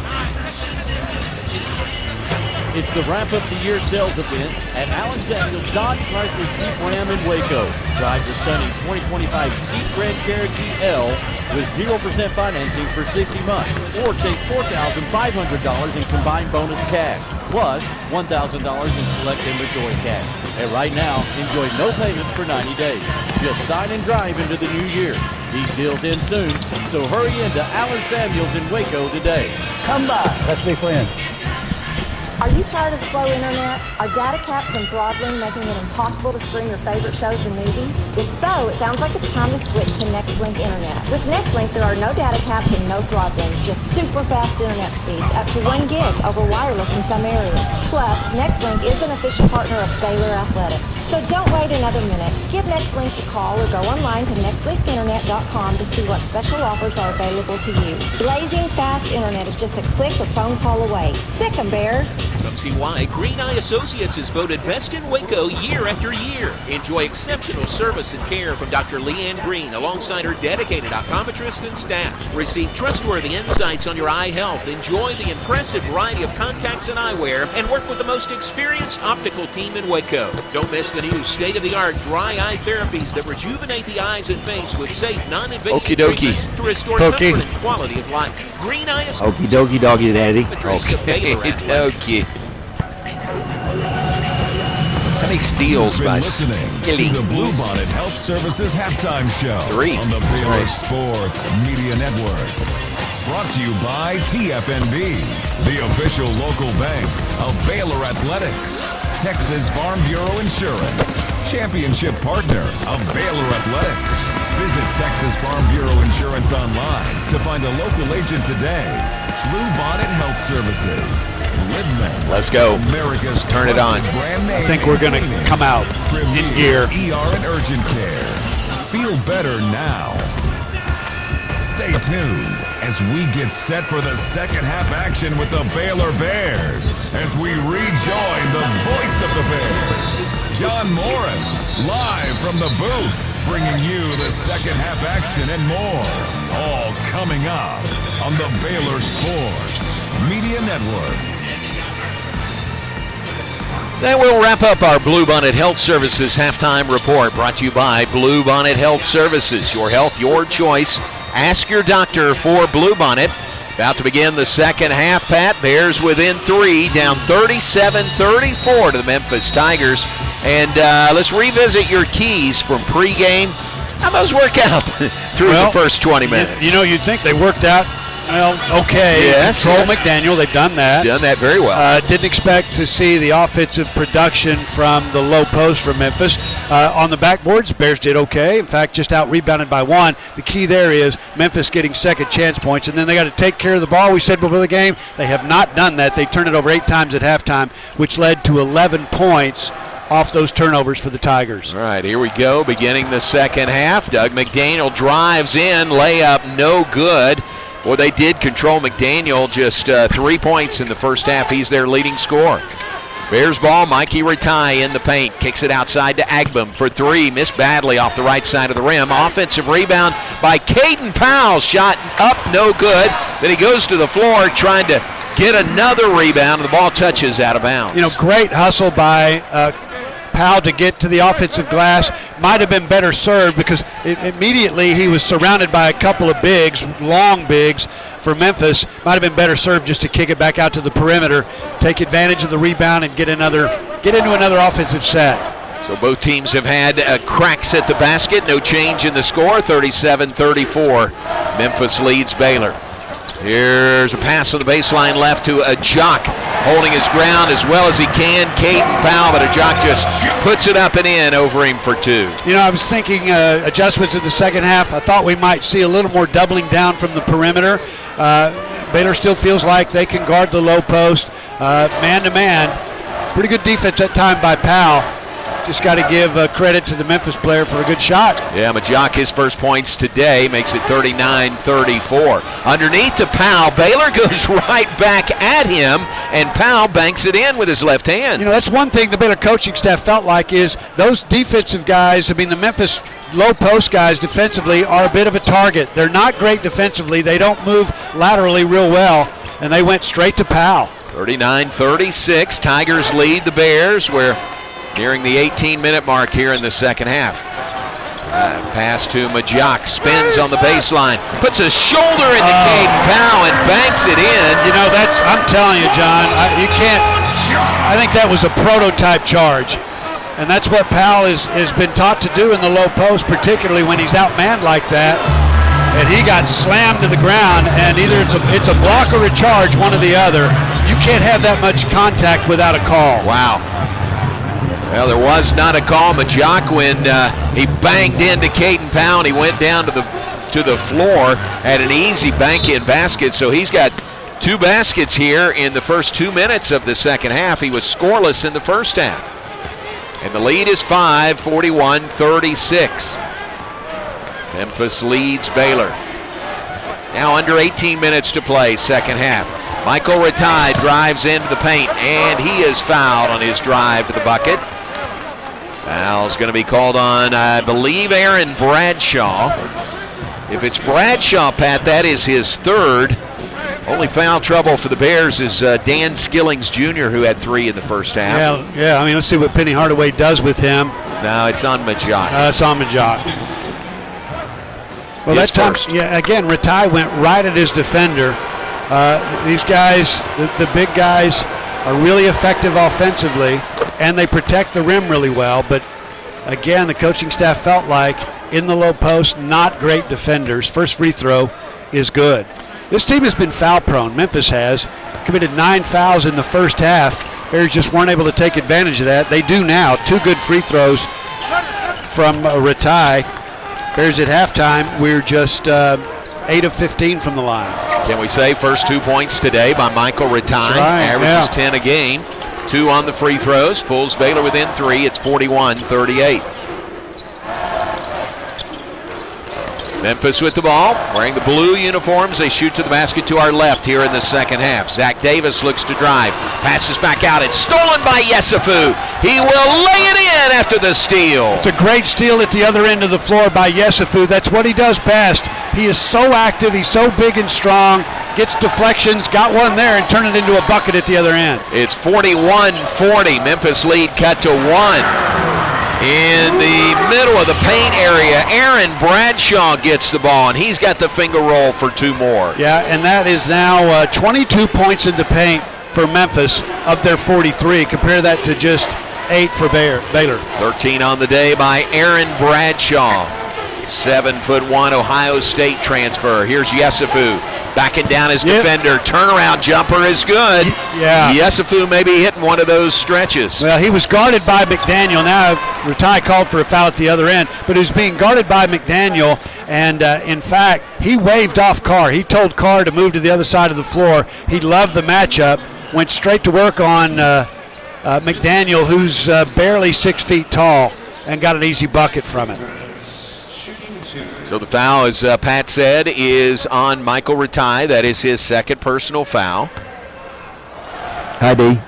It's the wrap-up the year sales event at Allen Samuels Dodge Chrysler Jeep Ram in Waco. Drive the stunning 2025 Jeep Grand Cherokee L with 0% financing for 60 months, or take $4,500 in combined bonus cash, plus $1,000 in select inventory cash. And right now, enjoy no payments for 90 days. Just sign and drive into the new year. These deals end soon, so hurry into Allen Samuels in Waco today. Come by, let's be friends. Are you tired of slow internet? Are data caps and throttling making it impossible to stream your favorite shows and movies? If so, it sounds like it's time to switch to NextLink Internet. With NextLink, there are no data caps and no throttling, just super fast internet speeds, up to 1 gig over wireless in some areas. Plus, NextLink is an official partner of Baylor Athletics. So don't wait another minute. Give NextLink a call or go online to nextlinkinternet.com to see what special offers are available to you. Blazing fast internet is just a click or phone call away. Sick 'em, Bears. Come see why Green Eye Associates is voted best in Waco year after year. Enjoy exceptional service and care from Dr. Leanne Green alongside her dedicated optometrist and staff. Receive trustworthy insights on your eye health. Enjoy the impressive variety of contacts and eyewear, and work with the most experienced optical team in Waco. Don't miss the new state-of-the-art dry eye therapies that rejuvenate the eyes and face with safe, non-invasive treatments to restore comfort and quality of life. Green Eye Associates. Okie dokie doggy daddy. Okie dokie. How many steals by listening to the Bluebonnet Health Services Halftime Show 3 on the Baylor Sports Media Network. Brought to you by TFNB, the official local bank of Baylor Athletics. Texas Farm Bureau Insurance, championship partner of Baylor Athletics. Visit Texas Farm Bureau Insurance online to find a local agent today. Bluebonnet Health Services. Lidman. Let's go. America's Turn it on. I think we're going to come out in gear. ER and urgent care. Feel better now. Stay tuned as we get set for the second half action with the Baylor Bears as we rejoin the voice of the Bears, John Morris, live from the booth, bringing you the second half action and more. All coming up on the Baylor Sports Media Network. That will wrap up our Bluebonnet Health Services halftime report, brought to you by Bluebonnet Health Services. Your health, your choice. Ask your doctor for Bluebonnet. About to begin the second half, Pat. Bears within 3, down 37-34 to the Memphis Tigers. And let's revisit your keys from pregame. How'd those work out through the first 20 minutes? You know, you'd think they worked out, well, okay. Yes. Control McDaniel, they've done that. Done that very well. Didn't expect to see the offensive production from the low post from Memphis. On the backboards, Bears did okay. In fact, just out-rebounded by 1. The key there is Memphis getting second chance points, and then they got to take care of the ball. We said before the game, they have not done that. They turned it over 8 times at halftime, which led to 11 points off those turnovers for the Tigers. All right, here we go, beginning the second half. Doug McDaniel drives in, layup no good. Well, they did control McDaniel, just 3 points in the first half. He's their leading scorer. Bears ball, Mikey Ratai in the paint. Kicks it outside to Agbum for 3. Missed badly off the right side of the rim. Offensive rebound by Caden Powell. Shot up, no good. Then he goes to the floor trying to get another rebound, and the ball touches out of bounds. You know, great hustle by Powell to get to the offensive glass. Might have been better served because immediately he was surrounded by a couple of bigs, long bigs for Memphis. Might have been better served just to kick it back out to the perimeter, take advantage of the rebound, and get into another offensive set. So both teams have had cracks at the basket. No change in the score, 37-34. Memphis leads Baylor. Here's a pass on the baseline left to a Jock, holding his ground as well as he can. Caden Powell, but a Jock just puts it up and in over him for two. You know, I was thinking adjustments in the second half. I thought we might see a little more doubling down from the perimeter. Baylor still feels like they can guard the low post, man to man. Pretty good defense that time by Powell. Just got to give credit to the Memphis player for a good shot. Yeah, Majok, his first points today, makes it 39-34. Underneath to Powell. Baylor goes right back at him, and Powell banks it in with his left hand. You know, that's one thing the Baylor coaching staff felt like is those defensive guys, I mean, the Memphis low post guys defensively are a bit of a target. They're not great defensively. They don't move laterally real well, and they went straight to Powell. 39-36. Tigers lead the Bears. We're nearing the 18-minute mark here in the second half. Pass to Majok, spins on the baseline, puts a shoulder into Caden Powell and banks it in. You know, I'm telling you, John, you can't, I think that was a prototype charge. And that's what Powell has been taught to do in the low post, particularly when he's outmanned like that. And he got slammed to the ground, and either it's a block or a charge, one or the other. You can't have that much contact without a call. Wow. Well, there was not a call. Majok, when he banged into Caden Powell, and he went down to the floor at an easy bank-in basket. So he's got two baskets here in the first 2 minutes of the second half. He was scoreless in the first half. And the lead is 5, 41-36. Memphis leads Baylor. Now under 18 minutes to play, second half. Michael Ratai drives into the paint, and he is fouled on his drive to the bucket. Foul's going to be called on, I believe, Aaron Bradshaw. If it's Bradshaw, Pat, that is his third. Only foul trouble for the Bears is Dan Skillings Jr., who had 3 in the first half. Yeah. I mean, let's see what Penny Hardaway does with him. No, it's on Majok. It's on Majok. Well, that time, again, Ratai went right at his defender. These guys, the big guys, are really effective offensively, and they protect the rim really well. But again, the coaching staff felt like in the low post, not great defenders. First free throw is good. This team has been foul prone. Memphis has committed 9 fouls in the first half. Bears just weren't able to take advantage of that. They do now. 2 good free throws from Ratai. Bears at halftime, we're just 8 of 15 from the line. Can we say first 2 points today by Michael Ratai? Averages 10 a game. 2 on the free throws. Pulls Baylor within 3. It's 41-38. Memphis with the ball, wearing the blue uniforms. They shoot to the basket to our left here in the second half. Zach Davis looks to drive. Passes back out. It's stolen by Yesufu. He will lay it in after the steal. It's a great steal at the other end of the floor by Yesufu. That's what he does best. He is so active. He's so big and strong. Gets deflections. Got one there and turned it into a bucket at the other end. It's 41-40. Memphis lead cut to 1. In the middle of the paint area, Aaron Bradshaw gets the ball, and he's got the finger roll for 2 more. Yeah, and that is now 22 points in the paint for Memphis of their 43. Compare that to just 8 for Baylor. 13 on the day by Aaron Bradshaw. 7'1" Ohio State transfer. Here's Yesufu backing down his defender. Turnaround jumper is good. Yeah. Yesufu may be hitting one of those stretches. Well, he was guarded by McDaniel. Now, Ratai called for a foul at the other end, but he was being guarded by McDaniel, and in fact, he waved off Carr. He told Carr to move to the other side of the floor. He loved the matchup, went straight to work on McDaniel, who's barely 6 feet tall, and got an easy bucket from it. So the foul, as Pat said, is on Michael Ratai. That is his second personal foul. Hi, D.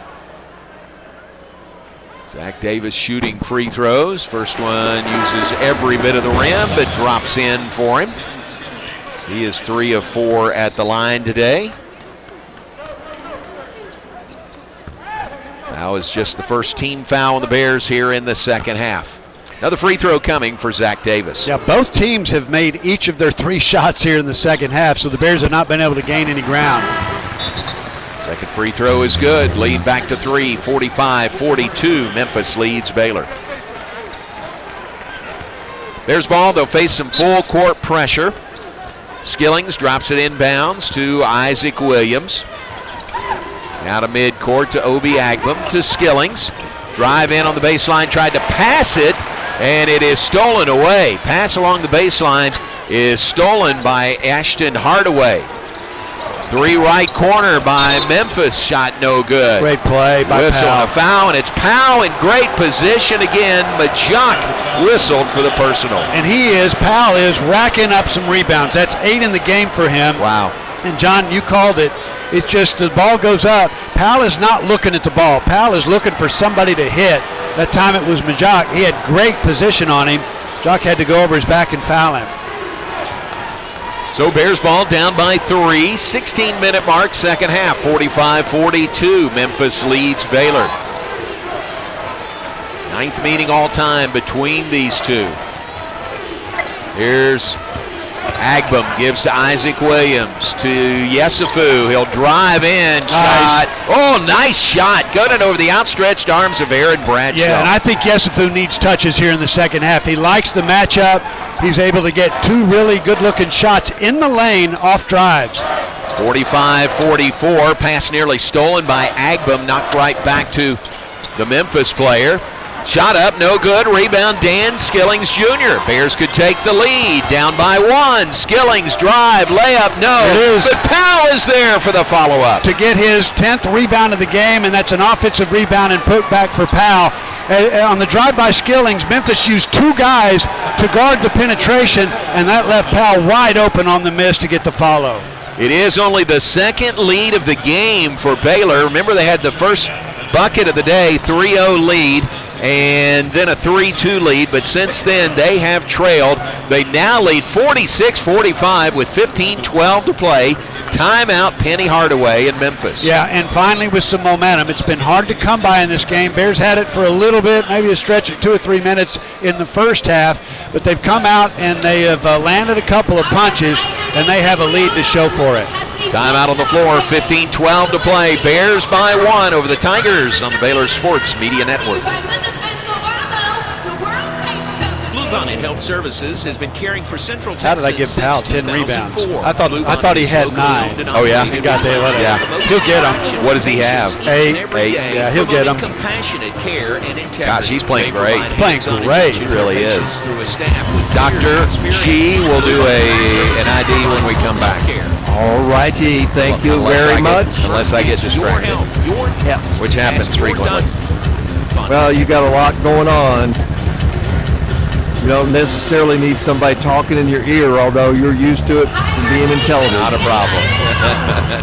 Zach Davis shooting free throws. First one uses every bit of the rim, but drops in for him. He is 3 of 4 at the line today. That was just the first team foul on the Bears here in the second half. Another free throw coming for Zach Davis. Yeah, both teams have made each of their 3 shots here in the second half, so the Bears have not been able to gain any ground. Second free throw is good. Lead back to 3, 45-42. Memphis leads Baylor. Bears ball. They'll face some full court pressure. Skillings drops it inbounds to Isaac Williams. Out of midcourt to Obi Agbum to Skillings. Drive in on the baseline, tried to pass it, and it is stolen away. Pass along the baseline is stolen by Ashton Hardaway. 3 right corner by Memphis, shot no good. Great play by Whistle Powell. and a foul, and it's Powell in great position again. Majok whistled for the personal. And Powell is racking up some rebounds. That's 8 in the game for him. Wow. And John, you called it. It's just the ball goes up. Powell is not looking at the ball. Powell is looking for somebody to hit. That time it was Majok. He had great position on him. Majok had to go over his back and foul him. So Bears ball down by 3, 16-minute mark, second half, 45-42. Memphis leads Baylor. 9th meeting all time between these two. Here's Agbum, gives to Isaac Williams, to Yesufu. He'll drive in, shot. Oh, nice shot. Gunning over the outstretched arms of Aaron Bradshaw. Yeah, and I think Yesufu needs touches here in the second half. He likes the matchup. He's able to get 2 really good-looking shots in the lane off drives. 45-44. Pass nearly stolen by Agbum, knocked right back to the Memphis player. Shot up, no good. Rebound, Dan Skillings Jr. Bears could take the lead. Down by 1. Skillings drive, layup, no. It is. But Powell is there for the follow-up. To get his 10th rebound of the game, and that's an offensive rebound and put back for Powell. On the drive by Skillings, Memphis used 2 guys to guard the penetration, and that left Powell wide open on the miss to get the follow. It is only the second lead of the game for Baylor. Remember, they had the first bucket of the day, 3-0 lead, and then a 3-2 lead, but since then they have trailed. They now lead 46-45 with 15-12 to play. Timeout, Penny Hardaway in Memphis. Yeah, and finally with some momentum. It's been hard to come by in this game. Bears had it for a little bit, maybe a stretch of 2 or 3 minutes in the first half, but they've come out and they have landed a couple of punches, and they have a lead to show for it. Timeout on the floor, 15-12 to play. Bears by 1 over the Tigers on the Baylor Sports Media Network. Bluebonnet Health Services has been caring for Central How Texas did I give Powell 10 rebounds? I thought he had 9. Oh, yeah? He got the 11. Yeah. He'll get them. What does he have? 8. Yeah, he'll get them. Compassionate care and integrity. Gosh, he's playing great. Playing great. He really is. Dr. G will do an ID when we come back. All righty, thank you very much. Unless I get distracted, which happens frequently. Well, you got a lot going on. You don't necessarily need somebody talking in your ear, although you're used to it from being in television. Not a problem.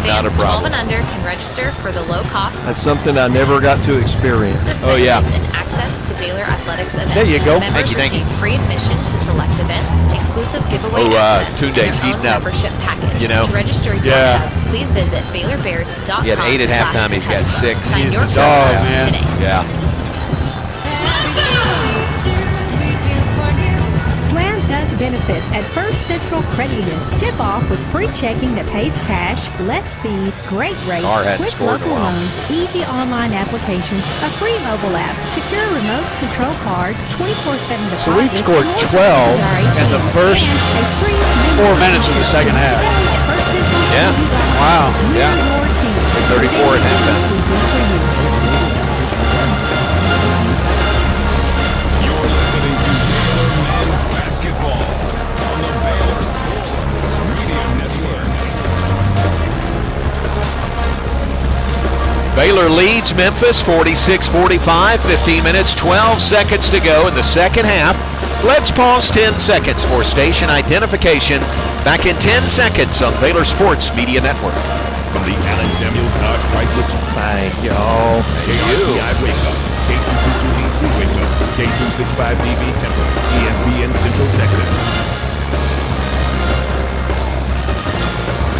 Not a Fans 12 problem. and under can register for the low cost. That's something I never got to experience. Oh, yeah. And access to Baylor athletics events. There you go. Members Thank you. receive free admission to select events, exclusive giveaway access, Tunde's and their own heating up. membership package. You know? To register your Yeah. account, please visit BaylorBears.com. He had 8 at halftime. He's got 6. Sign your So, contract man. today. Yeah. Slam Dunk benefits at First Central Credit Union. Tip off with free checking that pays cash, less fees, great rates, Carr hadn't quick scored in a local while. loans, easy online applications, a free mobile app, secure remote control cards, 24/7 deposits. So we've scored more 12 secondary in the fees, first and a free 4 minutes of the second half. Yeah. Wow. Yeah. 34 at halftime. You're listening to Baylor Men's Basketball on the Baylor Sports Media Network. Baylor leads Memphis 46-45, 15 minutes, 12 seconds to go in the second half. Let's pause 10 seconds for station identification. Back in 10 seconds on Baylor Sports Media Network. From the Allen Samuels Dodge Chrysler Thank y'all. KRCI Waco, K222AC Waco, K265DV Temple, ESPN Central Texas.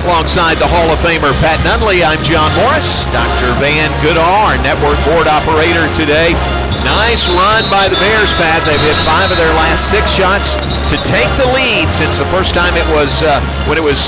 Alongside the Hall of Famer Pat Nunley, I'm John Morris. Dr. Van Goodall, our network board operator today. Nice run by the Bears, Pat. They've hit 5 of their last 6 shots to take the lead since the first time it was when it was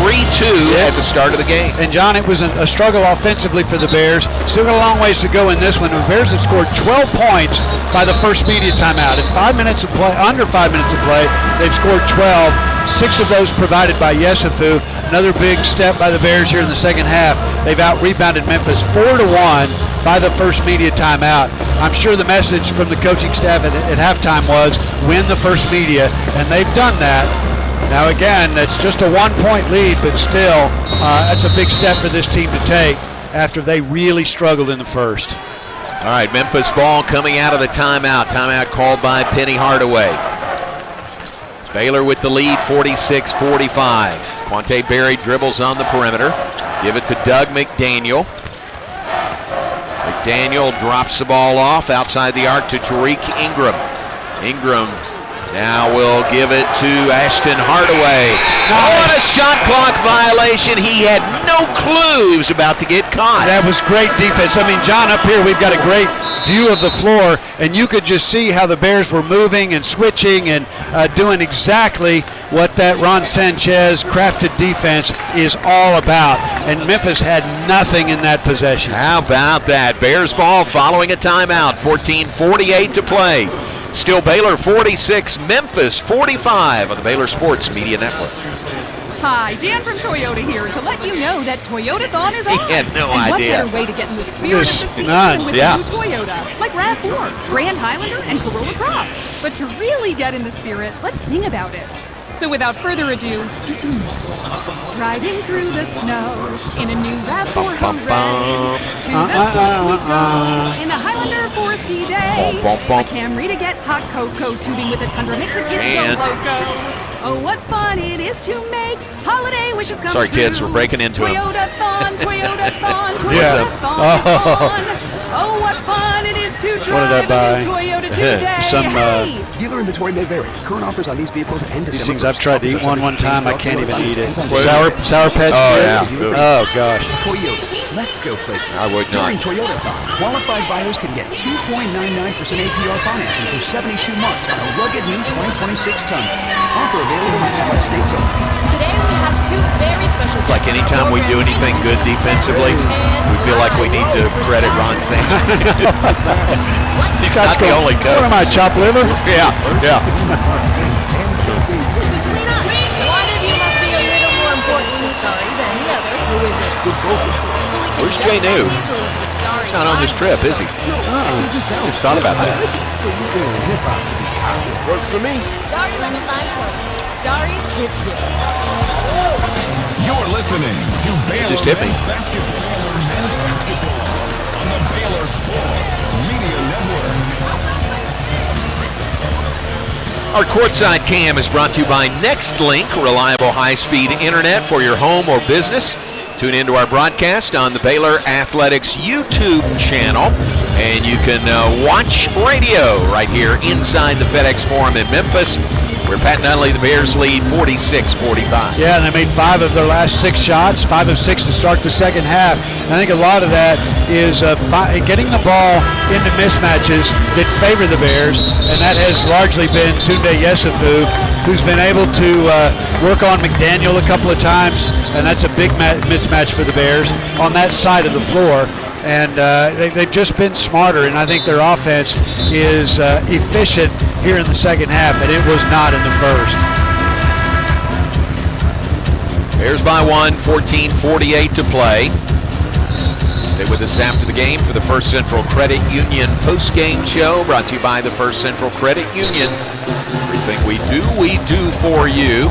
3-2 at the start of the game. And John, it was a struggle offensively for the Bears. Still got a long ways to go in this one. The Bears have scored 12 points by the first media timeout. In 5 minutes of play, under 5 minutes of play, they've scored 12. 6 of those provided by Yesufu. Another big step by the Bears here in the second half. They've out-rebounded Memphis 4-1 by the first media timeout. I'm sure the message from the coaching staff at halftime was win the first media, and they've done that. Now again, that's just a 1-point lead, but still, that's a big step for this team to take after they really struggled in the first. All right, Memphis ball coming out of the timeout. Timeout called by Penny Hardaway. Baylor with the lead, 46-45. Quante Berry dribbles on the perimeter. Give it to Doug McDaniel. McDaniel drops the ball off outside the arc to Tariq Ingram. Ingram now will give it to Ashton Hardaway. Oh, what a shot clock violation. He had no clue he was about to get caught. That was great defense. I mean, John, up here we've got a great view of the floor, and you could just see how the Bears were moving and switching and doing exactly what that Ron Sanchez crafted defense is all about. And Memphis had nothing in that possession. How about that? Bears ball following a timeout. 14:48 to play. Still Baylor 46, Memphis 45 on the Baylor Sports Media Network. Hi, Jan from Toyota here to let you know that Toyota-thon is on. He had no and idea. What better way to get in the spirit of the season None. than with Yeah. a new Toyota, like RAV4, Grand Highlander, and Corolla Cross. But to really get in the spirit, let's sing about it. So without further ado, riding through the snow in a new RAV4 Hooray. To the slopes we go in a Highlander for a ski day. A Camry to get hot cocoa, tooting with a Tundra makes the kids Man. go loco. Oh, what fun it is to make holiday wishes come Sorry, true. kids, we're breaking into him. Toyota-thon, Toyota-thon, Yeah. Toyota-thon is fun. Oh, what fun it is to drive did I buy? a new Toyota today. Some, Hey! Dealer inventory may vary. Current offers on these vehicles and These December things I've 1st. tried to eat Offers are one subject to time. I change can't throughout even eat it. ends on Sour Patch Oh, Kids? yeah. Oh, gosh. Toyota. Let's go places. I would not. During Toyota-thon, qualified buyers can get 2.99% APR financing for 72 months on a rugged new 2026 Tundra. Offer available in select states only. Today we have 2 very special It's like guests on our anytime we do program anything good defensively, we feel like we need to credit Ron Sanchez. He's not the only coach. What am I, chopped liver? Yeah, yeah. Between us, one of you must be a little more important to Starry than the other. Who is it? So we can Where's just Jay New? as easily be Starry. He's not on this trip, is he? Just thought about that. Works for me. Starry Lemon Lime Soda. Starry hits different. You're listening to Baylor Just hit me. Men's Basketball on the Baylor Sports Media Network. Our Courtside Cam is brought to you by NextLink, reliable high-speed internet for your home or business. Tune into our broadcast on the Baylor Athletics YouTube channel, and you can watch radio right here inside the FedEx Forum in Memphis, where Pat Nunley, the Bears, lead 46-45. Yeah, and they made 5 of their last 6 shots, 5 of 6 to start the second half. And I think a lot of that is getting the ball into mismatches that favor the Bears, and that has largely been Tunde Yesufu, who's been able to work on McDaniel a couple of times, and that's a big mismatch for the Bears on that side of the floor. And they've just been smarter, and I think their offense is efficient here in the second half, and it was not in the first. Bears by 1, 14:48 to play. Stay with us after the game for the First Central Credit Union post-game show, brought to you by the First Central Credit Union. Everything we do for you.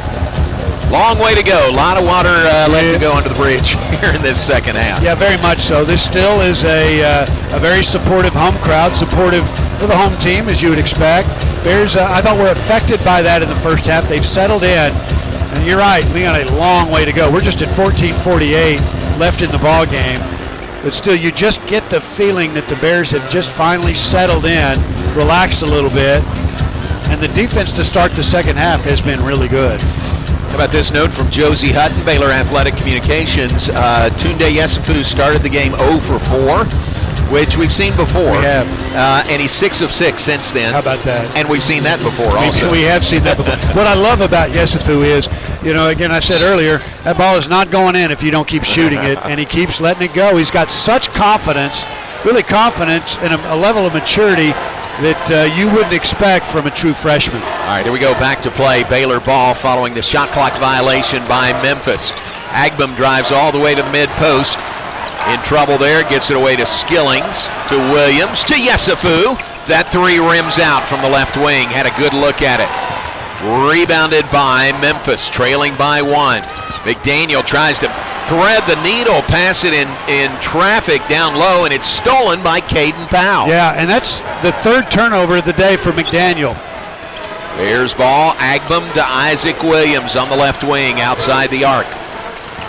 Long way to go. A lot of water left to go under the bridge here in this second half. Yeah, very much so. This still is a very supportive home crowd, supportive for the home team, as you would expect. Bears, I thought, were affected by that in the first half. They've settled in, and you're right, we got a long way to go. We're just at 14:48 left in the ball game. But still, you just get the feeling that the Bears have just finally settled in, relaxed a little bit, and the defense to start the second half has been really good. How about this note from Josie Hutton, Baylor Athletic Communications? Tunde Yesufu started the game 0 for 4, which we've seen before. We have. And he's 6 of 6 since then. How about that? And we've seen that before also. We have seen that before. What I love about Yesufu is, again, I said earlier, that ball is not going in if you don't keep shooting it, and he keeps letting it go. He's got such confidence, really confidence, and a level of maturity that you wouldn't expect from a true freshman. All right, here we go, back to play. Baylor ball following the shot clock violation by Memphis. Agbum drives all the way to the mid-post. In trouble there, gets it away to Skillings, to Williams, to Yesufu. That three rims out from the left wing. Had a good look at it. Rebounded by Memphis, trailing by 1. McDaniel tries to thread the needle, pass it in traffic down low, and it's stolen by Caden Powell. Yeah, and that's the third turnover of the day for McDaniel. Bears ball, Agbum to Isaac Williams on the left wing outside the arc.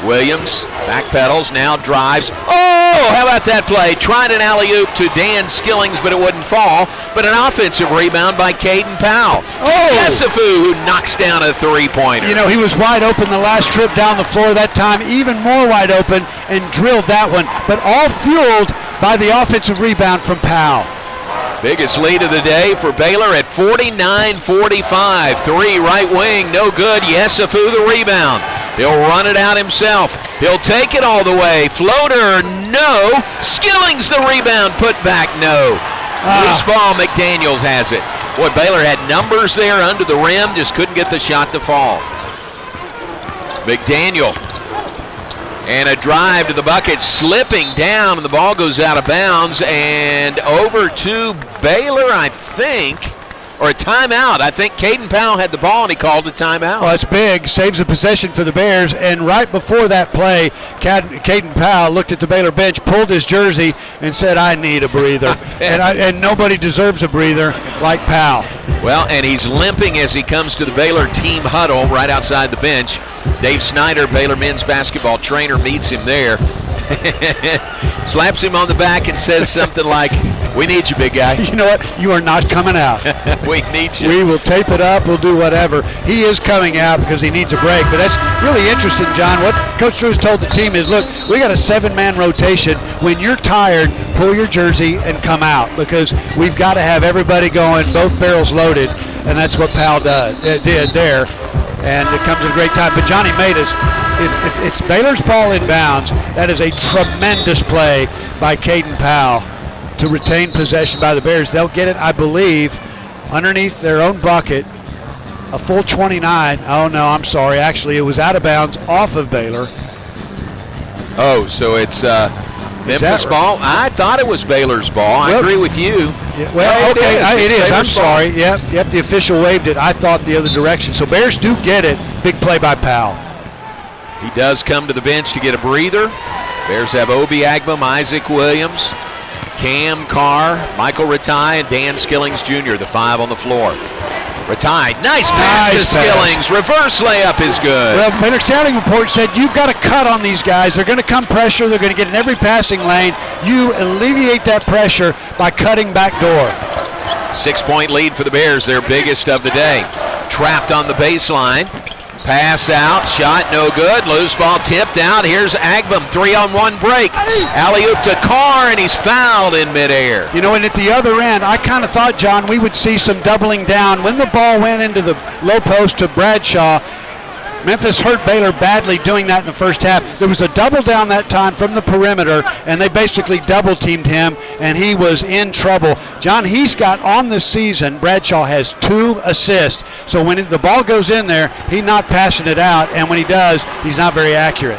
Williams backpedals, now drives. Oh, how about that play? Tried an alley-oop to Dan Skillings, but it wouldn't fall. But an offensive rebound by Caden Powell. Oh! Yesufu, who knocks down a three-pointer. He was wide open the last trip down the floor that time, even more wide open, and drilled that one. But all fueled by the offensive rebound from Powell. Biggest lead of the day for Baylor at 49-45. Three right wing, no good. Yesufu the rebound. He'll run it out himself. He'll take it all the way. Floater, no. Skillings the rebound, put back, no. Loose ball, McDaniels has it. Boy, Baylor had numbers there under the rim, just couldn't get the shot to fall. McDaniel. And a drive to the bucket, slipping down, and the ball goes out of bounds and over to Baylor, I think, or a timeout. I think Caden Powell had the ball, and he called a timeout. Well, it's big, saves the possession for the Bears, and right before that play, Caden Powell looked at the Baylor bench, pulled his jersey, and said, I need a breather. and nobody deserves a breather like Powell. Well, and he's limping as he comes to the Baylor team huddle right outside the bench. Dave Snyder, Baylor men's basketball trainer, meets him there. Slaps him on the back and says something like, we need you, big guy. You know what? You are not coming out. We need you. We will tape it up. We'll do whatever. He is coming out because he needs a break. But that's really interesting, John. What Coach Drew's told the team is, look, we got a 7-man rotation. When you're tired, pull your jersey and come out because we've got to have everybody going, both barrels loaded. And that's what Powell did there. And it comes at a great time. But Johnny made us, if it's Baylor's ball in bounds, that is a tremendous play by Caden Powell to retain possession by the Bears. They'll get it, I believe, underneath their own bucket, a full 29. Oh, no, I'm sorry. Actually, it was out of bounds off of Baylor. Oh, so it's Memphis ball? I thought it was Baylor's ball. I agree with you. Yeah, well, okay, it is. I'm sorry. Yep, the official waved it. I thought the other direction. So Bears do get it. Big play by Powell. He does come to the bench to get a breather. Bears have Obi Agbum, Isaac Williams, Cam Carr, Michael Ratai, and Dan Skillings Jr., the 5 on the floor. Ratai, nice pass to Skillings. Reverse layup is good. Well, Baylor scouting report said you've got to cut on these guys. They're going to come pressure. They're going to get in every passing lane. You alleviate that pressure by cutting back door. 6-point lead for the Bears, their biggest of the day. Trapped on the baseline. Pass out, shot no good. Loose ball tipped out. Here's Agbum, 3-on-1 break. Alley-oop to Carr, and he's fouled in midair. You know, and at the other end, I kind of thought, John, we would see some doubling down. When the ball went into the low post to Bradshaw, Memphis hurt Baylor badly doing that in the first half. There was a double down that time from the perimeter, and they basically double-teamed him, and he was in trouble. John, he's got on the season, Bradshaw has 2 assists. So when the ball goes in there, he's not passing it out, and when he does, he's not very accurate.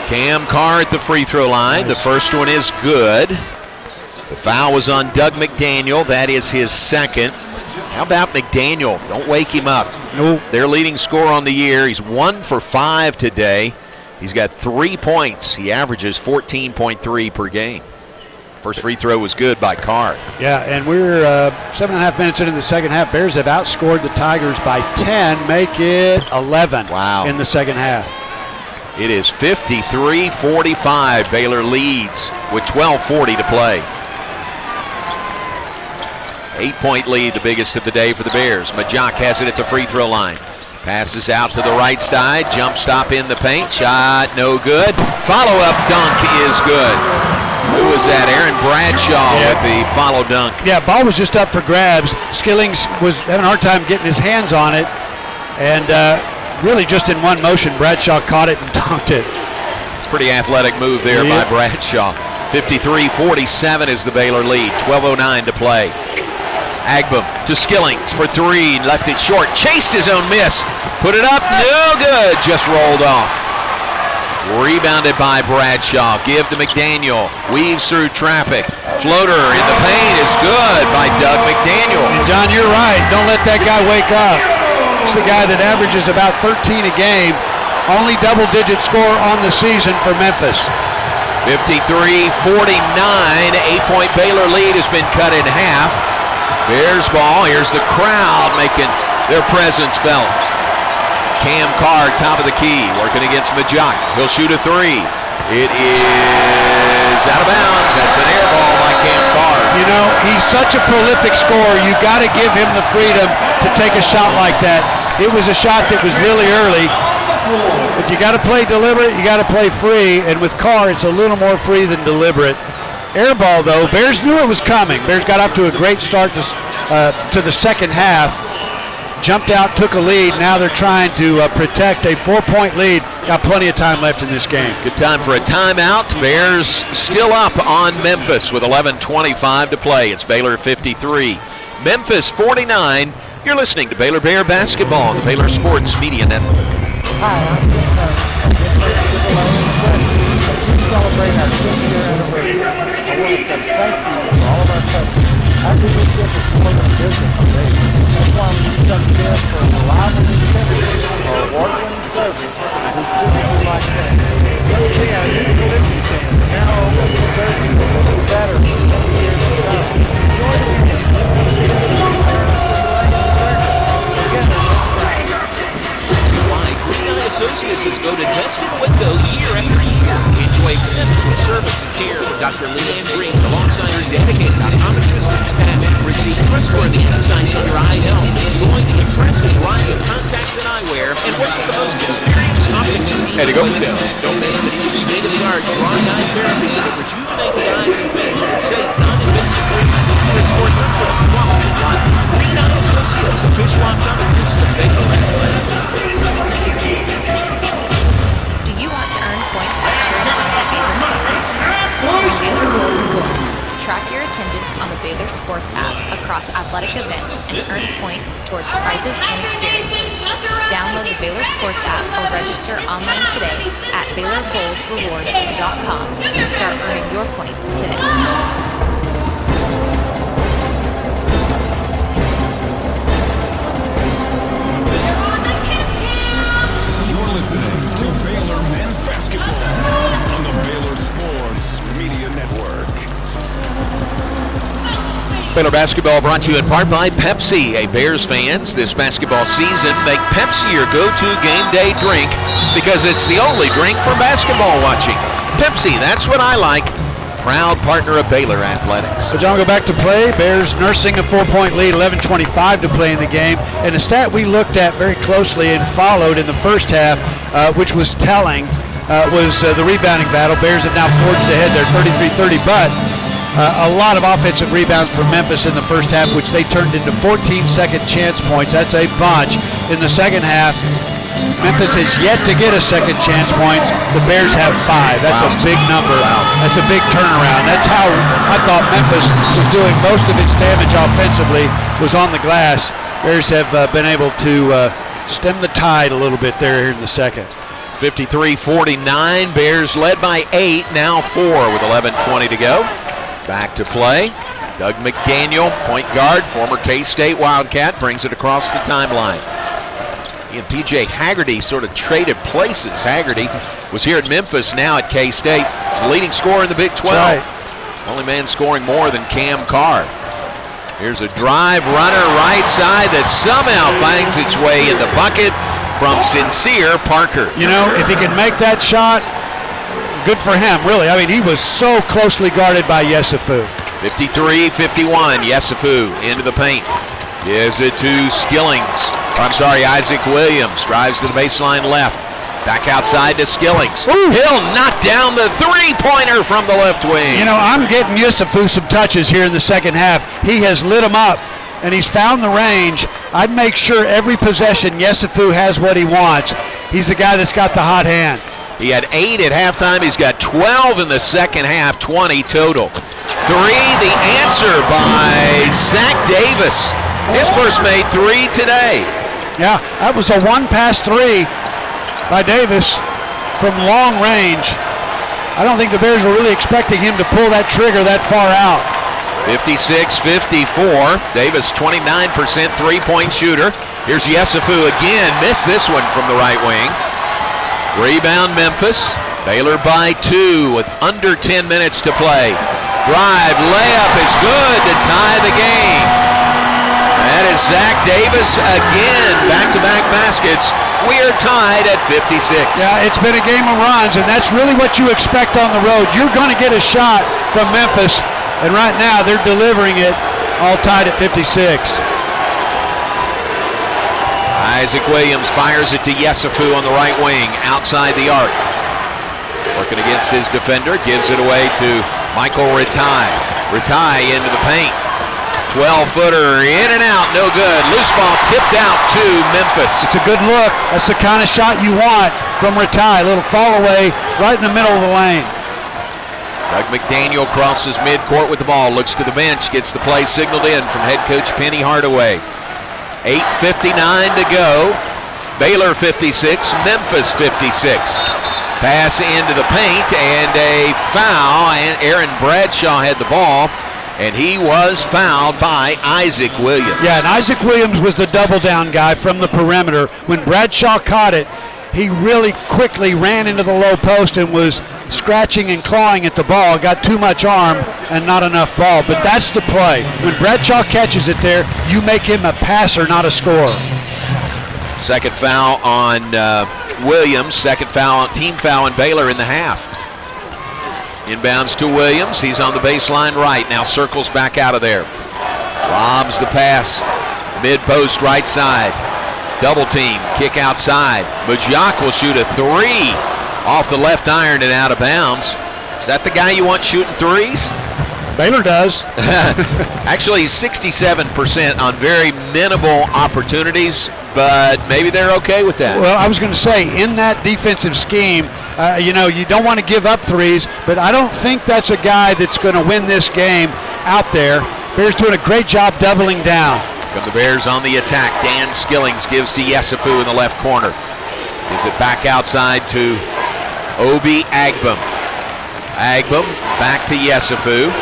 Cam Carr at the free throw line. Nice. The first one is good. The foul was on Doug McDaniel. That is his second. How about McDaniel? Don't wake him up. Nope. Their leading scorer on the year. He's 1 for 5 today. He's got 3 points. He averages 14.3 per game. First free throw was good by Carr. Yeah, and we're 7.5 minutes into the second half. Bears have outscored the Tigers by 10, make it 11 in the second half. It is 53-45. Baylor leads with 12:40 to play. 8-point lead, the biggest of the day for the Bears. Majak has it at the free throw line. Passes out to the right side. Jump stop in the paint. Shot no good. Follow-up dunk is good. Who was that? Aaron Bradshaw with the follow dunk. Yeah, ball was just up for grabs. Skillings was having a hard time getting his hands on it. And really just in one motion, Bradshaw caught it and dunked it. It's a pretty athletic move there by Bradshaw. 53-47 is the Baylor lead. 12:09 to play. Agbum to Skillings for three. Left it short. Chased his own miss. Put it up. No good. Just rolled off. Rebounded by Bradshaw. Give to McDaniel. Weaves through traffic. Floater in the paint is good by Doug McDaniel. And John, you're right. Don't let that guy wake up. It's the guy that averages about 13 a game. Only double-digit score on the season for Memphis. 53-49. 8-point Baylor lead has been cut in half. Bears ball. Here's the crowd making their presence felt. Cam Carr, top of the key, working against Majak. He'll shoot a three. It is out of bounds. That's an air ball by Cam Carr. You know, he's such a prolific scorer. You got to give him the freedom to take a shot like that. It was a shot that was really early, but you got to play deliberate. You got to play free, and with Carr, it's a little more free than deliberate. Air ball, though. Bears knew it was coming. Bears got off to a great start to the second half. Jumped out, took a lead. Now they're trying to protect a 4-point lead. Got plenty of time left in this game. Good time for a timeout. Bears still up on Memphis with 11:25 to play. It's Baylor 53, Memphis 49. You're listening to Baylor Bear Basketball on the Baylor Sports Media Network. Hi, I'm Jim Turner. As we celebrate our 10th year anniversary, I want to say thank you to all of our customers. Our dealership is more than a business today. That's why we come in for reliable dependability or award-winning service. We typically like that. Let's see our new delivery center now open for serving a little better for many years to come. Enjoy the weekend. Green Eye Associates is voted best in Waco year after year. Enjoy exceptional service and care from Dr. Leanne Green alongside her dedicated optometrist and staff. Receive trustworthy insights on your eye health, enjoy the impressive variety of contacts and eyewear, and work with the most experienced optic team in Waco. Don't miss the new state-of-the-art dry eye therapy that rejuvenate the eyes and face with safe, non-invasive treatments and restore comfort and quality of life. Green Eye Associates, official optometrist of Baylor Athletics. Do you want to earn points by cheering on your favorite Baylor teams? Baylor Gold Rewards. Track your attendance on the Baylor Sports app across athletic events and earn points towards prizes and experiences. Download the Baylor Sports app or register online today at BaylorGoldRewards.com and start earning your points today. Listening to Baylor Men's Basketball on the Baylor Sports Media Network. Baylor Basketball brought to you in part by Pepsi. Hey, Bears fans, this basketball season, make Pepsi your go-to game day drink because it's the only drink for basketball watching. Pepsi, that's what I like. Proud partner of Baylor Athletics. So John, go back to play. Bears nursing a 4-point lead, 11:25 to play in the game. And a stat we looked at very closely and followed in the first half, which was telling, was the rebounding battle. Bears have now forged ahead. They're 33-30, but a lot of offensive rebounds for Memphis in the first half, which they turned into 14 second chance points. That's a bunch. In the second half, Memphis has yet to get a second chance point. The Bears have 5. That's a big number. That's a big turnaround. That's how I thought Memphis was doing most of its damage offensively, was on the glass. Bears have been able to stem the tide a little bit there in the second. It's 53-49. Bears led by 8, now 4 with 11:20 to go. Back to play. Doug McDaniel, point guard, former K-State Wildcat, brings it across the timeline. He and P.J. Haggerty sort of traded places. Haggerty was here at Memphis, now at K-State. He's the leading scorer in the Big 12. Right. Only man scoring more than Cam Carr. Here's a drive runner right side that somehow finds its way in the bucket from Sincere Parker. You know, if he can make that shot, good for him, really. I mean, he was so closely guarded by Yesufu. 53-51, Yesufu into the paint. Gives it to Skillings. Isaac Williams drives to the baseline left. Back outside to Skillings. He'll knock down the three-pointer from the left wing. You know, I'm getting Yusufu some touches here in the second half. He has lit them up, and he's found the range. I'd make sure every possession Yusufu has what he wants. He's the guy that's got the hot hand. He had 8 at halftime. He's got 12 in the second half, 20 total. 3, the answer by Zach Davis. His first made 3 today. Yeah, that was a 1-pass 3 by Davis from long range. I don't think the Bears were really expecting him to pull that trigger that far out. 56-54. Davis, 29% three-point shooter. Here's Yusufu again. Missed this one from the right wing. Rebound Memphis. Baylor by 2 with under 10 minutes to play. Drive, layup is good to tie the game. That is Zach Davis again. Back-to-back baskets. We are tied at 56. Yeah, it's been a game of runs, and that's really what you expect on the road. You're going to get a shot from Memphis, and right now they're delivering it, all tied at 56. Isaac Williams fires it to Yusufu on the right wing, outside the arc. Working against his defender, gives it away to Michael Ratai. Ratai into the paint. 12-footer in and out, no good. Loose ball tipped out to Memphis. It's a good look. That's the kind of shot you want from Ratai. A little fall away right in the middle of the lane. Doug McDaniel crosses midcourt with the ball, looks to the bench, gets the play signaled in from head coach Penny Hardaway. 8:59 to go. Baylor 56, Memphis 56. Pass into the paint and a foul, and Aaron Bradshaw had the ball. And he was fouled by Isaac Williams. Yeah, and Isaac Williams was the double-down guy from the perimeter. When Bradshaw caught it, he really quickly ran into the low post and was scratching and clawing at the ball. Got too much arm and not enough ball. But that's the play. When Bradshaw catches it there, you make him a passer, not a scorer. Second foul on Williams. Second foul, team foul on Baylor in the half. Inbounds to Williams. He's on the baseline right. Now circles back out of there. Lobs the pass. Mid-post right side. Double team. Kick outside. Majak will shoot a 3 off the left iron and out of bounds. Is that the guy you want shooting threes? Baylor does. Actually, 67% on very minimal opportunities, but maybe they're okay with that. Well, I was going to say, in that defensive scheme, you don't want to give up threes, but I don't think that's a guy that's going to win this game out there. Bears doing a great job doubling down. Come the Bears on the attack. Dan Skillings gives to Yusufu in the left corner. Gives it back outside to Obi Agbum. Agbum back to Yusufu.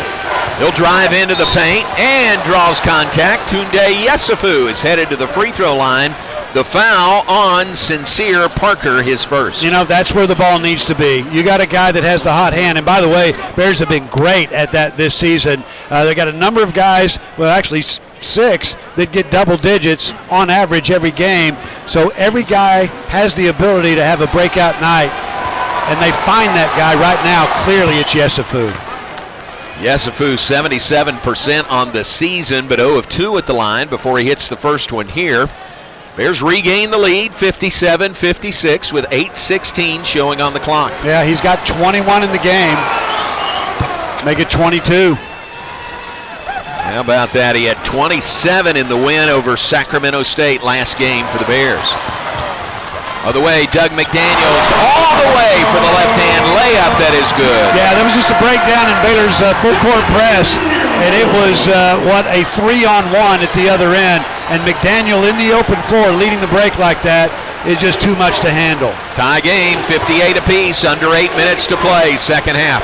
He'll drive into the paint and draws contact. Tunde Yusufu is headed to the free throw line. The foul on Sincere Parker, his first. You know, that's where the ball needs to be. You got a guy that has the hot hand. And by the way, Bears have been great at that this season. They got a number of guys, well, actually 6, that get double digits on average every game. So every guy has the ability to have a breakout night. And they find that guy right now. Clearly, it's Yusufu. Yusufu 77% on the season, but 0 of 2 at the line before he hits the first one here. Bears regain the lead, 57-56, with 8:16 showing on the clock. Yeah, he's got 21 in the game. Make it 22. How about that? He had 27 in the win over Sacramento State last game for the Bears. Other way, Doug McDaniels all the way for the left-hand layup. That is good. Yeah, that was just a breakdown in Baylor's full-court press, and it was, a 3-on-1 at the other end. And McDaniel in the open floor leading the break like that is just too much to handle. Tie game, 58 apiece, under 8 minutes to play, second half.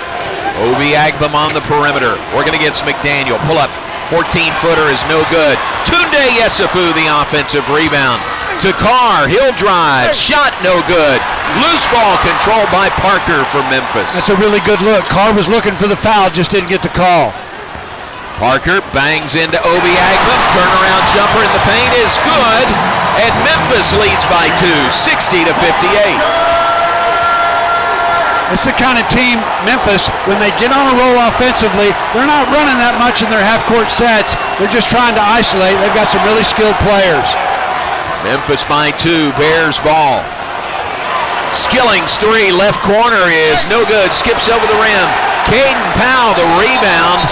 Obi Agbum on the perimeter. Working against McDaniel. Pull up, 14-footer is no good. Tunde Yusufu, the offensive rebound. To Carr, he'll drive, shot no good. Loose ball controlled by Parker for Memphis. That's a really good look. Carr was looking for the foul, just didn't get the call. Parker bangs into Obi Agbum. Turnaround jumper in the paint is good. And Memphis leads by 2, 60-58. It's the kind of team, Memphis, when they get on a roll offensively, they're not running that much in their half-court sets. They're just trying to isolate. They've got some really skilled players. Memphis by 2, Bears ball. Skilling's 3, left corner is no good, skips over the rim. Caden Powell the rebound,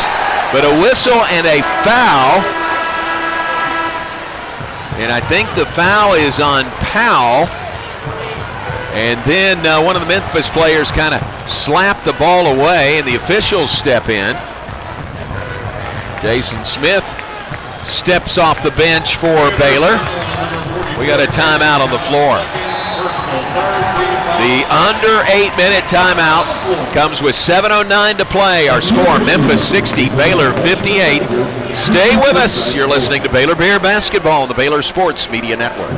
but a whistle and a foul. And I think the foul is on Powell. And then one of the Memphis players kind of slapped the ball away, and the officials step in. Jason Smith steps off the bench for Baylor. We got a timeout on the floor. The under 8-minute timeout comes with 7:09 to play. Our score, Memphis 60, Baylor 58. Stay with us. You're listening to Baylor Bear Basketball on the Baylor Sports Media Network.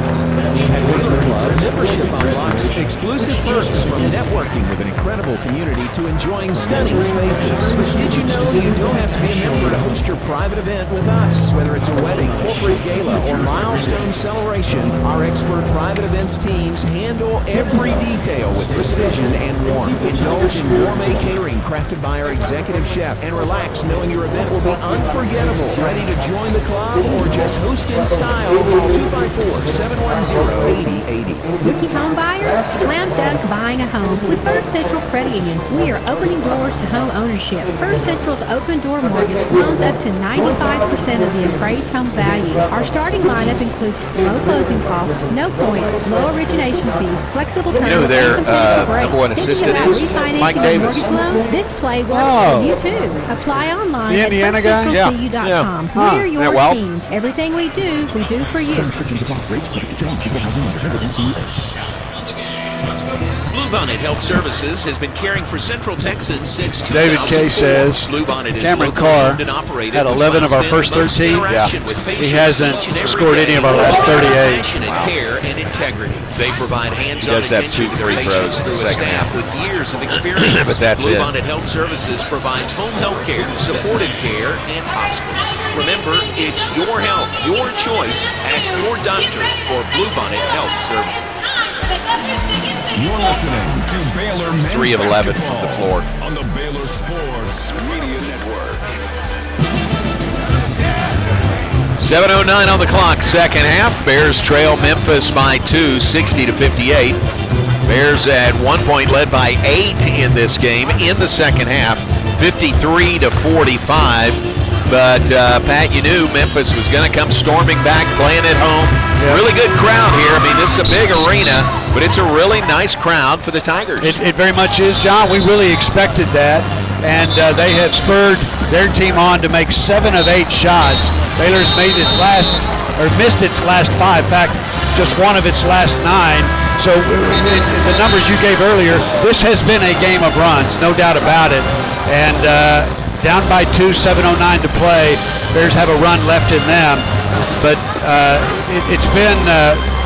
Membership unlocks exclusive perks from networking with an incredible community to enjoying stunning spaces. Did you know you don't have to be a member to host your private event with us? Whether it's a wedding, corporate gala, or milestone celebration, our expert private events teams handle every detail with precision and warmth. Indulge in gourmet catering crafted by our executive chef and relax knowing your event will be unforgettable. Ready to join the club or just host in style? Call 254-710-8080. Rookie home buyer? Slam dunk buying a home with First Central Credit Union. We are opening doors to home ownership. First Central's open door mortgage loans up to 95% of the appraised home value. Our starting lineup includes low closing costs, no points, low origination fees, flexible terms, You know who their number one assistant is? Mike Davis. This play works for you too. Apply online at firstcentralcu.com. We're your team. Everything we do for you. Bluebonnet Health Services has been caring for Central Texans since 2004. David K says Cameron Carr had 11 of our first 13. He hasn't scored any of our last 38. Care and integrity. They provide hands-on He does have attention 2 to free patients throws in the through a second staff half. with years of experience. But that's it. Bluebonnet Health Services provides home health care, supportive care, and hospice. Remember, it's your health, your choice. Ask your doctor for Bluebonnet Health Services. You're listening to Baylor Men's 3 of 11 from the Basketball floor. on the Baylor Sports Media Network. 7:09 on the clock, second half. Bears trail Memphis by 2, 60-58. Bears at 1 point led by 8 in this game in the second half, 53-45. But Pat, you knew Memphis was going to come storming back, playing at home. Really good crowd here. I mean, this is a big arena, but it's a really nice crowd for the Tigers. It very much is, John. We really expected that, and they have spurred their team on to make 7 of 8 shots. Baylor's missed its last 5. In fact, just 1 of its last 9. So the numbers you gave earlier, this has been a game of runs, no doubt about it. And down by 2, 7:09 to play. Bears have a run left in them, but it's been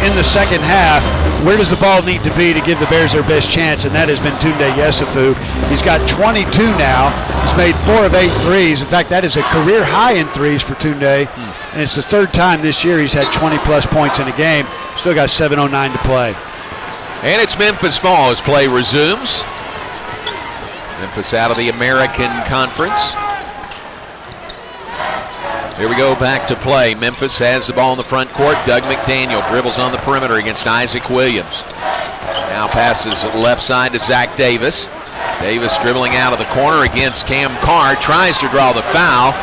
in the second half. Where does the ball need to be to give the Bears their best chance? And that has been Tunde Yesufu. He's got 22 now. He's made 4 of 8 threes. In fact, that is a career high in threes for Tunde, and it's the 3rd time this year he's had 20-plus points in a game. Still got 7:09 to play. And it's Memphis ball as play resumes. Memphis out of the American Conference. Here we go, back to play. Memphis has the ball in the front court. Doug McDaniel dribbles on the perimeter against Isaac Williams. Now passes left side to Zach Davis. Davis dribbling out of the corner against Cam Carr. Tries to draw the foul.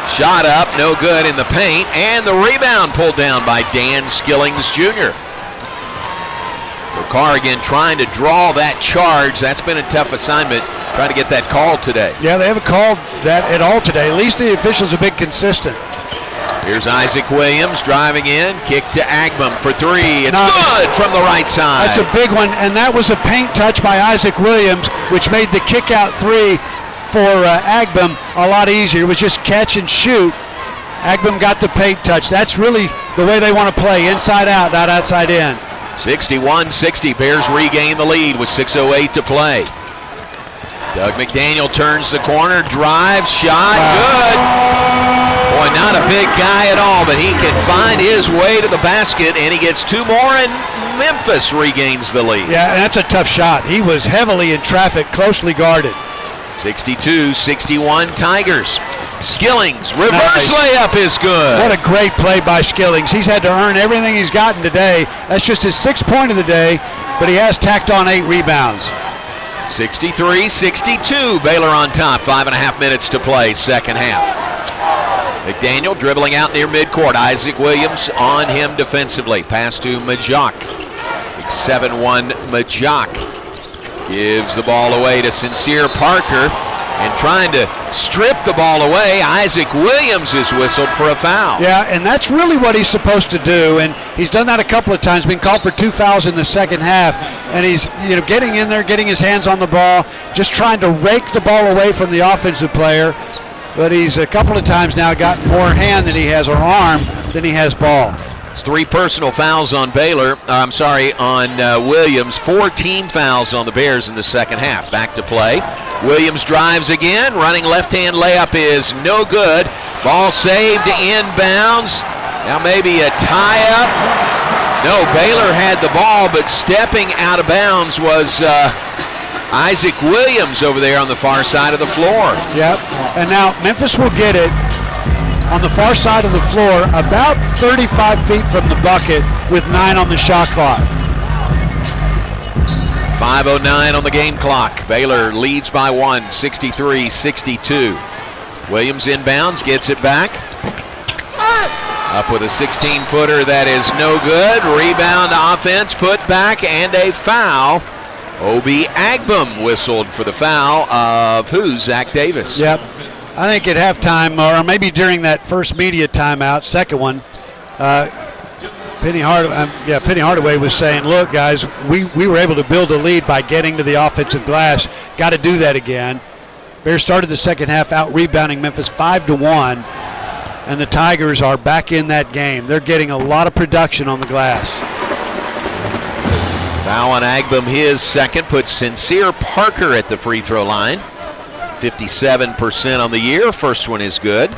Shot up, no good in the paint. And the rebound pulled down by Dan Skillings Jr. So Carr again trying to draw that charge. That's been a tough assignment, trying to get that call today. Yeah, they haven't called that at all today. At least the officials have been consistent. Here's Isaac Williams driving in, kick to Agbum for 3. It's good from the right side. That's a big one, and that was a paint touch by Isaac Williams, which made the kick out 3 for Agbum a lot easier. It was just catch and shoot. Agbum got the paint touch. That's really the way they want to play, inside out, not outside in. 61-60, Bears regain the lead with 6:08 to play. Doug McDaniel turns the corner, drives, shot, good. Boy, not a big guy at all, but he can find his way to the basket, and he gets 2 more, and Memphis regains the lead. Yeah, and that's a tough shot. He was heavily in traffic, closely guarded. 62-61 Tigers. Skillings, reverse layup is good. What a great play by Skillings. He's had to earn everything he's gotten today. That's just his 6th point of the day, but he has tacked on 8 rebounds. 63-62, Baylor on top. 5.5 minutes to play, second half. McDaniel dribbling out near midcourt. Isaac Williams on him defensively. Pass to Majok. Big 7-1 Majok gives the ball away to Sincere Parker. And trying to strip the ball away, Isaac Williams is whistled for a foul. Yeah, and that's really what he's supposed to do, and he's done that a couple of times, been called for 2 fouls in the second half, and he's getting in there, getting his hands on the ball, just trying to rake the ball away from the offensive player, but he's a couple of times now gotten more hand than he has, or arm, than he has ball. It's 3 personal fouls on on Williams. 4 team fouls on the Bears in the second half. Back to play. Williams drives again. Running left-hand layup is no good. Ball saved inbounds. Now maybe a tie-up. No, Baylor had the ball, but stepping out of bounds was Isaac Williams over there on the far side of the floor. Yep, and now Memphis will get it on the far side of the floor, about 35 feet from the bucket with 9 on the shot clock. 5:09 on the game clock. Baylor leads by 1, 63-62. Williams inbounds, gets it back. Up with a 16-footer that is no good. Rebound offense put back and a foul. Obi Agbum whistled for the foul of Zach Davis. Yep. I think at halftime, or maybe during that first media timeout, second one, Penny Hardaway was saying, look, guys, we were able to build a lead by getting to the offensive glass. Got to do that again. Bears started the second half out rebounding Memphis 5-1, and the Tigers are back in that game. They're getting a lot of production on the glass. Foul on Agbum, his second, puts Sincere Parker at the free throw line. 57% on the year. First one is good.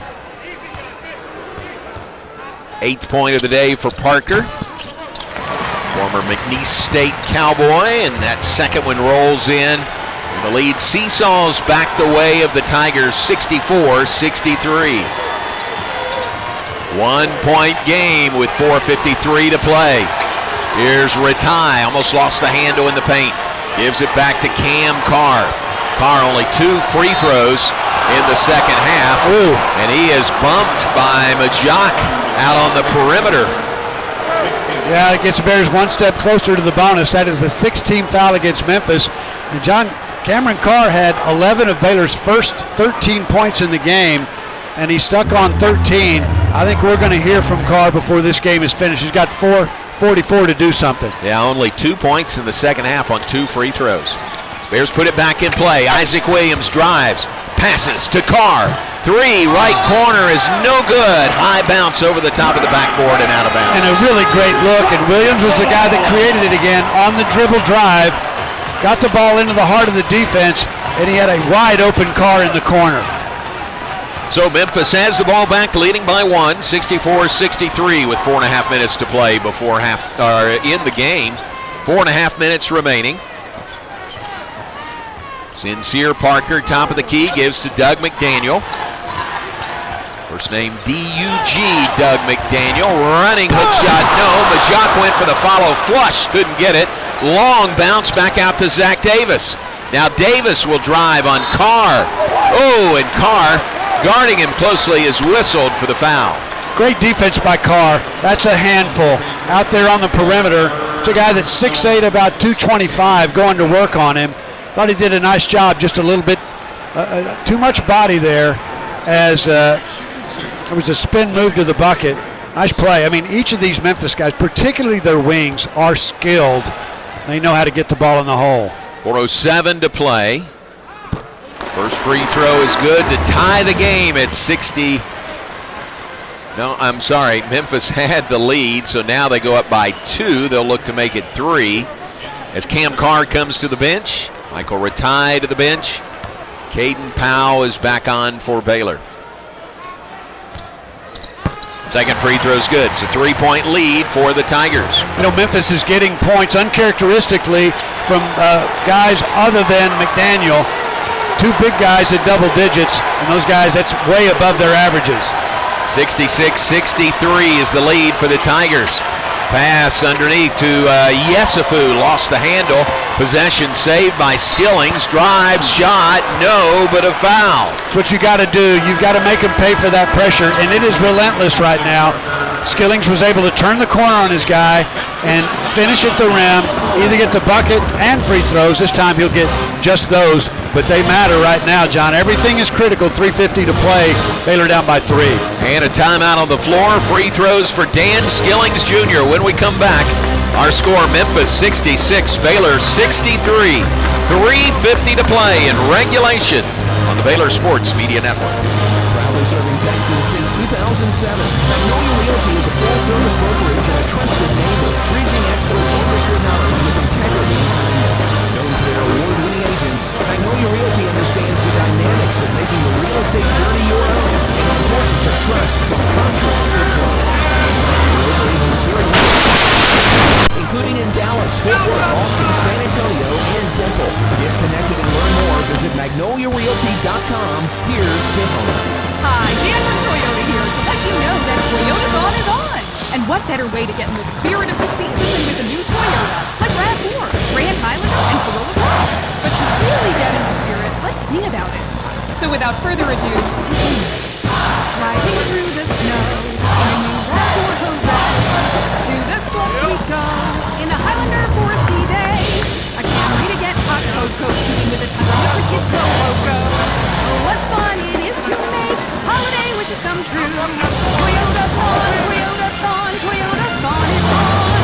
8th point of the day for Parker. Former McNeese State Cowboy, and that second one rolls in. And the lead seesaws back the way of the Tigers, 64-63. 1-point game with 4:53 to play. Here's Ratai, almost lost the handle in the paint. Gives it back to Cam Carr. Carr only 2 free throws in the second half. Ooh. And he is bumped by Majok out on the perimeter. Yeah, it gets the Bears 1 step closer to the bonus. That is the 16th foul against Memphis. And Cameron Carr had 11 of Baylor's first 13 points in the game, and he's stuck on 13. I think we're going to hear from Carr before this game is finished. He's got 4:44 to do something. Yeah, only 2 points in the second half on 2 free throws. Bears put it back in play. Isaac Williams drives, passes to Carr. 3, right corner is no good. High bounce over the top of the backboard and out of bounds. And a really great look, and Williams was the guy that created it again on the dribble drive. Got the ball into the heart of the defense, and he had a wide open Carr in the corner. So Memphis has the ball back, leading by 1, 64-63 with 4.5 minutes to play before in the game. 4.5 minutes remaining. Sincere Parker, top of the key, gives to Doug McDaniel. First name D-U-G, Doug McDaniel. Running hook shot, no. Majok went for the follow, flush, couldn't get it. Long bounce back out to Zach Davis. Now Davis will drive on Carr. Oh, and Carr, guarding him closely, is whistled for the foul. Great defense by Carr. That's a handful out there on the perimeter. It's a guy that's 6'8", about 225, going to work on him. Thought he did a nice job, just a little bit too much body there as there was a spin move to the bucket. Nice play. I mean, each of these Memphis guys, particularly their wings, are skilled. They know how to get the ball in the hole. 4:07 to play. First free throw is good to tie the game at 60. No, I'm sorry. Memphis had the lead, so now they go up by 2. They'll look to make it 3. As Cam Carr comes to the bench, Michael Ratai to the bench. Caden Powell is back on for Baylor. Second free throw is good. It's a 3-point lead for the Tigers. You know, Memphis is getting points uncharacteristically from guys other than McDaniel. two big guys at double digits, and those guys, that's way above their averages. 66-63 is the lead for the Tigers. Pass underneath to Yesufu, lost the handle. Possession saved by Skillings. Drive, shot, no, but a foul. That's what you got to do. You've got to make him pay for that pressure, and it is relentless right now. Skillings was able to turn the corner on his guy and finish at the rim, either get the bucket and free throws. This time he'll get just those, but they matter right now, John. Everything is critical. 3:50 to play. Baylor down by 3. And a timeout on the floor. Free throws for Dan Skillings Jr. When we come back, our score, Memphis 66, Baylor 63. 3:50 to play in regulation on the Baylor Sports Media Network. Proudly serving Texas since 2007, Magnolia Realty is a full-service brokerage and a trusted neighbor, reaching expert industry knowledge with integrity and kindness. Known for their award-winning agents, Magnolia Realty understands the dynamics of making the real estate journey your own and the importance of trust from contract to close. Local agents here in including in Dallas, Fort Worth, Austin, San Antonio, and Temple. To get connected and learn more, visit magnoliarealty.com. Here's Tim Owner. Hi, Dan from Toyota here to let you know that Toyota-thon is on. And what better way to get in the spirit of the season than with a new Toyota, like RAV4, Grand Highlander, and Corolla Cross. But to really get in the spirit, let's sing about it. So without further ado, driving through the snow in a new RAV4 hooray. To the slopes we go in a Highlander for a ski day. I can't wait to get hot cocoa teeing with a ton of the kids go loco. Oh, what fun it is to make holiday wishes come true. Toyota-thon, Toyota-thon, Toyota-thon is on.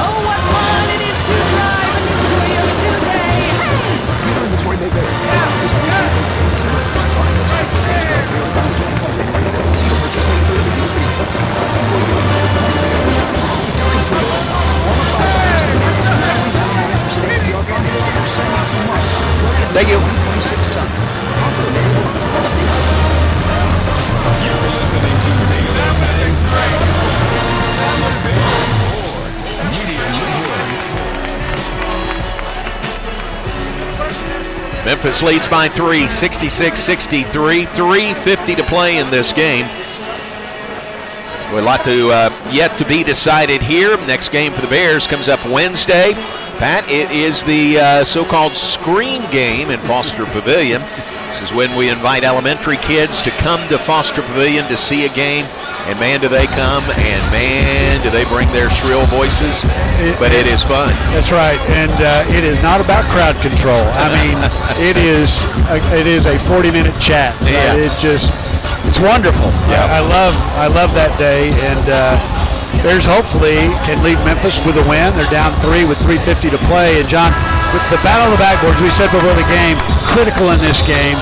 Oh, what fun it is to drive a new Toyota today. Hey! Thank you. Memphis leads by 3, 66-63, 3:50 to play in this game. A lot to yet to be decided here. Next game for the Bears comes up Wednesday. Pat, it is the so-called screen game in Foster Pavilion. This is when we invite elementary kids to come to Foster Pavilion to see a game. And man, do they come, and man, do they bring their shrill voices. But it is fun. That's right, and it is not about crowd control. I mean, it is a 40-minute chat. Yeah. It's wonderful. Yeah. I love that day, and Bears hopefully can leave Memphis with a win. They're down 3 with 3:50 to play. And John, with the battle of the backboards, we said before the game, critical in this game.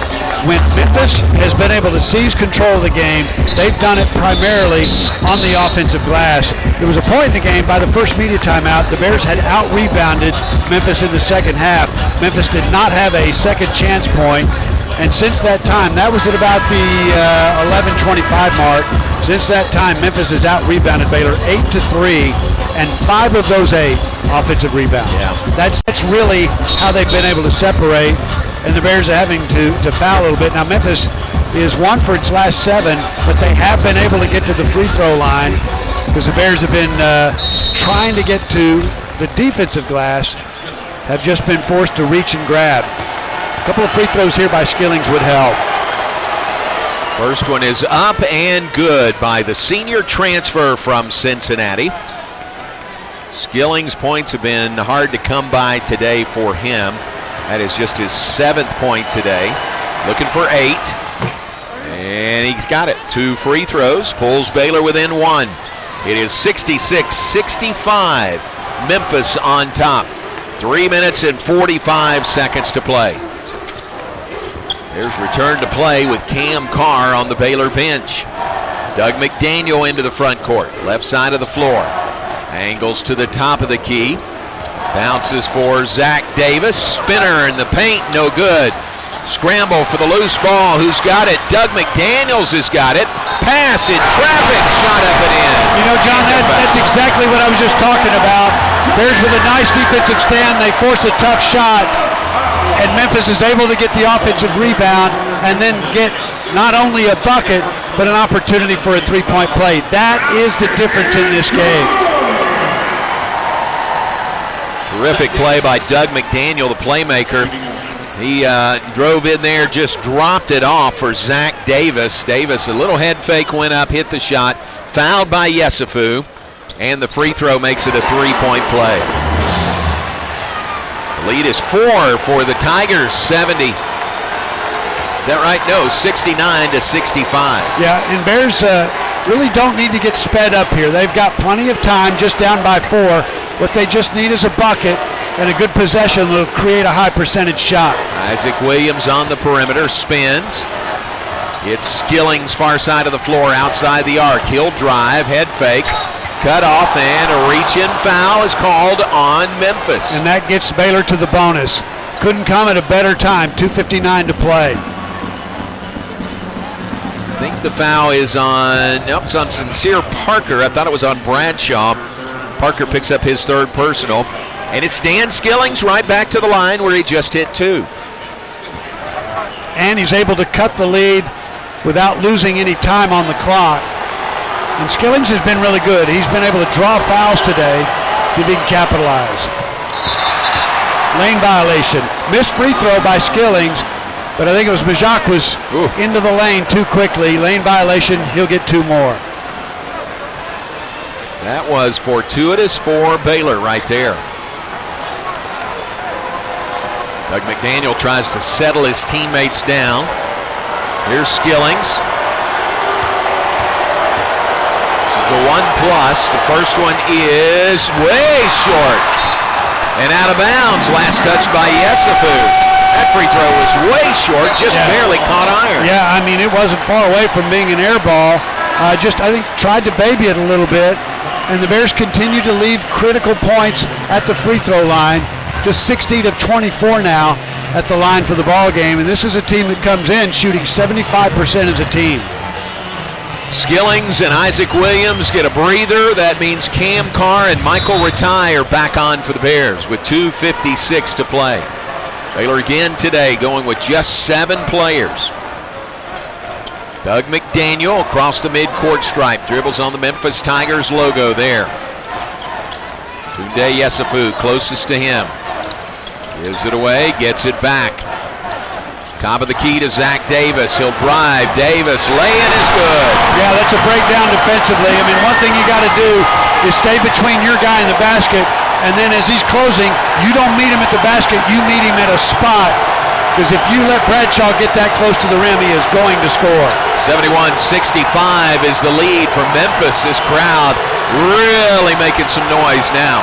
When Memphis has been able to seize control of the game, they've done it primarily on the offensive glass. There was a point in the game, by the first media timeout, the Bears had out-rebounded Memphis in the second half. Memphis did not have a second chance point. And since that time, that was at about the 11:25 mark. Since that time, Memphis has out-rebounded Baylor 8-3, and 5 of those 8 offensive rebounds. Yeah. That's really how they've been able to separate, and the Bears are having to foul a little bit. Now, Memphis is 1 for its last 7, but they have been able to get to the free throw line because the Bears have been trying to get to the defensive glass, have just been forced to reach and grab. A couple of free throws here by Skillings would help. First one is up and good by the senior transfer from Cincinnati. Skillings' points have been hard to come by today for him. That is just his 7th point today. Looking for 8. And he's got it. 2 free throws. Pulls Baylor within 1. It is 66-65. Memphis on top. 3 minutes and 45 seconds to play. There's return to play with Cam Carr on the Baylor bench. Doug McDaniel into the front court. Left side of the floor. Angles to the top of the key. Bounces for Zach Davis. Spinner in the paint, no good. Scramble for the loose ball. Who's got it? Doug McDaniels has got it. Pass in traffic. Shot up and in. You know, John, that's exactly what I was just talking about. Bears with a nice defensive stand. They force a tough shot. and Memphis is able to get the offensive rebound and then get not only a bucket, but an opportunity for a three-point play. That is the difference in this game. Terrific play by Doug McDaniel, the playmaker. He drove in there, just dropped it off for Zach Davis. Davis, a little head fake, went up, hit the shot, fouled by Yesufu, and the free throw makes it a three-point play. The lead is 4 for the Tigers, 70. Is that right? No, 69-65. Yeah, and Bears really don't need to get sped up here. They've got plenty of time, just down by 4. What they just need is a bucket and a good possession will create a high percentage shot. Isaac Williams on the perimeter, spins. It's Skilling's far side of the floor, outside the arc. He'll drive, head fake, cut off, and a reach-in foul is called on Memphis. And that gets Baylor to the bonus. Couldn't come at a better time, 2:59 to play. I think the foul is on, nope, it's on Sincere Parker. I thought it was on Bradshaw. Parker picks up his third personal. And it's Dan Skillings right back to the line where he just hit 2. And he's able to cut the lead without losing any time on the clock. And Skillings has been really good. He's been able to draw fouls today, see if he can capitalize. Lane violation. Missed free throw by Skillings, but I think it was Majak was into the lane too quickly. Lane violation, he'll get 2 more. That was fortuitous for Baylor right there. Doug McDaniel tries to settle his teammates down. Here's Skillings. This is the 1+. The first one is way short and out of bounds. Last touch by Yesufu. That free throw was way short, just barely caught iron. Yeah, I mean, it wasn't far away from being an air ball. I think, tried to baby it a little bit. And the Bears continue to leave critical points at the free throw line. Just 16 of 24 now at the line for the ball game. And this is a team that comes in shooting 75% as a team. Skillings and Isaac Williams get a breather. That means Cam Carr and Michael Ratai are back on for the Bears with 2:56 to play. Baylor again today going with just 7 players. Doug McDaniel across the midcourt stripe. Dribbles on the Memphis Tigers logo there. Tunde Yesufu closest to him. Gives it away, gets it back. Top of the key to Zach Davis. He'll drive. Davis, lay-in is good. Yeah, that's a breakdown defensively. I mean, one thing you got to do is stay between your guy and the basket, and then as he's closing, you don't meet him at the basket, you meet him at a spot. Because if you let Bradshaw get that close to the rim, he is going to score. 71-65 is the lead for Memphis. This crowd really making some noise now.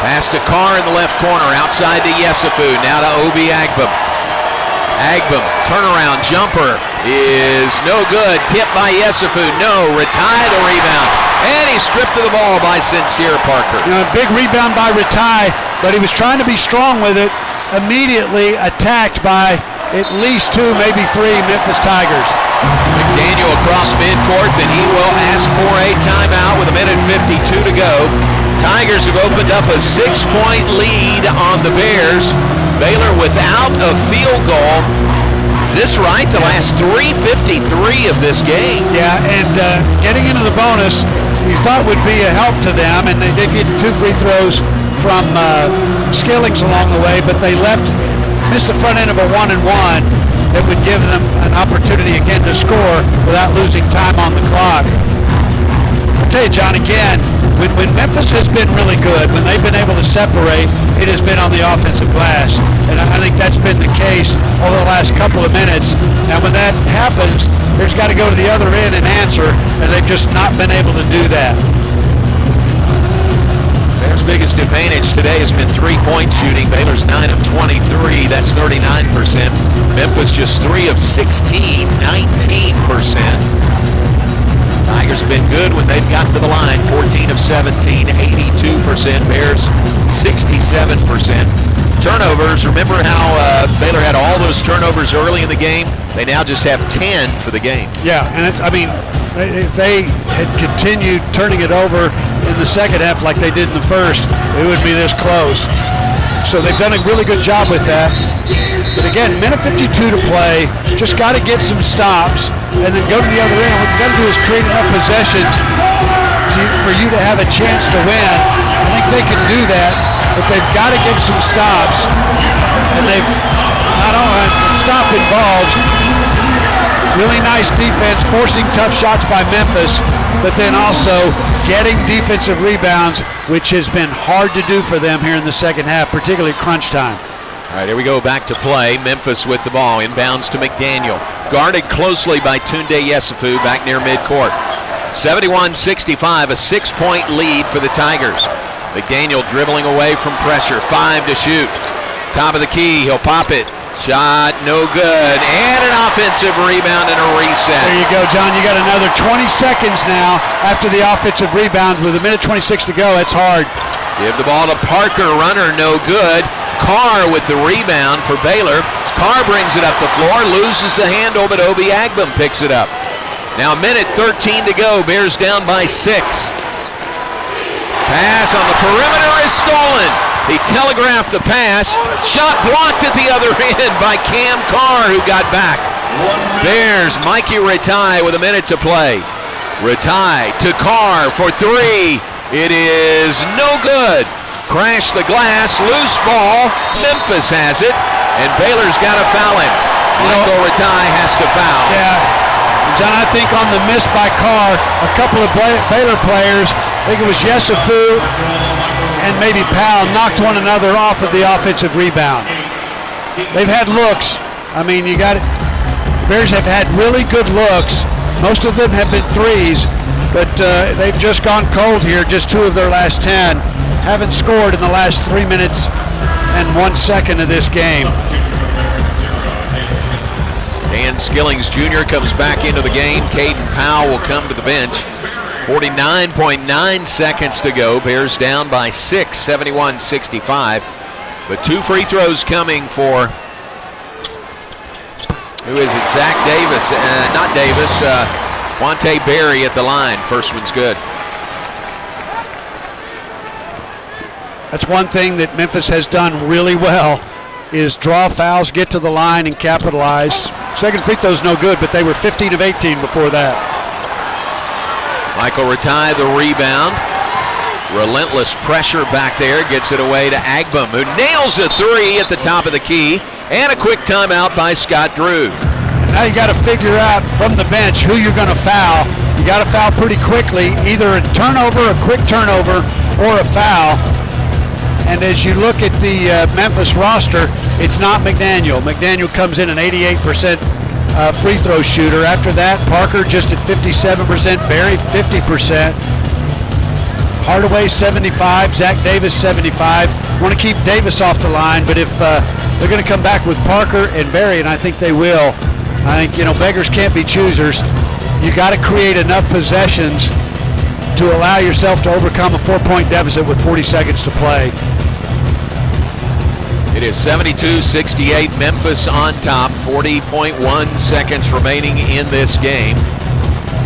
Pass to Carr in the left corner, outside to Yesufu, now to Obi Agbam. Agbam, turnaround jumper is no good. Tipped by Yesufu, no. Ratai the rebound. And he's stripped of the ball by Sincere Parker. A big rebound by Ratai, but he was trying to be strong with it. Immediately attacked by at least 2, maybe 3 Memphis Tigers. McDaniel across midcourt, then he will ask for a timeout with 1:52 to go. Tigers have opened up a 6-point lead on the Bears. Baylor without a field goal. Is this right? The last 3:53 of this game. Yeah, and getting into the bonus, you thought would be a help to them, and they did get 2 free throws from Skillings along the way, but they missed the front end of a 1-and-1 that would give them an opportunity again to score without losing time on the clock. I'll tell you, John, again, when Memphis has been really good, when they've been able to separate, it has been on the offensive glass. And I think that's been the case over the last couple of minutes. Now, when that happens, there's got to go to the other end and answer, and they've just not been able to do that. Bears' biggest advantage today has been 3-point shooting. Baylor's 9 of 23, that's 39%. Memphis just 3 of 16, 19%. Tigers have been good when they've gotten to the line, 14 of 17, 82%. Bears, 67%. Turnovers, remember how Baylor had all those turnovers early in the game? They now just have 10 for the game. Yeah, and if they had continued turning it over in the second half like they did in the first, it wouldn't be this close. So they've done a really good job with that. again, minute 52 to play. Just got to get some stops and then go to the other end. What you got to do is create enough possessions for you to have a chance to win. I think they can do that, but they've got to get some stops. And they've not only stop involves really nice defense, forcing tough shots by Memphis, but then also getting defensive rebounds, which has been hard to do for them here in the second half, particularly crunch time. All right, here we go back to play. Memphis with the ball, inbounds to McDaniel. Guarded closely by Tunde Yesufu back near midcourt. 71-65, a 6-point lead for the Tigers. McDaniel dribbling away from pressure, 5 to shoot. Top of the key, he'll pop it. Shot no good, and an offensive rebound and a reset. There you go, John. You got another 20 seconds now after the offensive rebound with a minute 26 to go. That's hard. Give the ball to Parker, runner no good. Carr with the rebound for Baylor. Carr brings it up the floor, loses the handle, but Obi Agbam picks it up. Now minute 13 to go, Bears down by 6. Pass on the perimeter is stolen. He telegraphed the pass. Shot blocked at the other end by Cam Carr, who got back. Bears, Mikey Ratai with a minute to play. Ratai to Carr for 3. It is no good. Crash the glass, loose ball. Memphis has it, and Baylor's got to foul him. Michael Ratai has to foul. Yeah, John, I think on the miss by Carr, a couple of Baylor players, I think it was Yesufu and maybe Powell, knocked one another off of the offensive rebound. They've had looks. I mean, the Bears have had really good looks. Most of them have been threes, but they've just gone cold here, just 2 of their last 10. Haven't scored in the last 3 minutes and 1 second of this game. Dan Skillings Jr. comes back into the game. Caden Powell will come to the bench. 49.9 seconds to go. Bears down by 6, 71-65. But 2 free throws coming for, who is it? Zach Davis. Not Davis. Quante Berry at the line. First one's good. That's one thing that Memphis has done really well, is draw fouls, get to the line, and capitalize. Second free throw's no good, but they were 15 of 18 before that. Michael Ratai the rebound. Relentless pressure back there, gets it away to Agbam, who nails a 3 at the top of the key, and a quick timeout by Scott Drew. Now you got to figure out from the bench who you're going to foul. You got to foul pretty quickly, either a turnover, a quick turnover, or a foul. And as you look at the Memphis roster, it's not McDaniel. McDaniel comes in an 88% free throw shooter. After that, Parker just at 57%, Berry 50%, Hardaway 75, Zach Davis 75. Want to keep Davis off the line, but if they're going to come back with Parker and Berry, and I think they will, I think, beggars can't be choosers. You got to create enough possessions to allow yourself to overcome a 4-point deficit with 40 seconds to play. It is 72-68, Memphis on top, 40.1 seconds remaining in this game.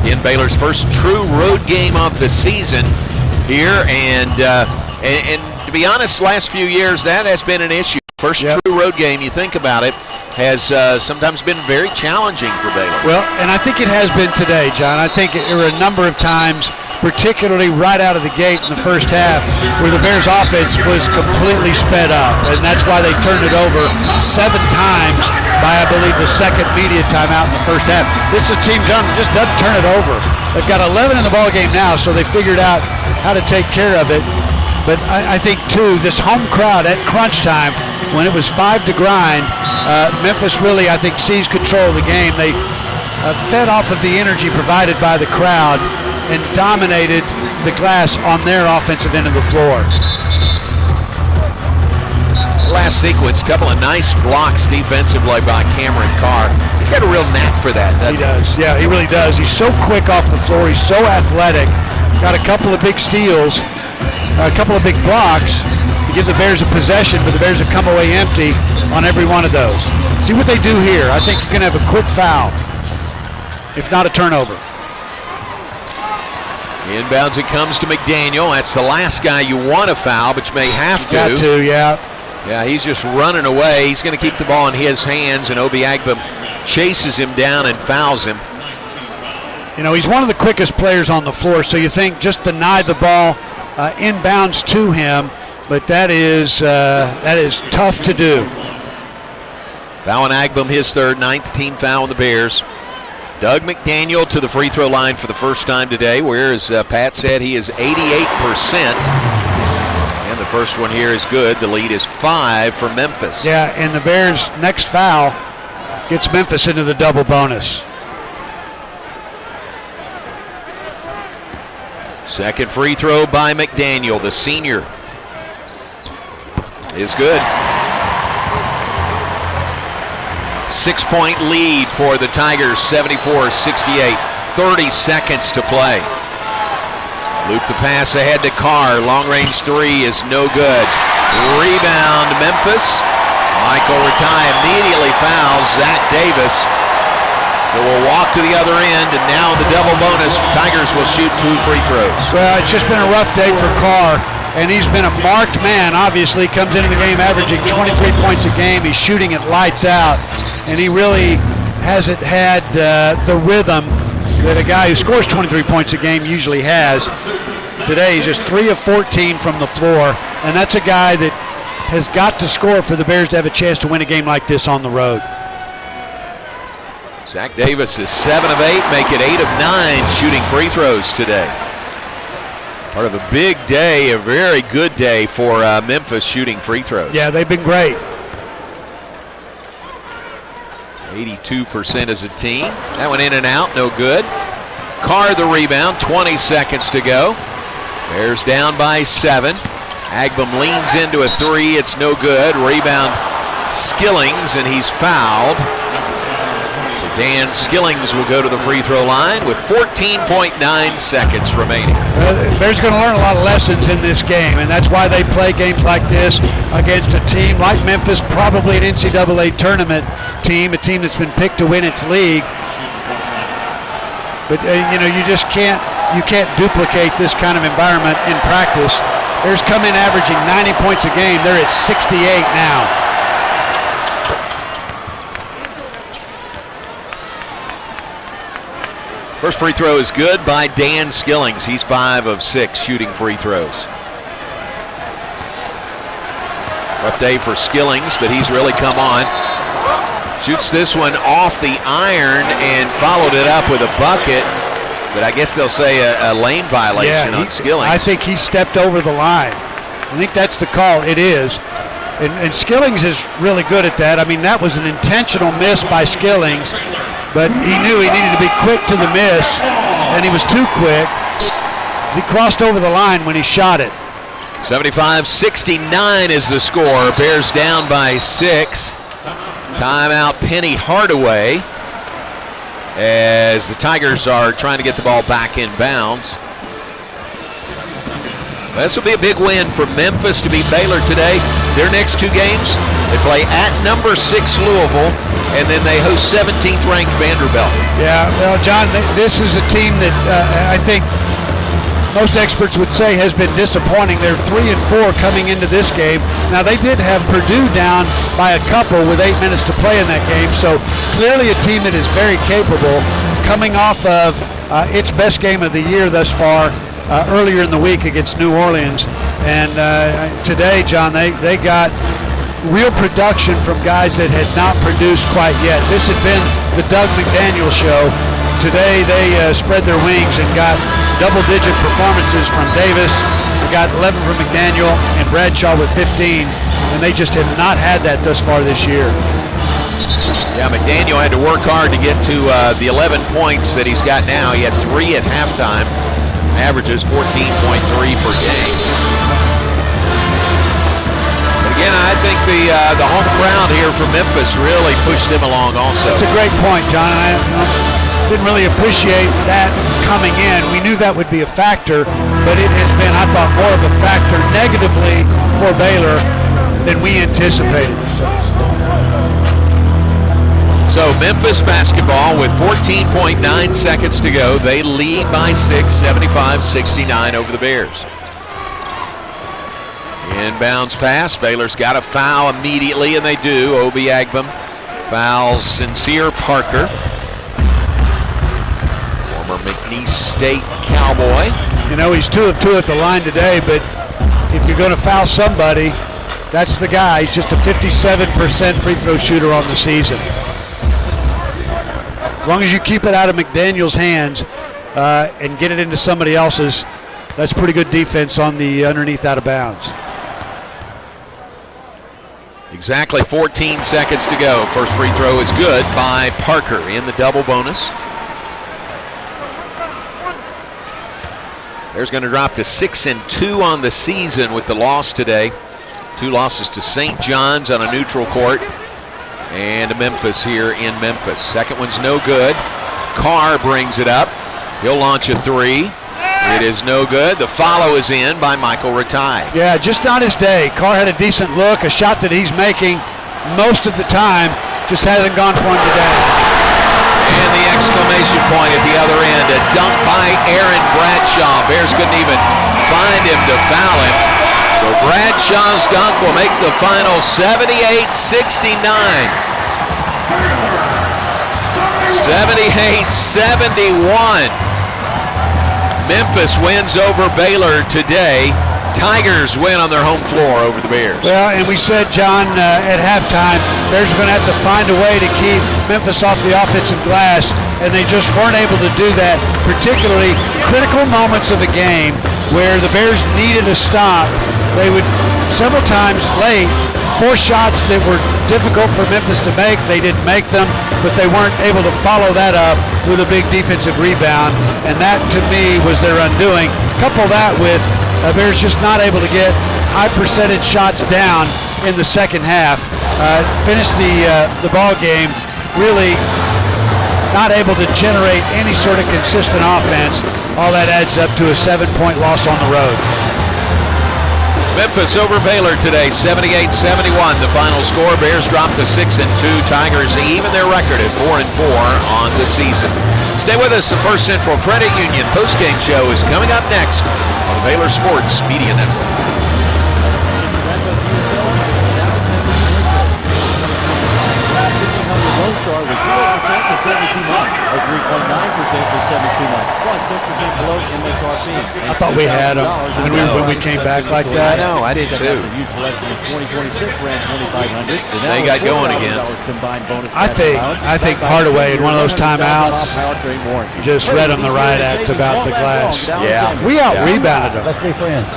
In Baylor's first true road game of the season here, and to be honest, last few years that has been an issue. First true road game, you think about it, has sometimes been very challenging for Baylor. Well, and I think it has been today, John. I think there were a number of times, particularly right out of the gate in the first half, where the Bears offense was completely sped up, and that's why they turned it over 7 times by, I believe, the second media timeout in the first half. This is a team, John, just doesn't turn it over. They've got 11 in the ball game now, so they figured out how to take care of it. But I think, too, this home crowd at crunch time, when it was 5 to grind, Memphis really, I think, seized control of the game. They fed off of the energy provided by the crowd and dominated the glass on their offensive end of the floor. Last sequence, couple of nice blocks defensively by Cameron Carr. He's got a real knack for that. He does. Yeah, he really does. He's so quick off the floor. He's so athletic. Got a couple of big steals, a couple of big blocks to give the Bears a possession, but the Bears have come away empty on every one of those. See what they do here. I think you can have a quick foul, if not a turnover. Inbounds it comes to McDaniel. That's the last guy you want to foul, but you may have to. Got to, yeah. Yeah, he's just running away. He's going to keep the ball in his hands, and Obi Agbum chases him down and fouls him. You know, he's one of the quickest players on the floor, so you think just deny the ball inbounds to him, but that is tough to do. Fouling Agbum, his third, 9th team foul on the Bears. Doug McDaniel to the free throw line for the first time today, where, as Pat said, he is 88%. And the first one here is good. The lead is 5 for Memphis. Yeah, and the Bears' next foul gets Memphis into the double bonus. Second free throw by McDaniel, the senior, is good. 6-point lead for the Tigers, 74-68. 30 seconds to play. Loop the pass ahead to Carr. Long-range three is no good. Rebound, Memphis. Michael Ratai immediately fouls Zach Davis. So we'll walk to the other end, and now the double bonus, Tigers will shoot 2 free throws. Well, it's just been a rough day for Carr, and he's been a marked man. Obviously, comes into the game averaging 23 points a game. He's shooting it lights out, and he really hasn't had the rhythm that a guy who scores 23 points a game usually has. Today, he's just 3 of 14 from the floor, and that's a guy that has got to score for the Bears to have a chance to win a game like this on the road. Zach Davis is 7 of 8, make it 8 of 9 shooting free throws today. Part of a big day, a very good day for Memphis shooting free throws. Yeah, they've been great. 82% as a team. That went in and out, no good. Carr the rebound, 20 seconds to go. Bears down by 7. Agbum leans into a three, it's no good. Rebound Skillings, and he's fouled. So Dan Skillings will go to the free throw line with 14.9 seconds remaining. Bears going to learn a lot of lessons in this game, and that's why they play games like this against a team like Memphis, probably an NCAA tournament team, a team that's been picked to win its league. But you know, you can't duplicate this kind of environment in practice. Bears come in averaging 90 points a game. They're at 68 now. First free throw is good by Dan Skillings. He's 5 of 6 shooting free throws. Rough day for Skillings, but he's really come on. Shoots this one off the iron and followed it up with a bucket. But I guess they'll say a lane violation on Skillings. I think he stepped over the line. I think that's the call. It is. And Skillings is really good at that. I mean, that was an intentional miss by Skillings, but he knew he needed to be quick to the miss, and he was too quick. He crossed over the line when he shot it. 75-69 is the score. Bears down by 6. Timeout, Penny Hardaway, as the Tigers are trying to get the ball back in bounds. This will be a big win for Memphis to beat Baylor today. Their next 2 games, they play at number 6 Louisville, and then they host 17th ranked Vanderbilt. Yeah, well, John, this is a team that I think most experts would say has been disappointing. They're 3-4 coming into this game. Now, they did have Purdue down by a couple with 8 minutes to play in that game, so clearly a team that is very capable, coming off of its best game of the year thus far earlier in the week against New Orleans. And today, John, they got real production from guys that had not produced quite yet. This had been the Doug McDaniel show. Today, they spread their wings and got double-digit performances from Davis. We got 11 from McDaniel and Bradshaw with 15, and they just have not had that thus far this year. Yeah, McDaniel had to work hard to get to the 11 points that he's got now. He had 3 at halftime, averages 14.3 per game. But again, I think the home crowd here from Memphis really pushed them along also. That's a great point, John. I didn't really appreciate that coming in. We knew that would be a factor, but it has been, I thought, more of a factor negatively for Baylor than we anticipated. So Memphis basketball with 14.9 seconds to go. They lead by 6, 75-69 over the Bears. Inbounds pass. Baylor's got a foul immediately, and they do. Obi Agbam fouls Sincere Parker, former McNeese State Cowboy. You know, he's 2 of 2 at the line today, but if you're going to foul somebody, that's the guy. He's just a 57% free throw shooter on the season. As long as you keep it out of McDaniel's hands and get it into somebody else's, that's pretty good defense on the underneath out of bounds. Exactly 14 seconds to go. First free throw is good by Parker in the double bonus. There's going to drop to 6-2 on the season with the loss today. 2 losses to St. John's on a neutral court and to Memphis here in Memphis. Second one's no good. Carr brings it up. He'll launch a 3. It is no good. The follow is in by Michael Ratai. Yeah, just not his day. Carr had a decent look, a shot that he's making most of the time, just hasn't gone for him today. And the exclamation point at the other end, a dunk by Aaron Bradshaw. Bears couldn't even find him to foul him. So Bradshaw's dunk will make the final 78-69. 78-71. Memphis wins over Baylor today. Tigers win on their home floor over the Bears. Well, and we said, John, at halftime, Bears are going to have to find a way to keep Memphis off the offensive glass, and they just weren't able to do that, particularly critical moments of the game where the Bears needed a stop. They would, several times late, force shots that were difficult for Memphis to make. They didn't make them, but they weren't able to follow that up with a big defensive rebound, and that, to me, was their undoing. Couple that with Bears just not able to get high percentage shots down in the second half. Finish the ball game really not able to generate any sort of consistent offense. All that adds up to a 7-point loss on the road. Memphis over Baylor today, 78-71. The final score. Bears drop to 6-2. Tigers even their record at 4-4 on the season. Stay with us. The First Central Credit Union postgame show is coming up next on the Baylor Sports Media Network. Lone Star was 0% for 72 months, or 3.9% for 72 months, plus 10% below MSRP. I thought we had them when we came back like that. I know, I did too. Used selection in 2026 ran 2,500. They got going again. I think Hardaway in one of those timeouts just read them the right act about the glass. Yeah, we out-rebounded them. Let's be friends.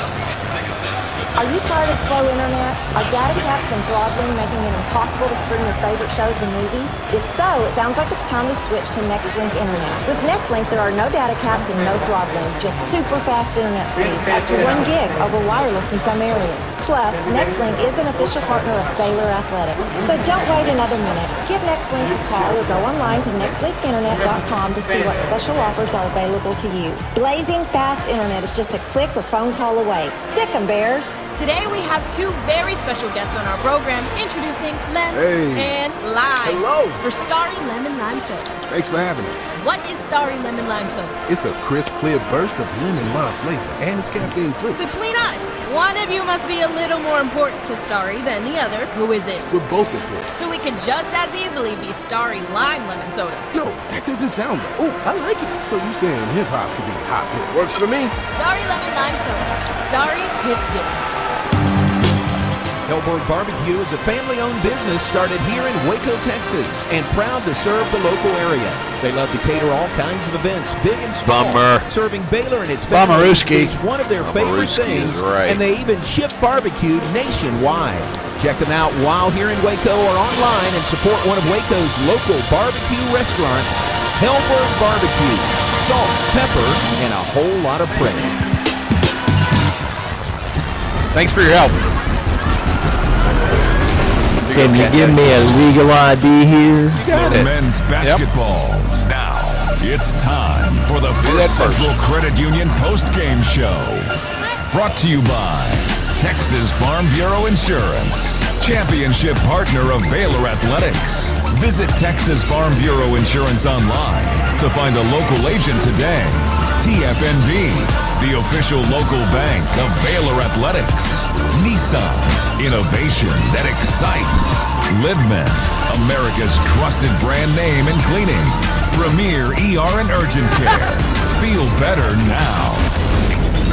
Are you tired of slow internet? Are data caps and throttling making it impossible to stream your favorite shows and movies? If so, it sounds like it's time to switch to Nextlink Internet. With Nextlink, there are no data caps and no throttling, just super fast internet speeds, up to 1 gig over wireless in some areas. Plus, Nextlink is an official partner of Baylor Athletics. So don't wait another minute. Give Nextlink a call or go online to nextlinkinternet.com to see what special offers are available to you. Blazing fast internet is just a click or phone call away. Sick 'em, Bears! Today we have 2 very special guests on our program, introducing Lem and Lime. Hello. For Starry Lemon Lime Soda. Thanks for having us. What is Starry Lemon Lime Soda? It's a crisp, clear burst of lemon lime flavor, and it's caffeine-free. Between us, one of you must be a little more important to Starry than the other. Who is it? We're both important. So we could just as easily be Starry Lime Lemon Soda. No, that doesn't sound right. Oh, I like it. So you saying hip-hop could be hot hip? Works for me. Starry Lemon Lime Soda. Starry hits different. Hellberg Barbecue is a family-owned business started here in Waco, Texas, and proud to serve the local area. They love to cater all kinds of events, big and small. Bummer. Serving Baylor and its families is one of their favorite things, right. and they even ship barbecue nationwide. Check them out while here in Waco or online and support one of Waco's local barbecue restaurants, Hellberg Barbecue. Salt, pepper, and a whole lot of prayer. Thanks for your help. Can you give me a legal ID here? Men's basketball. Now, it's time for the First Central Credit Union post-game show. Brought to you by Texas Farm Bureau Insurance, championship partner of Baylor Athletics. Visit Texas Farm Bureau Insurance online To find a local agent today, TFNB, the official local bank of Baylor Athletics. Nissan, innovation that excites. Libman, America's trusted brand name in cleaning. Premier ER and Urgent Care. Feel better now.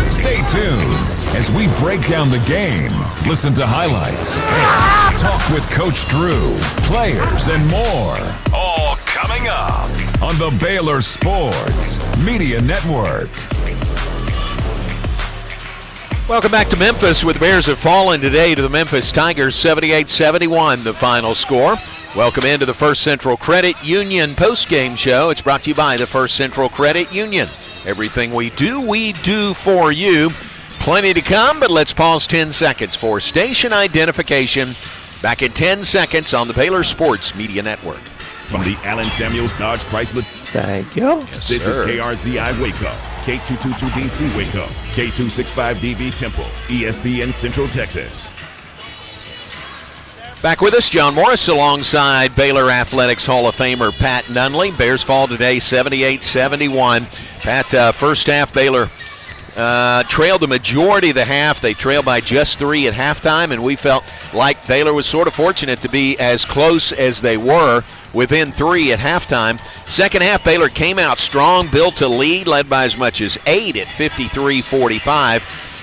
Stay tuned as we break down the game, listen to highlights, and talk with Coach Drew, players, and more. All coming up on the Baylor Sports Media Network. Welcome back to Memphis, where the Bears have fallen today to the Memphis Tigers, 78-71, the final score. Welcome into the First Central Credit Union postgame show. It's brought to you by the First Central Credit Union. Everything we do for you. Plenty to come, but let's pause 10 seconds for station identification. Back in 10 seconds on the Baylor Sports Media Network. From the Allen Samuels Dodge Chrysler. Thank you. This is KRZI Waco, K222DC Waco, K265DV Temple, ESPN Central Texas. Back with us, John Morris alongside Baylor Athletics Hall of Famer Pat Nunley. Bears fall today 78-71. Pat, first half, Baylor trailed the majority of the half. They trailed by just 3 at halftime, and we felt like Baylor was sort of fortunate to be as close as they were within 3 at halftime. Second half, Baylor came out strong, built a lead, led by as much as 8 at 53-45.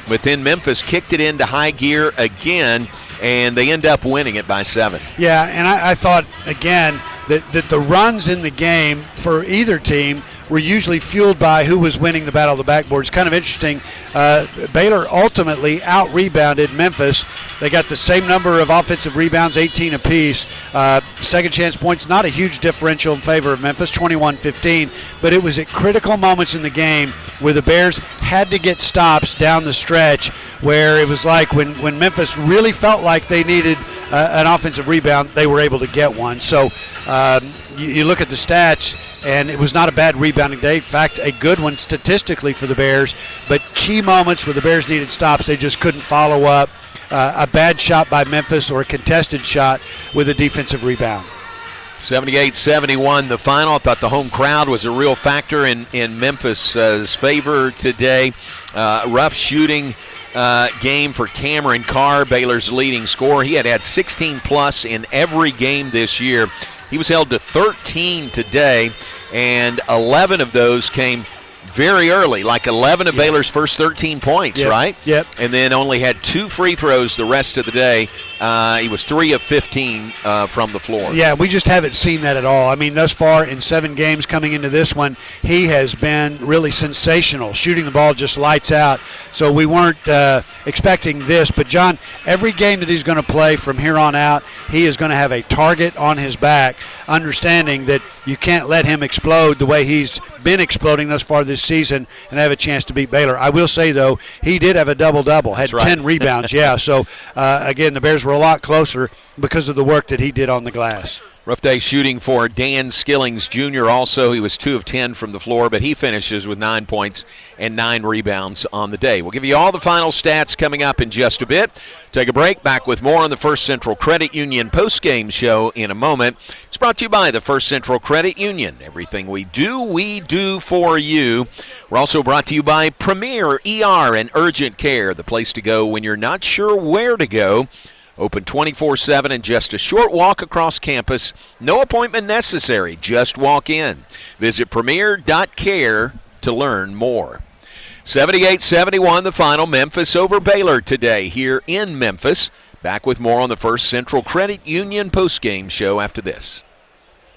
But then Memphis kicked it into high gear again, and they end up winning it by 7. Yeah, and I thought, again, that the runs in the game for either team were usually fueled by who was winning the battle of the backboard. It's kind of interesting. Baylor ultimately out-rebounded Memphis. They got the same number of offensive rebounds, 18 apiece. Second chance points, not a huge differential in favor of Memphis, 21-15. But it was at critical moments in the game where the Bears had to get stops down the stretch, where it was like when Memphis really felt like they needed an offensive rebound, they were able to get one. So you look at the stats, and it was not a bad rebounding day. In fact, a good one statistically for the Bears. But key moments where the Bears needed stops, they just couldn't follow up. A bad shot by Memphis or a contested shot with a defensive rebound. 78-71 the final. I thought the home crowd was a real factor in Memphis' favor today. Rough shooting game for Cameron Carr, Baylor's leading scorer. He had 16-plus in every game this year. He was held to 13 today, and 11 of those came very early, like 11 of Baylor's first 13 points, right? Yep. And then only had 2 free throws the rest of the day. He was 3 of 15 from the floor. Yeah, we just haven't seen that at all. I mean, thus far in 7 games coming into this one, he has been really sensational, shooting the ball just lights out. So we weren't expecting this. But, John, every game that he's going to play from here on out, he is going to have a target on his back, understanding that you can't let him explode the way he's been exploding thus far this season and have a chance to beat Baylor. I will say, though, he did have a double-double, had 10 rebounds. Yeah, so, again, the Bears were a lot closer because of the work that he did on the glass. Rough day shooting for Dan Skillings Jr. also. He was 2 of 10 from the floor, but he finishes with 9 points and 9 rebounds on the day. We'll give you all the final stats coming up in just a bit. Take a break. Back with more on the First Central Credit Union postgame show in a moment. It's brought to you by the First Central Credit Union. Everything we do for you. We're also brought to you by Premier ER and Urgent Care, the place to go when you're not sure where to go. Open 24/7 and just a short walk across campus. No appointment necessary. Just walk in. Visit premier.care to learn more. 78-71 the final. Memphis over Baylor today here in Memphis. Back with more on the First Central Credit Union postgame show after this.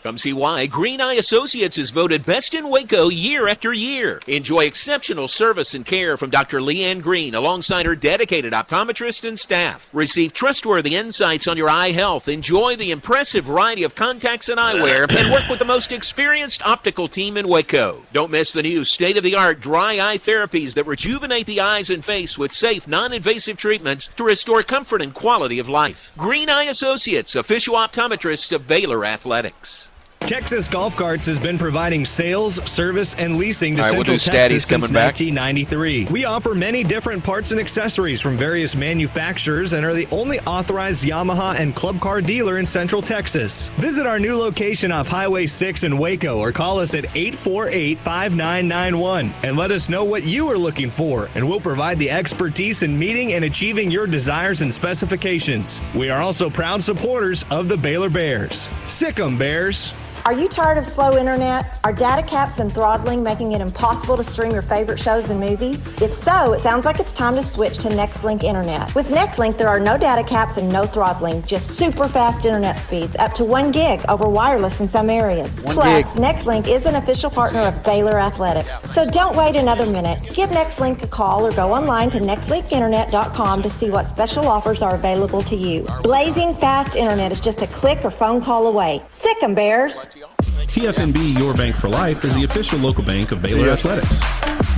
Come see why Green Eye Associates is voted best in Waco year after year. Enjoy exceptional service and care from Dr. Leanne Green alongside her dedicated optometrist and staff. Receive trustworthy insights on your eye health. Enjoy the impressive variety of contacts and eyewear and work with the most experienced optical team in Waco. Don't miss the new state-of-the-art dry eye therapies that rejuvenate the eyes and face with safe, non-invasive treatments to restore comfort and quality of life. Green Eye Associates, official optometrists of Baylor Athletics. Texas Golf Carts has been providing sales, service, and leasing to All right, Central we'll do Texas Statties since coming back. 1993. We offer many different parts and accessories from various manufacturers and are the only authorized Yamaha and Club Car dealer in Central Texas. Visit our new location off Highway 6 in Waco or call us at 848-5991 and let us know what you are looking for, and we'll provide the expertise in meeting and achieving your desires and specifications. We are also proud supporters of the Baylor Bears. Sick 'em, Bears. Are you tired of slow internet? Are data caps and throttling making it impossible to stream your favorite shows and movies? If so, it sounds like it's time to switch to Nextlink Internet. With Nextlink, there are no data caps and no throttling, just super fast internet speeds, up to 1 gig over wireless in some areas. 1 Plus, gig. Nextlink is an official partner of Baylor Athletics. So don't wait another minute. Give Nextlink a call or go online to nextlinkinternet.com to see what special offers are available to you. Blazing fast internet is just a click or phone call away. Sick 'em, Bears. TFNB Your Bank for Life is the official local bank of Baylor Athletics.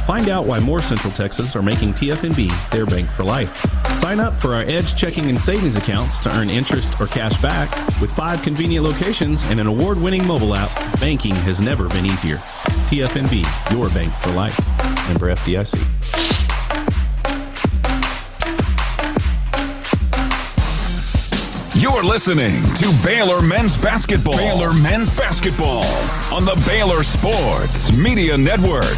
Find out why more Central Texas are making TFNB their bank for life. Sign up for our Edge checking and savings accounts to earn interest or cash back. With 5 convenient locations and an award-winning mobile app, banking has never been easier. TFNB Your Bank for Life. Member FDIC. You're listening to Baylor Men's Basketball. Baylor Men's Basketball on the Baylor Sports Media Network.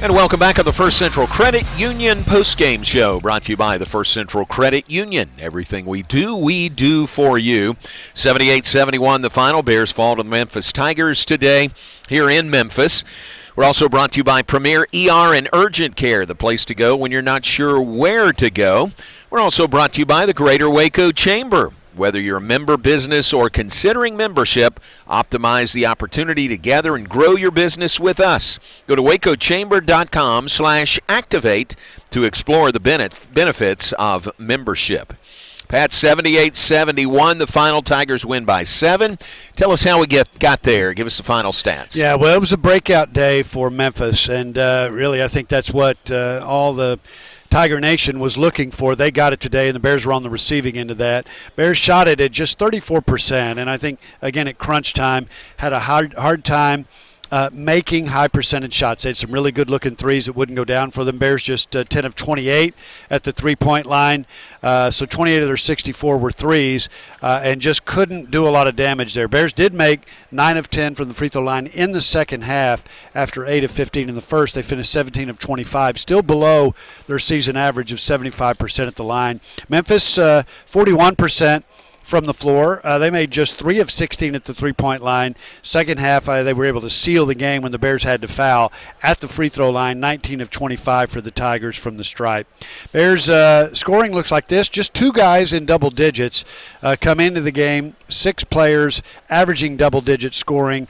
And welcome back on the First Central Credit Union postgame show, brought to you by the First Central Credit Union. Everything we do for you. 78-71 the final. Bears fall to the Memphis Tigers today here in Memphis. We're also brought to you by Premier ER and Urgent Care, the place to go when you're not sure where to go. We're also brought to you by the Greater Waco Chamber. Whether you're a member business or considering membership, optimize the opportunity to gather and grow your business with us. Go to wacochamber.com/activate to explore the benefits of membership. Pat, 78-71, the final. Tigers win by 7. Tell us how we got there. Give us the final stats. Yeah, well, it was a breakout day for Memphis, and really I think that's what all the Tiger Nation was looking for. They got it today, and the Bears were on the receiving end of that. Bears shot it at just 34%, and I think, again, at crunch time, had a hard time making high percentage shots. They had some really good-looking threes that wouldn't go down for them. Bears just 10 of 28 at the three-point line, so 28 of their 64 were threes, and just couldn't do a lot of damage there. Bears did make 9 of 10 from the free throw line in the second half after 8 of 15 in the first. They finished 17 of 25, still below their season average of 75% at the line. Memphis, 41%. From the floor. They made just 3 of 16 at the three-point line. Second half, they were able to seal the game when the Bears had to foul at the free throw line. 19 of 25 for the Tigers from the stripe. Bears scoring looks like this. Just 2 guys in double digits come into the game. 6 players averaging double-digit scoring.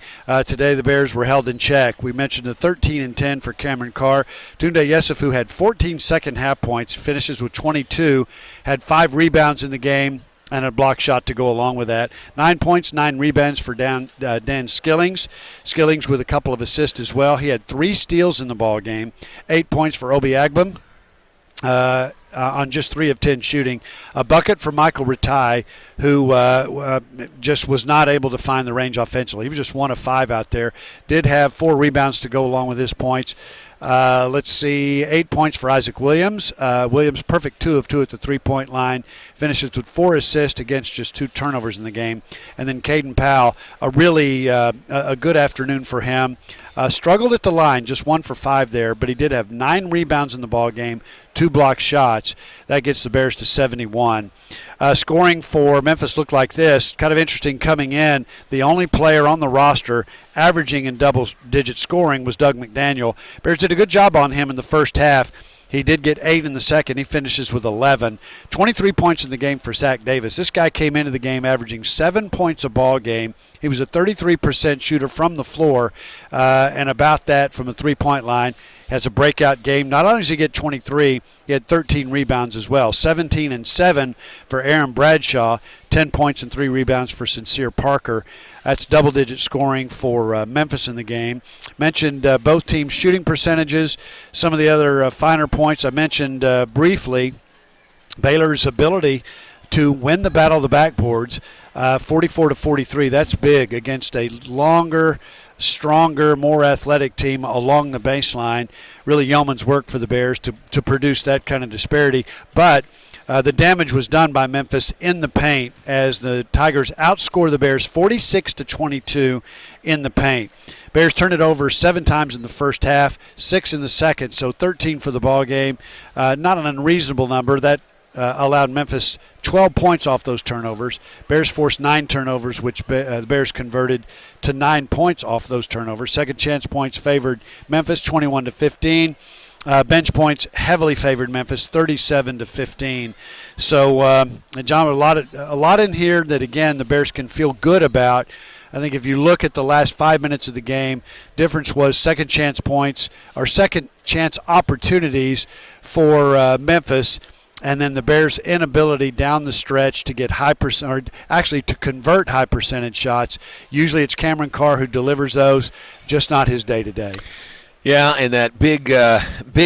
Today the Bears were held in check. We mentioned the 13 and 10 for Cameron Carr. Tunde Yesufu had 14 second-half points, finishes with 22, had 5 rebounds in the game, and a block shot to go along with that. 9 points, 9 rebounds for Dan Skillings. Skillings with a couple of assists as well. He had 3 steals in the ball game. 8 points for Obi Agbam on just 3 of 10 shooting. A bucket for Michael Ratai, who just was not able to find the range offensively. He was just 1 of 5 out there. Did have 4 rebounds to go along with his points. Let's see, 8 points for Isaac Williams. Williams, perfect 2 of 2 at the three-point line. Finishes with 4 assists against just 2 turnovers in the game. And then Caden Powell, a really a good afternoon for him. Struggled at the line, just 1 for 5 there, but he did have 9 rebounds in the ball game, 2 block shots. That gets the Bears to 71. Scoring for Memphis looked like this. Kind of interesting coming in. The only player on the roster averaging in double-digit scoring was Doug McDaniel. Bears did a good job on him in the first half. He did get 8 in the second. He finishes with 11. 23 points in the game for Zach Davis. This guy came into the game averaging 7 points a ball game. He was a 33% shooter from the floor and about that from the three-point line. Has a breakout game. Not only does he get 23, he had 13 rebounds as well. 17 and 7 for Aaron Bradshaw. 10 points and 3 rebounds for Sincere Parker. That's double-digit scoring for Memphis in the game. Mentioned both teams' shooting percentages. Some of the other finer points I mentioned briefly. Baylor's ability to win the battle of the backboards, 44-43. That's big against a longer, stronger, more athletic team along the baseline. Really yeoman's work for the Bears to produce that kind of disparity. But the damage was done by Memphis in the paint as the Tigers outscore the Bears 46-22 in the paint. Bears turned it over 7 times in the first half, 6 in the second, so 13 for the ball game. Not an unreasonable number. That allowed Memphis 12 points off those turnovers. Bears forced 9 turnovers, which the Bears converted to 9 points off those turnovers. Second chance points favored Memphis 21-15. Bench points heavily favored Memphis 37-15. So, John, a lot in here that, again, the Bears can feel good about. I think if you look at the last 5 minutes of the game, difference was second chance points or second chance opportunities for Memphis, and then the Bears' inability down the stretch to get to convert high percentage shots. Usually it's Cameron Carr who delivers those, just not his day-to-day. Yeah, and that big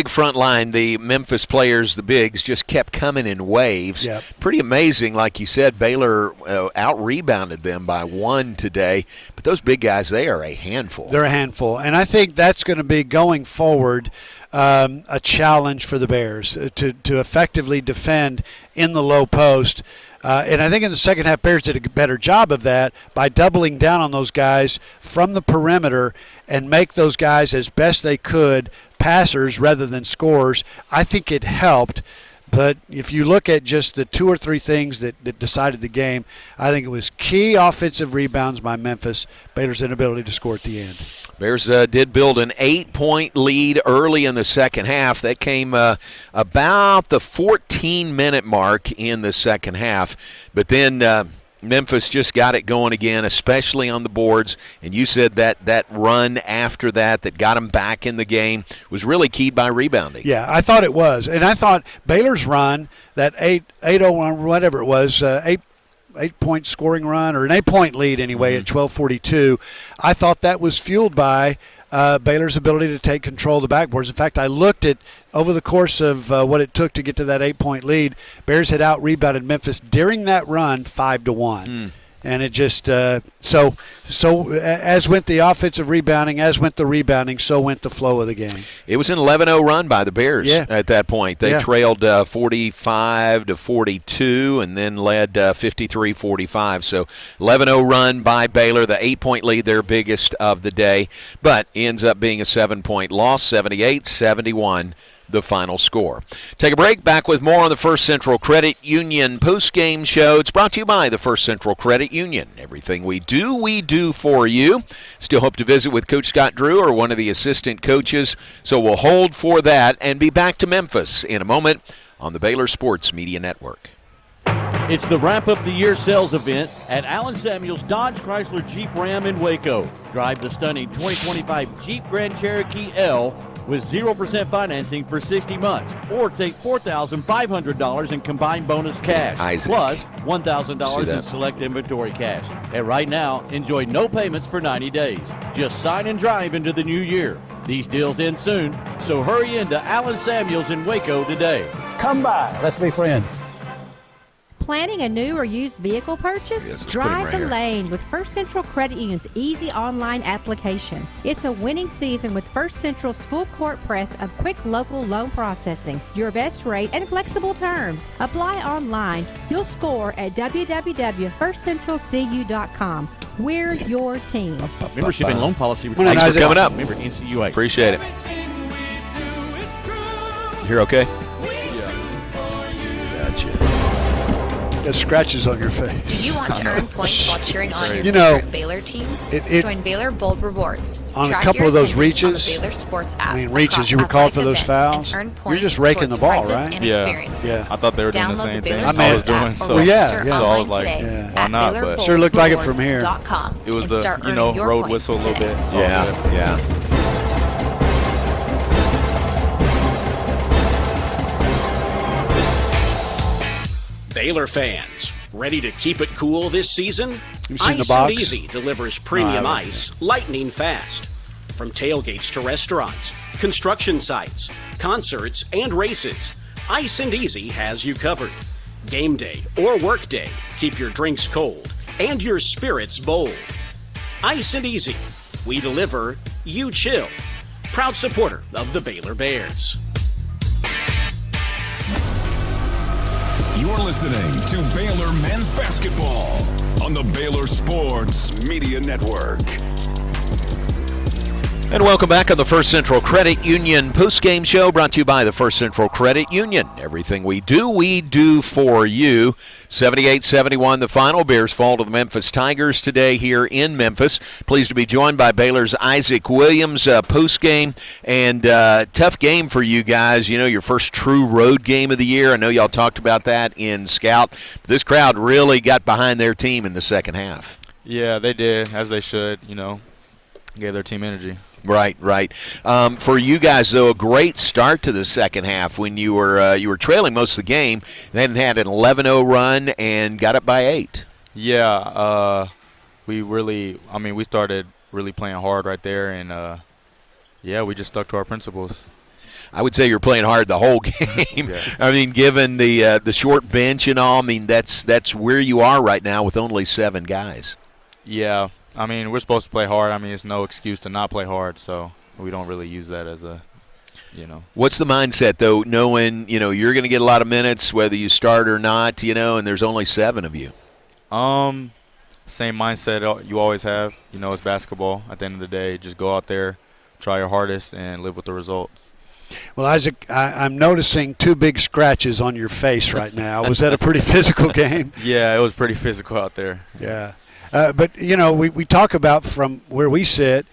front line, the Memphis players, the bigs, just kept coming in waves. Yep. Pretty amazing, like you said. Baylor out-rebounded them by 1 today. But those big guys, they are a handful. They're a handful. And I think that's going to be, going forward, a challenge for the Bears to effectively defend in the low post. And I think in the second half, Bears did a better job of that by doubling down on those guys from the perimeter and make those guys as best they could passers rather than scorers. I think it helped. But if you look at just the 2 or 3 things that decided the game, I think it was key offensive rebounds by Memphis, Baylor's inability to score at the end. Bears did build an 8-point lead early in the second half. That came about the 14-minute mark in the second half. But then Memphis just got it going again, especially on the boards. And you said that run after that got them back in the game was really keyed by rebounding. Yeah, I thought it was. And I thought Baylor's run, that 8-0, whatever it was, 8-point scoring run, or an 8-point lead anyway at 12:42, I thought that was fueled by Baylor's ability to take control of the backboards. In fact, I looked at over the course of what it took to get to that 8-point lead. Bears had out-rebounded Memphis during that run 5-1. And it just so as went the offensive rebounding, as went the rebounding, so went the flow of the game. It was an 11-0 run by the Bears at that point. They trailed 45-42 and then led 53-45. So 11-0 run by Baylor, the 8-point lead, their biggest of the day, but ends up being a 7-point loss, 78-71. The final score. Take a break. Back with more on the First Central Credit Union post-game show. It's brought to you by the First Central Credit Union. Everything we do for you. Still hope to visit with Coach Scott Drew or one of the assistant coaches. So we'll hold for that and be back to Memphis in a moment on the Baylor Sports Media Network. It's the wrap-up the year sales event at Allen Samuels Dodge Chrysler Jeep Ram in Waco. Drive the stunning 2025 Jeep Grand Cherokee L with 0% financing for 60 months, or take $4,500 in combined bonus cash, plus $1,000 in select inventory cash. And right now, enjoy no payments for 90 days. Just sign and drive into the new year. These deals end soon, so hurry into Allen Samuels in Waco today. Come by. Let's be friends. Planning a new or used vehicle purchase? Drive the lane with First Central Credit Union's easy online application. It's a winning season with First Central's full court press of quick local loan processing, your best rate, and flexible terms. Apply online. You'll score at www.firstcentralcu.com. We're your team. Membership and loan policy. Thanks for coming up. Member NCUA. Appreciate it. You're okay? Got scratches on your face. Do you want to earn points while cheering on your favorite Baylor teams? Join Baylor Bold Rewards. On Track a couple your of those attendance on reaches, the Baylor Sports app reaches, you were called for those fouls. You're just raking the ball, right? Yeah. I thought they were doing the same thing. I was doing. So I was like, why not? But sure looked like it from here. It was the road whistle a little bit. Yeah. Baylor fans, ready to keep it cool this season? You've seen Ice the box? and Easy delivers premium ice, lightning fast. From tailgates to restaurants, construction sites, concerts, and races, Ice and Easy has you covered. Game day or work day, keep your drinks cold and your spirits bold. Ice and Easy. We deliver, you chill. Proud supporter of the Baylor Bears. You're listening to Baylor Men's Basketball on the Baylor Sports Media Network. And welcome back on the First Central Credit Union postgame show, brought to you by the First Central Credit Union. Everything we do for you. 78-71 the final. Bears fall to the Memphis Tigers today here in Memphis. Pleased to be joined by Baylor's Isaac Williams postgame. And tough game for you guys. You know, your first true road game of the year. I know y'all talked about that in Scout. This crowd really got behind their team in the second half. Yeah, they did, as they should, you know, gave their team energy. Right. For you guys, though, a great start to the second half when you were trailing most of the game, then had an 11-0 run and got up by 8. Yeah, we started really playing hard right there, and we just stuck to our principles. I would say you're playing hard the whole game. Yeah. I mean, given the short bench and all, I mean that's where you are right now with only 7 guys. Yeah. I mean, we're supposed to play hard. I mean, it's no excuse to not play hard, so we don't really use that as a, What's the mindset, though, knowing, you're going to get a lot of minutes whether you start or not, and there's only 7 of you? Same mindset you always have. It's basketball. At the end of the day, just go out there, try your hardest, and live with the results. Well, Isaac, I'm noticing 2 big scratches on your face right now. Was that a pretty physical game? Yeah, it was pretty physical out there. Yeah. But, we talk about from where we sit,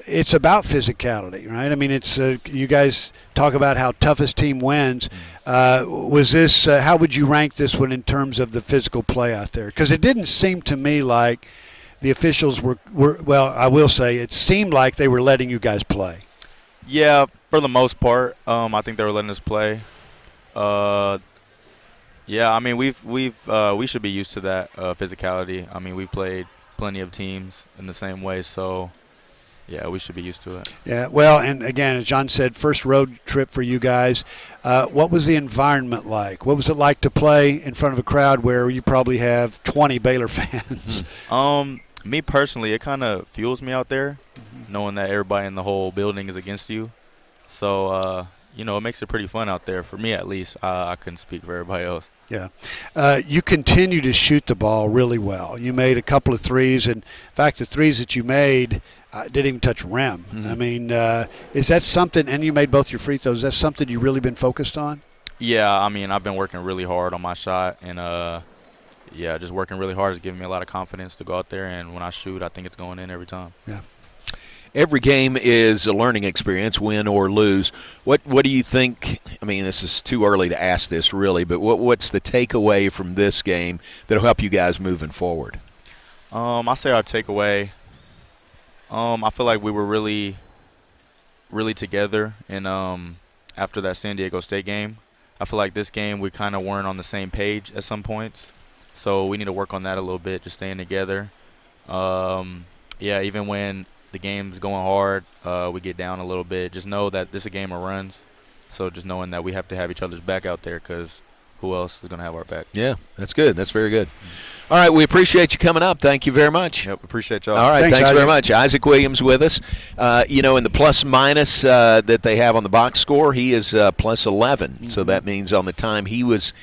it's about physicality, right? I mean, it's you guys talk about how toughest team wins. Was this how would you rank this one in terms of the physical play out there? Because it didn't seem to me like the officials were, well, I will say it seemed like they were letting you guys play. Yeah, for the most part, I think they were letting us play. Yeah, I mean, we should be used to that physicality. I mean, we've played plenty of teams in the same way, so yeah, we should be used to it. Yeah, well, and again, as John said, first road trip for you guys. What was the environment like? What was it like to play in front of a crowd where you probably have 20 Baylor fans? Me personally, it kind of fuels me out there, knowing that everybody in the whole building is against you. So, it makes it pretty fun out there. For me, at least. I couldn't speak for everybody else. Yeah. You continue to shoot the ball really well. You made a couple of threes, and in fact, the threes that you made didn't even touch rim. Mm-hmm. I mean, is that something, and you made both your free throws, is that something you've really been focused on? Yeah, I mean, I've been working really hard on my shot, and just working really hard is giving me a lot of confidence to go out there, and when I shoot, I think it's going in every time. Yeah. Every game is a learning experience, win or lose. What do you think? I mean, this is too early to ask this, really, but what's the takeaway from this game that'll help you guys moving forward? I say our takeaway. I feel like we were really, really together, and after that San Diego State game, I feel like this game we kind of weren't on the same page at some points, so we need to work on that a little bit, just staying together. Even when the game's going hard, we get down a little bit. Just know that this is a game of runs. So just knowing that we have to have each other's back out there, because who else is going to have our back? Yeah, that's good. That's very good. All right, we appreciate you coming up. Thank you very much. Yep, appreciate y'all. All right, thanks Isaac. very much. Isaac Williams with us. In the plus-minus that they have on the box score, he is plus 11. Mm-hmm. So that means on the time he was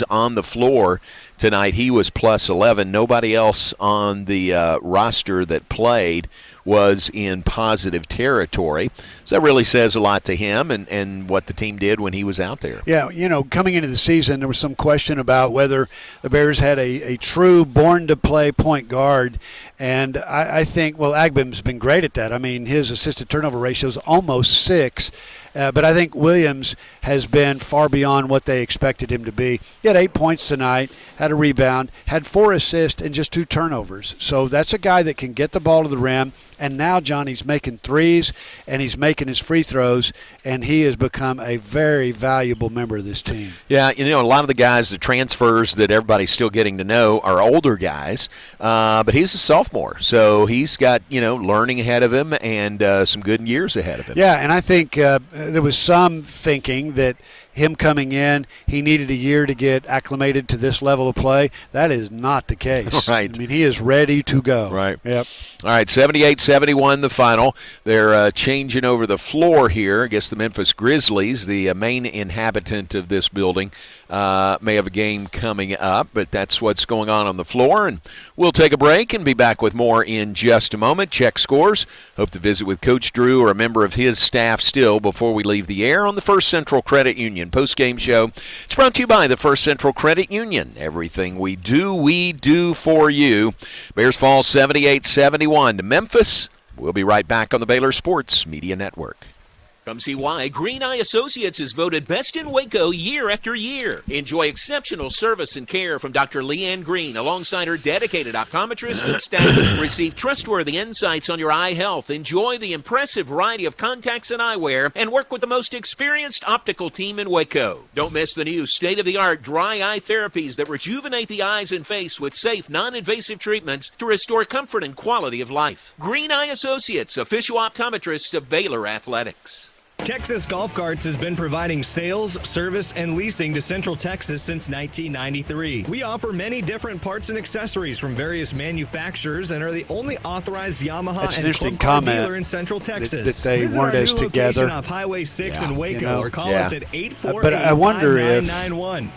on the floor tonight, he was plus 11. Nobody else on the roster that played was in positive territory. So that really says a lot to him and what the team did when he was out there. Yeah, coming into the season, there was some question about whether the Bears had a true born-to-play point guard. And I think, Agbim's been great at that. I mean, his assisted turnover ratio is almost 6. But I think Williams has been far beyond what they expected him to be. He had 8 points tonight, had a rebound, had 4 assists, and just 2 turnovers. So that's a guy that can get the ball to the rim. And now, John, he's making threes, and he's making his free throws, and he has become a very valuable member of this team. Yeah, a lot of the guys, the transfers that everybody's still getting to know are older guys, but he's a sophomore. So he's got, learning ahead of him and some good years ahead of him. Yeah, and I think there was some thinking that him coming in, he needed a year to get acclimated to this level of play. That is not the case. Right. I mean, he is ready to go. Right. Yep. All right, 78-71 the final. They're changing over the floor here. I guess the Memphis Grizzlies, the main inhabitant of this building, may have a game coming up, but that's what's going on the floor. And we'll take a break and be back with more in just a moment. Check scores. Hope to visit with Coach Drew or a member of his staff still before we leave the air on the First Central Credit Union post-game show. It's brought to you by the First Central Credit Union. Everything we do for you. Bears fall 78-71 to Memphis. We'll be right back on the Baylor Sports Media Network. Come see why Green Eye Associates is voted best in Waco year after year. Enjoy exceptional service and care from Dr. Leanne Green alongside her dedicated optometrist and staff. Receive trustworthy insights on your eye health. Enjoy the impressive variety of contacts and eyewear and work with the most experienced optical team in Waco. Don't miss the new state-of-the-art dry eye therapies that rejuvenate the eyes and face with safe, non-invasive treatments to restore comfort and quality of life. Green Eye Associates, official optometrists of Baylor Athletics. Texas Golf Carts has been providing sales, service, and leasing to Central Texas since 1993. We offer many different parts and accessories from various manufacturers and are the only authorized Yamaha and Club Car dealer in Central Texas. That they Visit weren't our as new together. location off Highway 6 in Waco or call us at 848-5991 But I wonder if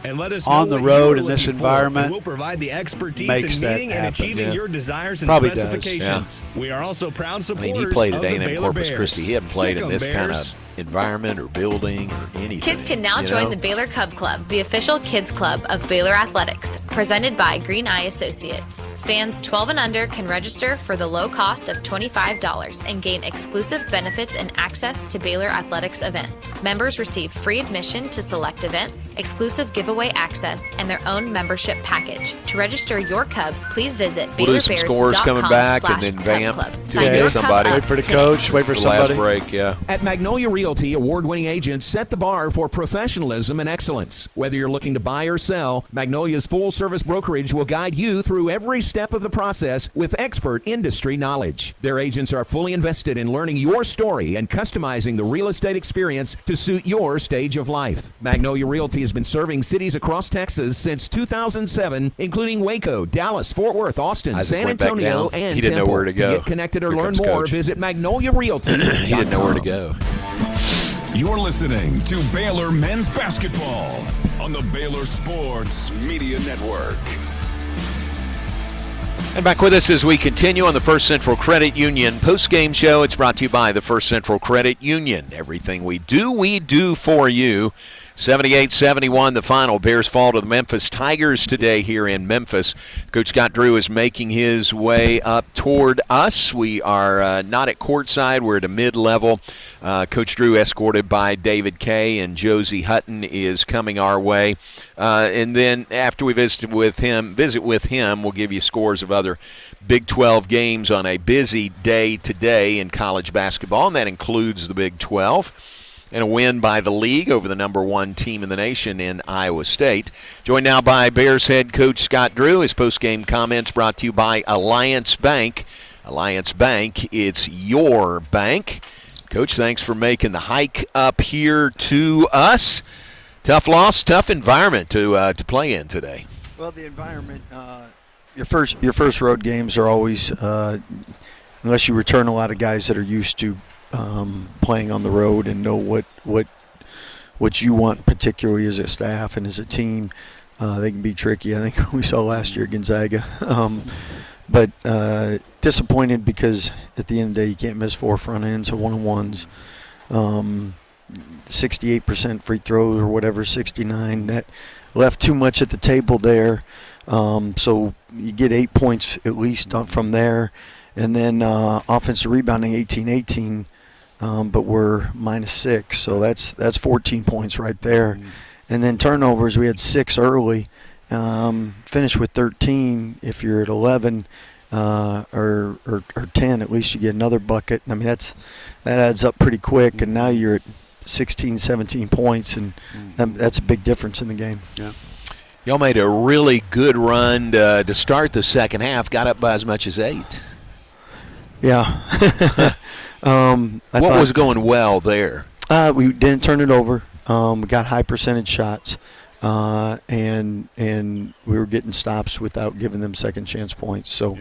and let us on know the what road you're in this looking for, environment and we'll provide the expertise makes in that meeting and happen. achieving your desires and Probably does. specifications. We are also proud supporters He played of at the A&M Baylor Corpus Bears. Christi. He hadn't played in Sick 'em, this kind Bears. of environment or building or anything. Kids can now join the Baylor Cub Club, the official kids club of Baylor Athletics, presented by Green Eye Associates. Fans 12 and under can register for the low cost of $25 and gain exclusive benefits and access to Baylor Athletics events. Members receive free admission to select events, exclusive giveaway access, and their own membership package. To register your Cub, please visit We'll do some scores coming back and then vamp to get somebody. Wait for the coach, wait for It's the somebody. last break, yeah. At Magnolia Realty, award-winning agents set the bar for professionalism and excellence. Whether you're looking to buy or sell, Magnolia's full-service brokerage will guide you through every step of the process with expert industry knowledge. Their agents are fully invested in learning your story and customizing the real estate experience to suit your stage of life. Magnolia Realty has been serving cities across Texas since 2007, including Waco, Dallas, Fort Worth, Austin, Isaac San went back Antonio, down. and He didn't know Temple. where to go. get connected or Here learn comes more, Coach. visit magnoliarealty.com. He didn't know where to go. You're listening to Baylor Men's Basketball on the Baylor Sports Media Network. And back with us as we continue on the First Central Credit Union post-game show. It's brought to you by the First Central Credit Union. Everything we do for you. 78-71 the final. Bears fall to the Memphis Tigers today here in Memphis. Coach Scott Drew is making his way up toward us. We are not at courtside. We're at a mid-level. Coach Drew escorted by David Kay, and Josie Hutton is coming our way. And then after we visit with him, we'll give you scores of other Big 12 games on a busy day today in college basketball, and that includes the Big 12. And a win by the league over the number one team in the nation in Iowa State. Joined now by Bears head coach Scott Drew. His post-game comments brought to you by Alliance Bank. Alliance Bank, it's your bank. Coach, thanks for making the hike up here to us. Tough loss, tough environment to play in today. Well, the environment, your first road games are always, unless you return a lot of guys that are used to playing on the road and know what you want, particularly as a staff and as a team, they can be tricky. I think we saw last year at Gonzaga. But disappointed because at the end of the day you can't miss 4 front ends or one-on-ones. 68% free throws or whatever, 69. That left too much at the table there. So you get 8 points at least from there. And then offensive rebounding 18-18. But we're -6, so that's 14 points right there. And then turnovers, we had 6 early, finished with 13. If you're at 11 or 10, at least you get another bucket. I mean, that adds up pretty quick, and now you're at 16, 17 points, and that's a big difference in the game. Yeah. Y'all made a really good run to start the second half, got up by as much as 8. Yeah. What was going well there? We didn't turn it over. We got high percentage shots, and we were getting stops without giving them second chance points. So,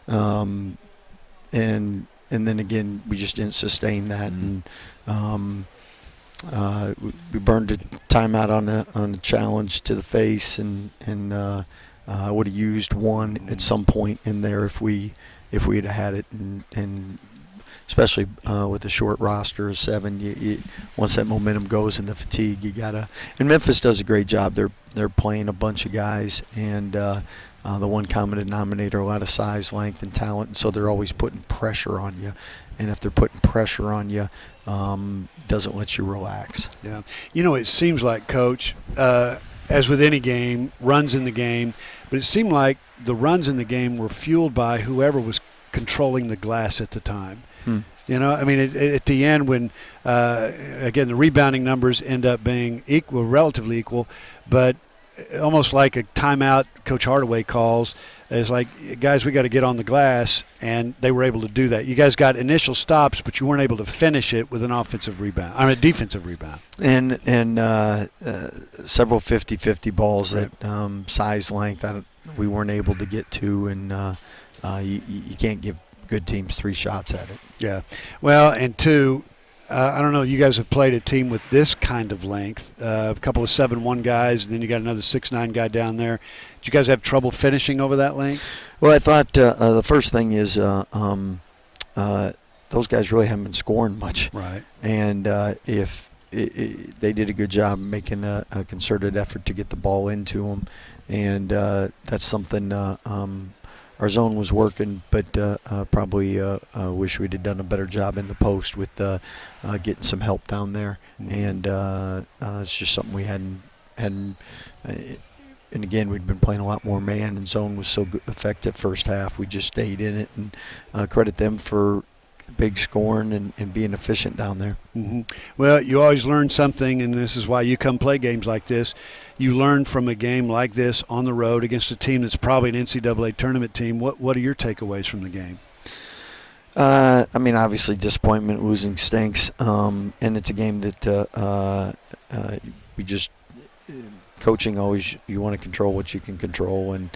and then again, we just didn't sustain that, and we burned a timeout on a challenge to the face, and I would have used one at some point in there if we had it, and especially with a short roster of 7, once that momentum goes and the fatigue, you gotta. And Memphis does a great job. They're playing a bunch of guys, and the one common denominator, a lot of size, length, and talent, and so they're always putting pressure on you. And if they're putting pressure on you, doesn't let you relax. Yeah, it seems like, Coach, as with any game, runs in the game, but it seemed like the runs in the game were fueled by whoever was controlling the glass at the time. At the end when, again, the rebounding numbers end up being relatively equal, but almost like a timeout Coach Hardaway calls. It's like, guys, we got to get on the glass, and they were able to do that. You guys got initial stops, but you weren't able to finish it with an offensive rebound, a defensive rebound. And several 50-50 balls that size, length, we weren't able to get to, and you can't give good teams 3 shots at it. Yeah. Well, and 2, I don't know, you guys have played a team with this kind of length, a couple of 7'1" guys, and then you got another 6'9" guy down there. Did you guys have trouble finishing over that length? Well, I thought the first thing is those guys really haven't been scoring much. Right. And if they did a good job making a concerted effort to get the ball into them, and that's something our zone was working, but probably wish we'd have done a better job in the post with getting some help down there. And it's just something we hadn't. And again, we'd been playing a lot more man, and zone was so effective first half. We just stayed in it, and credit them for big scoring and being efficient down there. Mm-hmm. Well, you always learn something, and this is why you come play games like this. You learn from a game like this on the road against a team that's probably an NCAA tournament team. What are your takeaways from the game? Obviously disappointment, losing stinks, and it's a game that we just coaching always, you want to control what you can control, and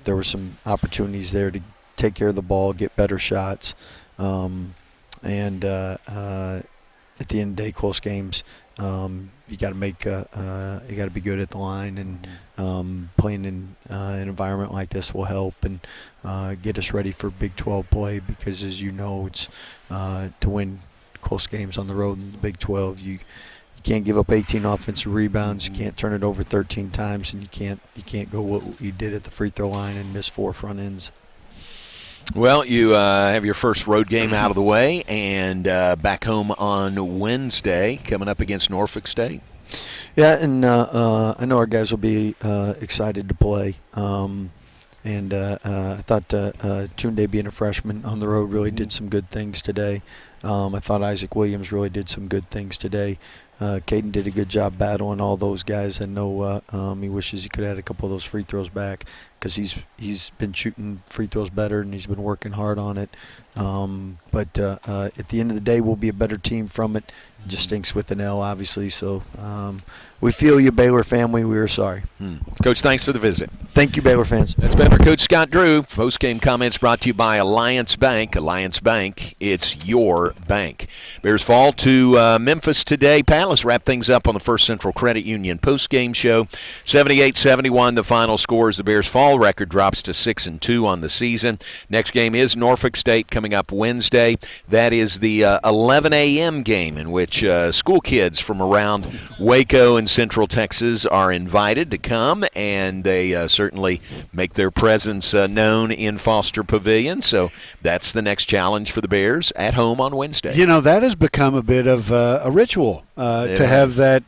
there were some opportunities there to take care of the ball, get better shots, and at the end of the day, close games, you got to make you got to be good at the line, and playing in an environment like this will help and get us ready for Big 12 play, because as you know, it's to win close games on the road in the Big 12, you can't give up 18 offensive rebounds, you can't turn it over 13 times, and you can't go what you did at the free throw line and miss 4 front ends. Well, you have your first road game out of the way, and back home on Wednesday, coming up against Norfolk State. Yeah, and I know our guys will be excited to play. And I thought Tunde, being a freshman on the road, really did some good things today. I thought Isaac Williams really did some good things today. Caden did a good job battling all those guys. I know he wishes he could have had a couple of those free throws back, because he's been shooting free throws better, and he's been working hard on it. But at the end of the day, we'll be a better team from it. It just stinks with an L, obviously. So we feel you, Baylor family. We are sorry. Coach, thanks for the visit. Thank you, Baylor fans. That's been our Coach Scott Drew. Post-game comments brought to you by Alliance Bank. Alliance Bank, it's your bank. Bears fall to Memphis today. Palace wrap things up on the First Central Credit Union post-game show. 78-71, the final score as the Bears fall record drops to 6-2 on the season. Next game is Norfolk State coming up Wednesday. That is the 11 a.m. game, in which school kids from around Waco and Central Texas are invited to come, and they certainly make their presence known in Foster Pavilion. So that's the next challenge for the Bears at home on Wednesday. You know, that has become a bit of a ritual to have that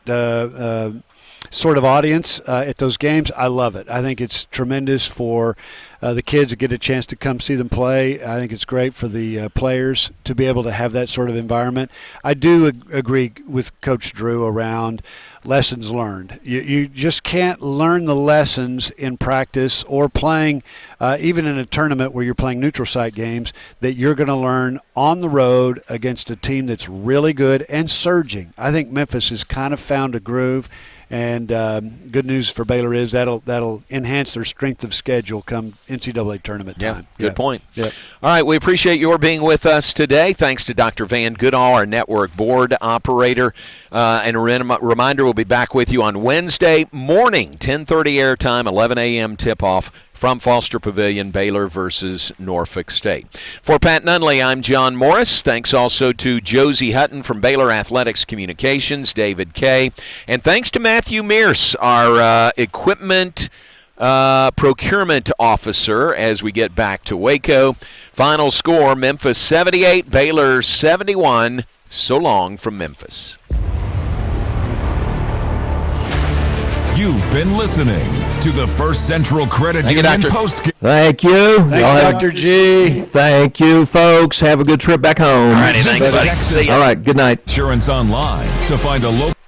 sort of audience at those games. I love it. I think it's tremendous for the kids get a chance to come see them play. I think it's great for the players to be able to have that sort of environment. I do agree with Coach Drew around lessons learned. You just can't learn the lessons in practice or playing, even in a tournament where you're playing neutral site games, that you're going to learn on the road against a team that's really good and surging. I think Memphis has kind of found a groove. And good news for Baylor is that'll enhance their strength of schedule come NCAA tournament time. Good point. Yep. All right, we appreciate your being with us today. Thanks to Dr. Van Goodall, our network board operator. And a reminder, we'll be back with you on Wednesday morning, 10:30 airtime, 11 a.m. tip-off from Foster Pavilion, Baylor versus Norfolk State. For Pat Nunley, I'm John Morris. Thanks also to Josie Hutton from Baylor Athletics Communications, David Kay. And thanks to Matthew Mears, our equipment procurement officer, as we get back to Waco. Final score, Memphis 78, Baylor 71. So long from Memphis. You've been listening to the First Central Credit Union Post. Thank you. Thanks, Dr. G. Thank you, folks. Have a good trip back home. All righty, thanks, buddy. See ya. All right, good night. Insurance Online to find a local.